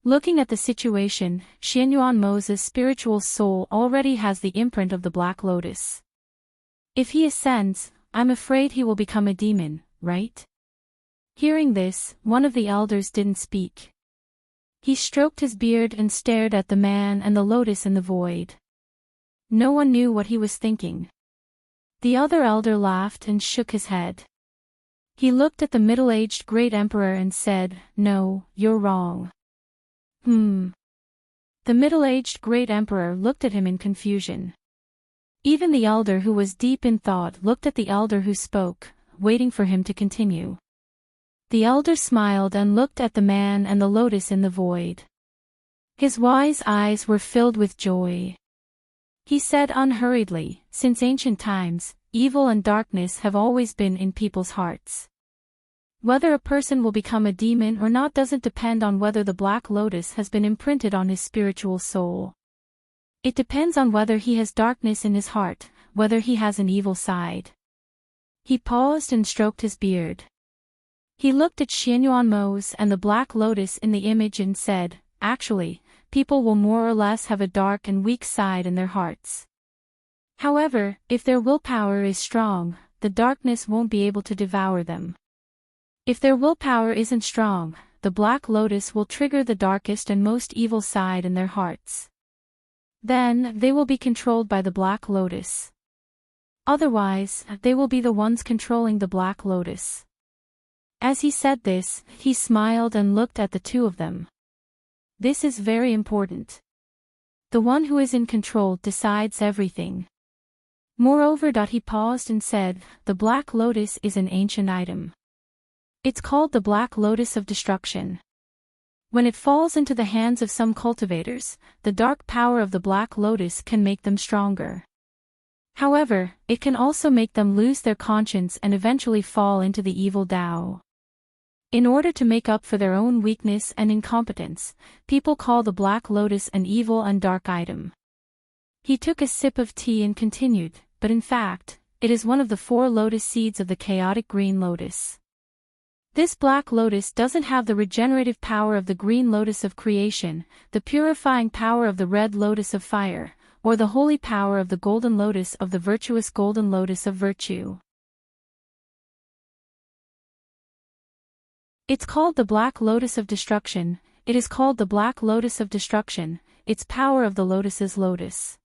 Looking at the situation, Xianyuanmo's spiritual soul already has the imprint of the Black Lotus. If he ascends, I'm afraid he will become a demon, right? Hearing this, one of the elders didn't speak. He stroked his beard and stared at the man and the lotus in the void. No one knew what he was thinking. The other elder laughed and shook his head. He looked at the middle-aged great emperor and said, no, you're wrong. The middle-aged great emperor looked at him in confusion. Even the elder who was deep in thought looked at the elder who spoke, waiting for him to continue. The elder smiled and looked at the man and the lotus in the void. His wise eyes were filled with joy. He said unhurriedly, "Since ancient times, evil and darkness have always been in people's hearts. Whether a person will become a demon or not doesn't depend on whether the black lotus has been imprinted on his spiritual soul. It depends on whether he has darkness in his heart, whether he has an evil side." He paused and stroked his beard. He looked at Xianyuanmo's and the black lotus in the image and said, "Actually, people will more or less have a dark and weak side in their hearts. However, if their willpower is strong, the darkness won't be able to devour them. If their willpower isn't strong, the black lotus will trigger the darkest and most evil side in their hearts. Then, they will be controlled by the black lotus. Otherwise, they will be the ones controlling the black lotus." As he said this, he smiled and looked at the two of them. This is very important. The one who is in control decides everything. Moreover, he paused and said, "The black lotus is an ancient item. It's called the black lotus of destruction. When it falls into the hands of some cultivators, the dark power of the black lotus can make them stronger. However, it can also make them lose their conscience and eventually fall into the evil Tao. In order to make up for their own weakness and incompetence, people call the black lotus an evil and dark item." He took a sip of tea and continued, "But in fact, it is one of the 4 lotus seeds of the chaotic green lotus. This black lotus doesn't have the regenerative power of the green lotus of creation, the purifying power of the red lotus of fire, or the holy power of the golden lotus of the virtuous golden lotus of virtue. It's called the black lotus of destruction. It is called the black lotus of destruction, its power of the lotus's lotus.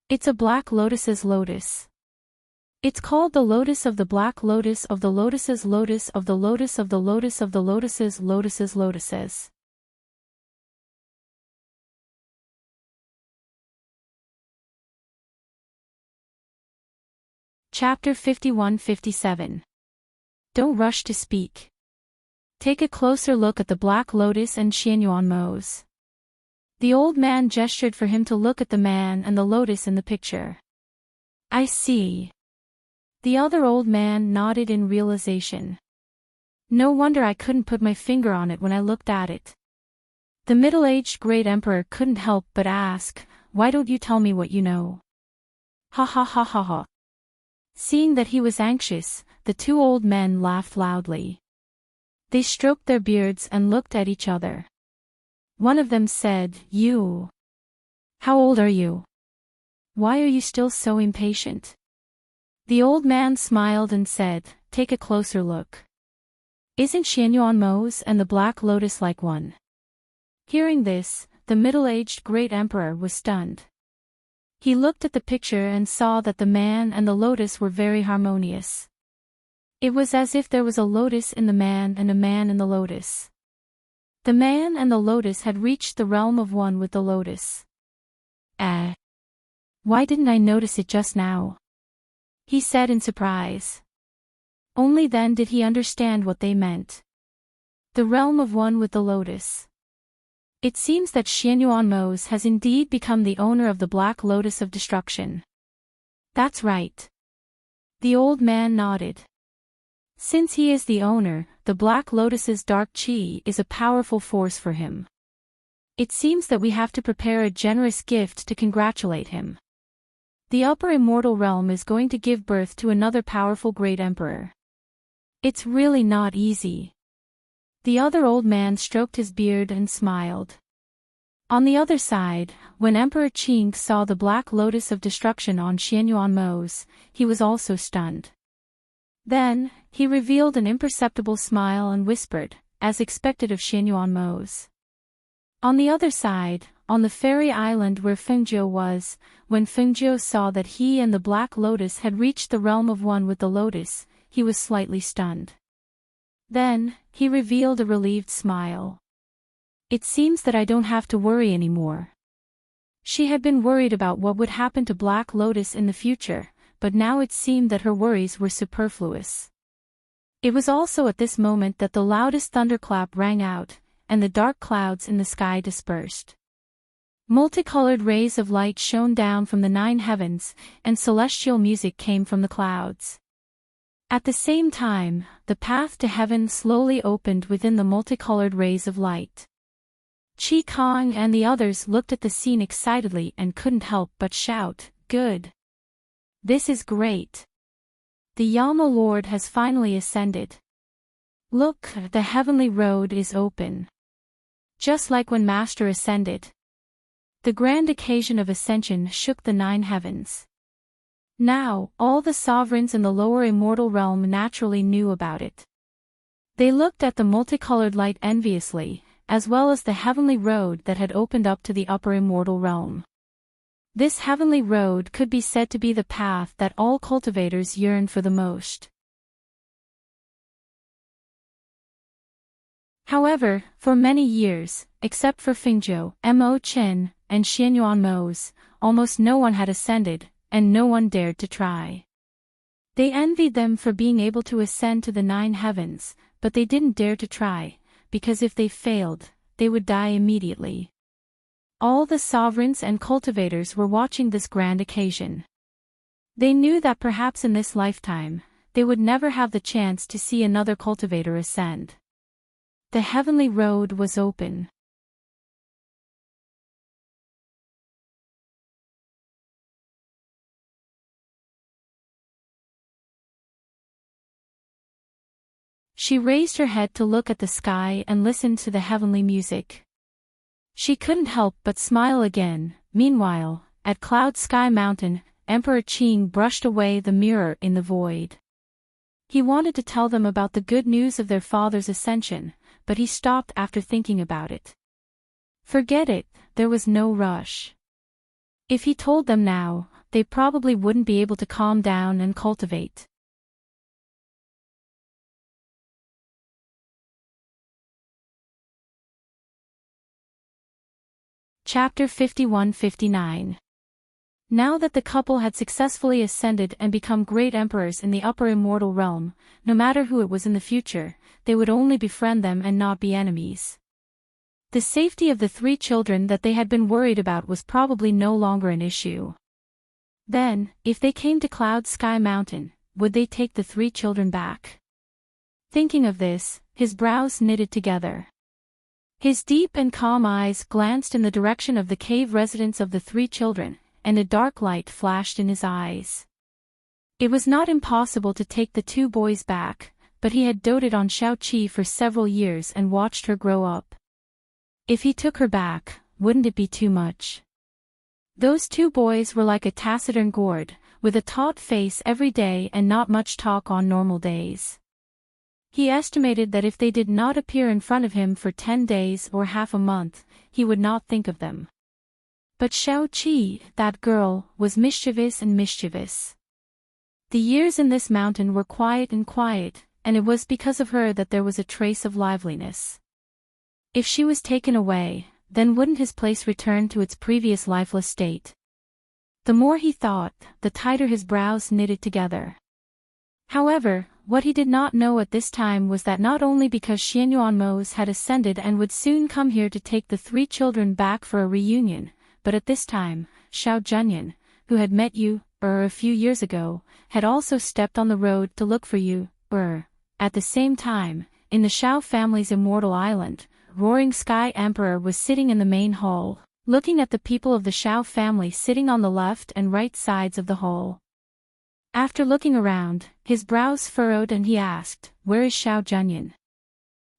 It's a black lotus's lotus. It's called the lotus of the black lotus of the lotus's lotus of the lotus of the lotus of the lotus's lotus's lotuses." Chapter 51-57. Don't rush to speak. Take a closer look at the black lotus and Xianyuanmo's. The old man gestured for him to look at the man and the lotus in the picture. "I see." The other old man nodded in realization. "No wonder I couldn't put my finger on it when I looked at it." The middle-aged great emperor couldn't help but ask, "Why don't you tell me what you know?" "Ha ha ha ha ha." Seeing that he was anxious, the 2 old men laughed loudly. They stroked their beards and looked at each other. One of them said, "You. How old are you? Why are you still so impatient?" The old man smiled and said, "Take a closer look. Isn't Xianyuanmo's and the black lotus like one?" Hearing this, the middle-aged great emperor was stunned. He looked at the picture and saw that the man and the lotus were very harmonious. It was as if there was a lotus in the man and a man in the lotus. The man and the lotus had reached the realm of one with the lotus. Why didn't I notice it just now?" he said in surprise. Only then did he understand what they meant. The realm of one with the lotus. It seems that Xianyuanmo's has indeed become the owner of the black lotus of destruction. That's right. The old man nodded. Since he is the owner, the black lotus's dark chi is a powerful force for him. It seems that we have to prepare a generous gift to congratulate him. The upper immortal realm is going to give birth to another powerful great emperor. It's really not easy. The other old man stroked his beard and smiled. On the other side, when Emperor Qing saw the black lotus of destruction on Xianyuanmo's, he was also stunned. Then, he revealed an imperceptible smile and whispered, as expected of Xianyuanmo's. On the other side, on the fairy island where Fengjiu was, when Fengjiu saw that he and the black lotus had reached the realm of one with the lotus, he was slightly stunned. Then, he revealed a relieved smile. It seems that I don't have to worry anymore. She had been worried about what would happen to Black Lotus in the future, but now it seemed that her worries were superfluous. It was also at this moment that the loudest thunderclap rang out, and the dark clouds in the sky dispersed. Multicolored rays of light shone down from the 9 heavens, and celestial music came from the clouds. At the same time, the path to heaven slowly opened within the multicolored rays of light. Chi Kong and the others looked at the scene excitedly and couldn't help but shout, "Good! This is great! The Yama Lord has finally ascended. Look, the heavenly road is open. Just like when Master ascended." The grand occasion of ascension shook the 9 heavens. Now, all the sovereigns in the lower immortal realm naturally knew about it. They looked at the multicolored light enviously, as well as the heavenly road that had opened up to the upper immortal realm. This heavenly road could be said to be the path that all cultivators yearn for the most. However, for many years, except for Fingzhou, Mo Chen, and Xianyuan Mose, almost no one had ascended, and no one dared to try. They envied them for being able to ascend to the 9 heavens, but they didn't dare to try, because if they failed, they would die immediately. All the sovereigns and cultivators were watching this grand occasion. They knew that perhaps in this lifetime, they would never have the chance to see another cultivator ascend. The heavenly road was open. She raised her head to look at the sky and listened to the heavenly music. She couldn't help but smile again. Meanwhile, at Cloud Sky Mountain, Emperor Qing brushed away the mirror in the void. He wanted to tell them about the good news of their father's ascension, but he stopped after thinking about it. Forget it, there was no rush. If he told them now, they probably wouldn't be able to calm down and cultivate. Chapter 51-59. Now that the couple had successfully ascended and become great emperors in the upper immortal realm, no matter who it was in the future, they would only befriend them and not be enemies. The safety of the 3 children that they had been worried about was probably no longer an issue. Then, if they came to Cloud Sky Mountain, would they take the 3 children back? Thinking of this, his brows knitted together. His deep and calm eyes glanced in the direction of the cave residence of the 3 children, and a dark light flashed in his eyes. It was not impossible to take the 2 boys back, but he had doted on Xiaoqi for several years and watched her grow up. If he took her back, wouldn't it be too much? Those 2 boys were like a taciturn gourd, with a taut face every day and not much talk on normal days. He estimated that if they did not appear in front of him for 10 days or half a month, he would not think of them. But Xiaoqi, that girl, was mischievous and mischievous. The years in this mountain were quiet, and it was because of her that there was a trace of liveliness. If she was taken away, then wouldn't his place return to its previous lifeless state? The more he thought, the tighter his brows knitted together. However, what he did not know at this time was that not only because Xianyuan Mose had ascended and would soon come here to take the 3 children back for a reunion, but at this time, Xiao Junyan, who had met you, a few years ago, had also stepped on the road to look for you, At the same time, in the Xiao family's immortal island, Roaring Sky Emperor was sitting in the main hall, looking at the people of the Xiao family sitting on the left and right sides of the hall. After looking around, his brows furrowed and he asked, "Where is Xiao Junyan?"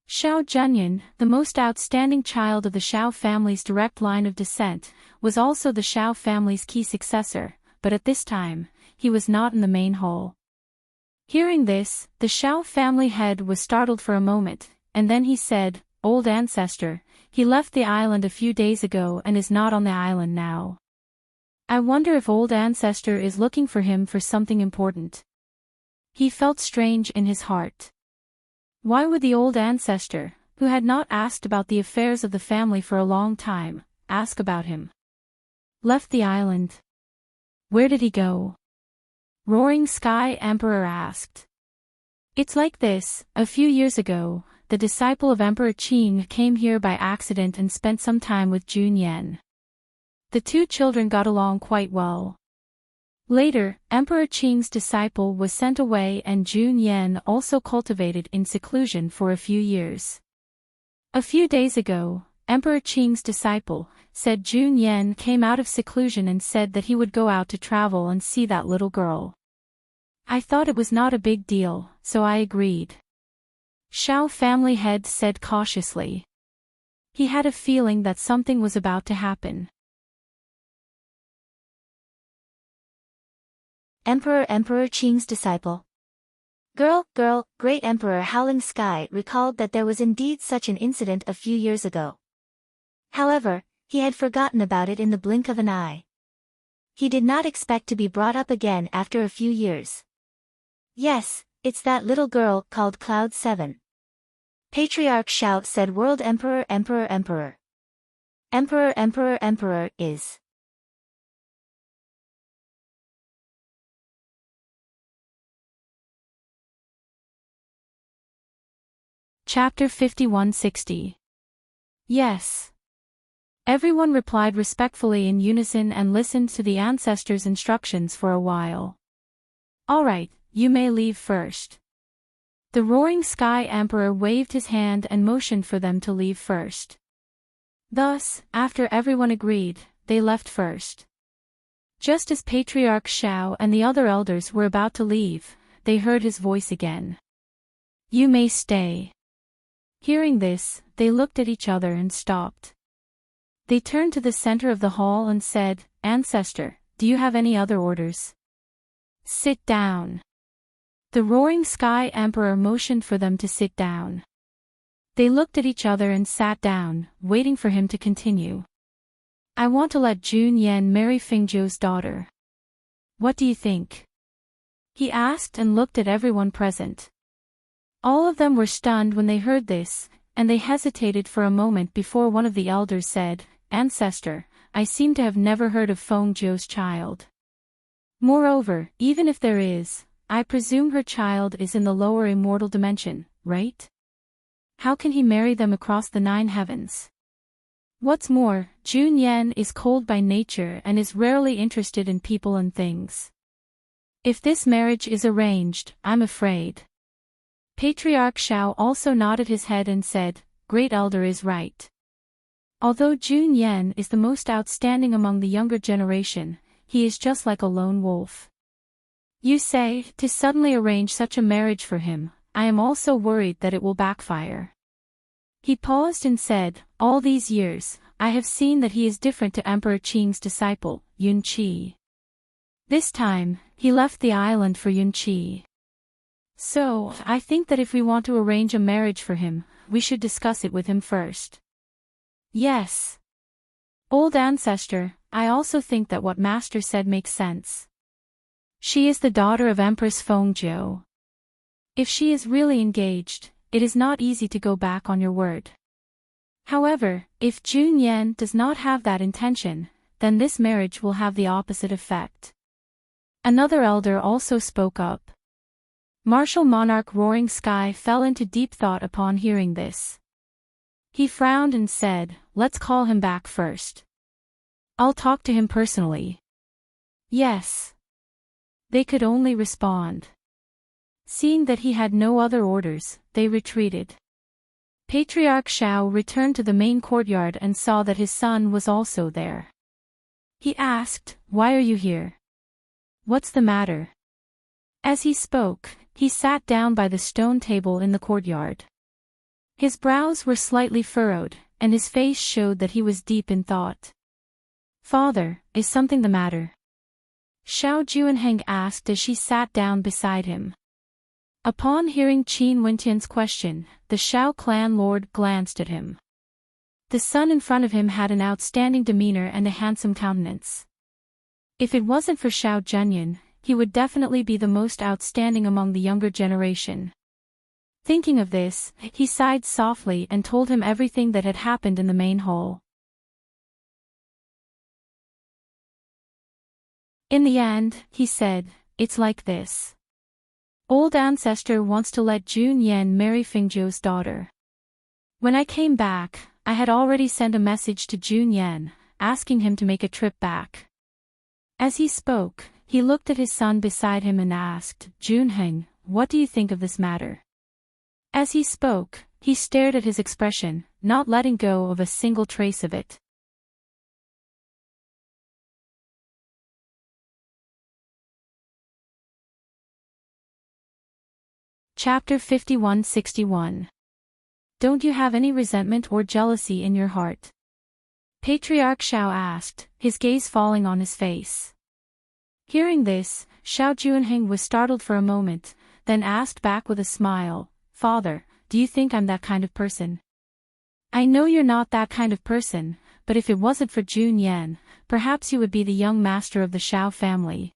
Xiao Junyan, the most outstanding child of the Xiao family's direct line of descent, was also the Xiao family's key successor, but at this time, he was not in the main hall. Hearing this, the Xiao family head was startled for a moment, and then he said, "Old ancestor, he left the island a few days ago and is not on the island now. I wonder if old ancestor is looking for him for something important." He felt strange in his heart. Why would the old ancestor, who had not asked about the affairs of the family for a long time, ask about him? Left the island. Where did he go? Roaring Sky Emperor asked. It's like this: a few years ago, the disciple of Emperor Qing came here by accident and spent some time with Jun Yan. The two children got along quite well. Later, Emperor Qing's disciple was sent away and Jun Yan also cultivated in seclusion for a few years. A few days ago, Emperor Qing's disciple, said Jun Yan came out of seclusion and said that he would go out to travel and see that little girl. I thought it was not a big deal, so I agreed. Shao family head said cautiously. He had a feeling that something was about to happen. Emperor Qing's disciple. Girl, great Emperor Howling Sky recalled that there was indeed such an incident a few years ago. However, he had forgotten about it in the blink of an eye. He did not expect to be brought up again after a few years. Yes, it's that little girl called Cloud 7. Patriarch Shao said World Emperor is. Chapter 5160. Yes. Everyone replied respectfully in unison and listened to the ancestors' instructions for a while. All right, you may leave first. The Roaring Sky Emperor waved his hand and motioned for them to leave first. Thus, after everyone agreed, they left first. Just as Patriarch Shao and the other elders were about to leave, they heard his voice again. You may stay. Hearing this, they looked at each other and stopped. They turned to the center of the hall and said, Ancestor, do you have any other orders? Sit down. The Roaring Sky Emperor motioned for them to sit down. They looked at each other and sat down, waiting for him to continue. I want to let Jun Yan marry Fengzhou's daughter. What do you think? He asked and looked at everyone present. All of them were stunned when they heard this, and they hesitated for a moment before one of the elders said, Ancestor, I seem to have never heard of Fengzhou's child. Moreover, even if there is, I presume her child is in the lower immortal dimension, right? How can he marry them across the 9 heavens? What's more, Jun Yan is cold by nature and is rarely interested in people and things. If this marriage is arranged, I'm afraid. Patriarch Shao also nodded his head and said, Great Elder is right. Although Jun Yan is the most outstanding among the younger generation, he is just like a lone wolf. You say, to suddenly arrange such a marriage for him, I am also worried that it will backfire. He paused and said, All these years, I have seen that he is different to Emperor Qing's disciple, Yun Qi. This time, he left the island for Yun Qi. So, I think that if we want to arrange a marriage for him, we should discuss it with him first. Yes. Old Ancestor, I also think that what Master said makes sense. She is the daughter of Empress Fengzhou. If she is really engaged, it is not easy to go back on your word. However, if Jun Yan does not have that intention, then this marriage will have the opposite effect. Another elder also spoke up. Martial Monarch Roaring Sky fell into deep thought upon hearing this. He frowned and said, Let's call him back first. I'll talk to him personally. Yes. They could only respond. Seeing that he had no other orders, they retreated. Patriarch Shao returned to the main courtyard and saw that his son was also there. He asked, Why are you here? What's the matter? As he spoke, he sat down by the stone table in the courtyard. His brows were slightly furrowed, and his face showed that he was deep in thought. Father, is something the matter? Xiao Juanheng asked as she sat down beside him. Upon hearing Qin Wentian's question, the Xiao clan lord glanced at him. The son in front of him had an outstanding demeanor and a handsome countenance. If it wasn't for Xiao Zhenyan, he would definitely be the most outstanding among the younger generation. Thinking of this, he sighed softly and told him everything that had happened in the main hall. In the end, he said, It's like this. Old ancestor wants to let Jun Yan marry Fengzhou's daughter. When I came back, I had already sent a message to Jun Yan, asking him to make a trip back. As he spoke, he looked at his son beside him and asked, Junheng, what do you think of this matter? As he spoke, he stared at his expression, not letting go of a single trace of it. Chapter 51-61. Don't you have any resentment or jealousy in your heart? Patriarch Xiao asked, his gaze falling on his face. Hearing this, Xiao Junheng was startled for a moment, then asked back with a smile, Father, do you think I'm that kind of person? I know you're not that kind of person, but if it wasn't for Jun Yan, perhaps you would be the young master of the Xiao family.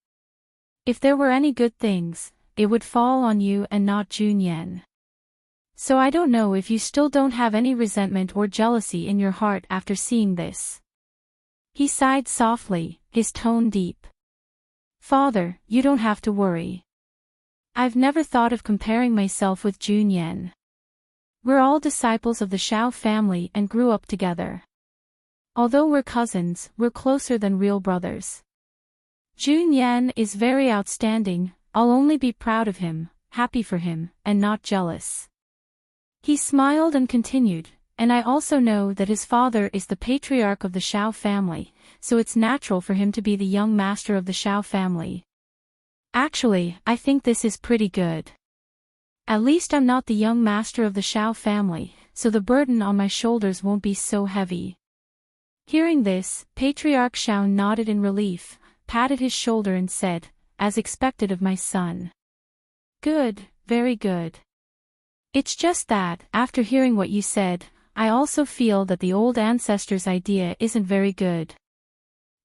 If there were any good things, it would fall on you and not Jun Yan. So I don't know if you still don't have any resentment or jealousy in your heart after seeing this. He sighed softly, his tone deep. Father, you don't have to worry. I've never thought of comparing myself with Jun Yan. We're all disciples of the Xiao family and grew up together. Although we're cousins, we're closer than real brothers. Jun Yan is very outstanding, I'll only be proud of him, happy for him, and not jealous. He smiled and continued, and I also know that his father is the patriarch of the Xiao family, so it's natural for him to be the young master of the Xiao family. Actually, I think this is pretty good. At least I'm not the young master of the Xiao family, so the burden on my shoulders won't be so heavy. Hearing this, Patriarch Xiao nodded in relief, patted his shoulder and said, as expected of my son. Good, very good. It's just that, after hearing what you said, I also feel that the old ancestor's idea isn't very good.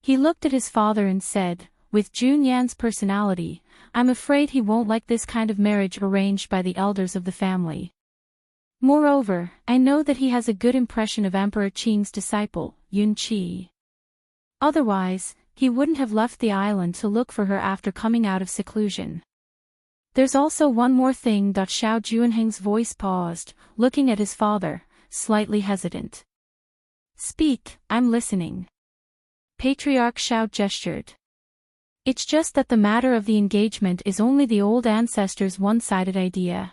He looked at his father and said, with Jun Yan's personality, I'm afraid he won't like this kind of marriage arranged by the elders of the family. Moreover, I know that he has a good impression of Emperor Qing's disciple, Yun Qi. Otherwise, he wouldn't have left the island to look for her after coming out of seclusion. There's also one more thing. Xiao Junheng's voice paused, looking at his father, slightly hesitant. Speak, I'm listening. Patriarch Xiao gestured. It's just that the matter of the engagement is only the old ancestor's one-sided idea.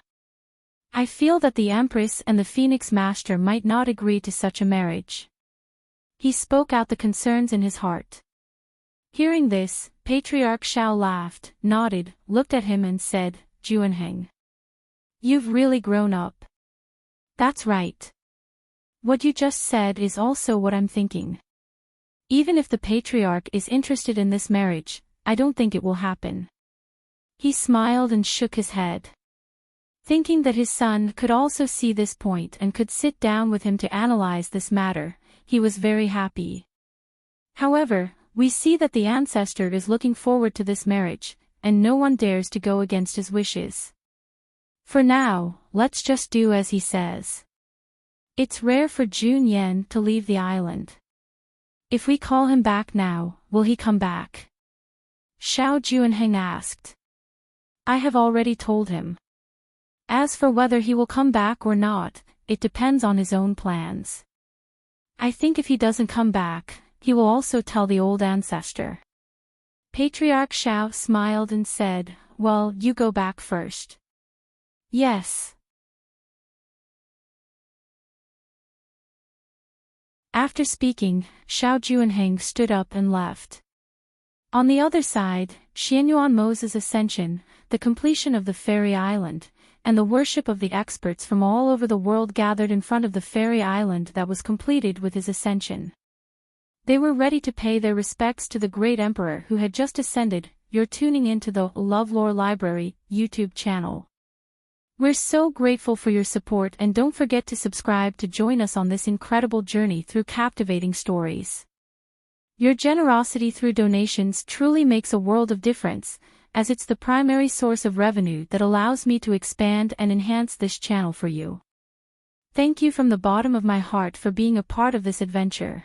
I feel that the Empress and the Phoenix Master might not agree to such a marriage. He spoke out the concerns in his heart. Hearing this, Patriarch Xiao laughed, nodded, looked at him and said, Junheng. You've really grown up. That's right. What you just said is also what I'm thinking. Even if the Patriarch is interested in this marriage, I don't think it will happen. He smiled and shook his head. Thinking that his son could also see this point and could sit down with him to analyze this matter, he was very happy. However, we see that the ancestor is looking forward to this marriage, and no one dares to go against his wishes. For now, let's just do as he says. It's rare for Jun Yan to leave the island. If we call him back now, will he come back? Xiao Junheng asked. I have already told him. As for whether he will come back or not, it depends on his own plans. I think if he doesn't come back, he will also tell the old ancestor. Patriarch Xiao smiled and said, well, you go back first. Yes. After speaking, Xiao Junheng stood up and left. On the other side, Xianyuan Mo's ascension, the completion of the fairy island, and the worship of the experts from all over the world gathered in front of the fairy island that was completed with his ascension. They were ready to pay their respects to the great emperor who had just ascended. You're tuning into the LoveLore Library YouTube channel. We're so grateful for your support, and don't forget to subscribe to join us on this incredible journey through captivating stories. Your generosity through donations truly makes a world of difference, as it's the primary source of revenue that allows me to expand and enhance this channel for you. Thank you from the bottom of my heart for being a part of this adventure.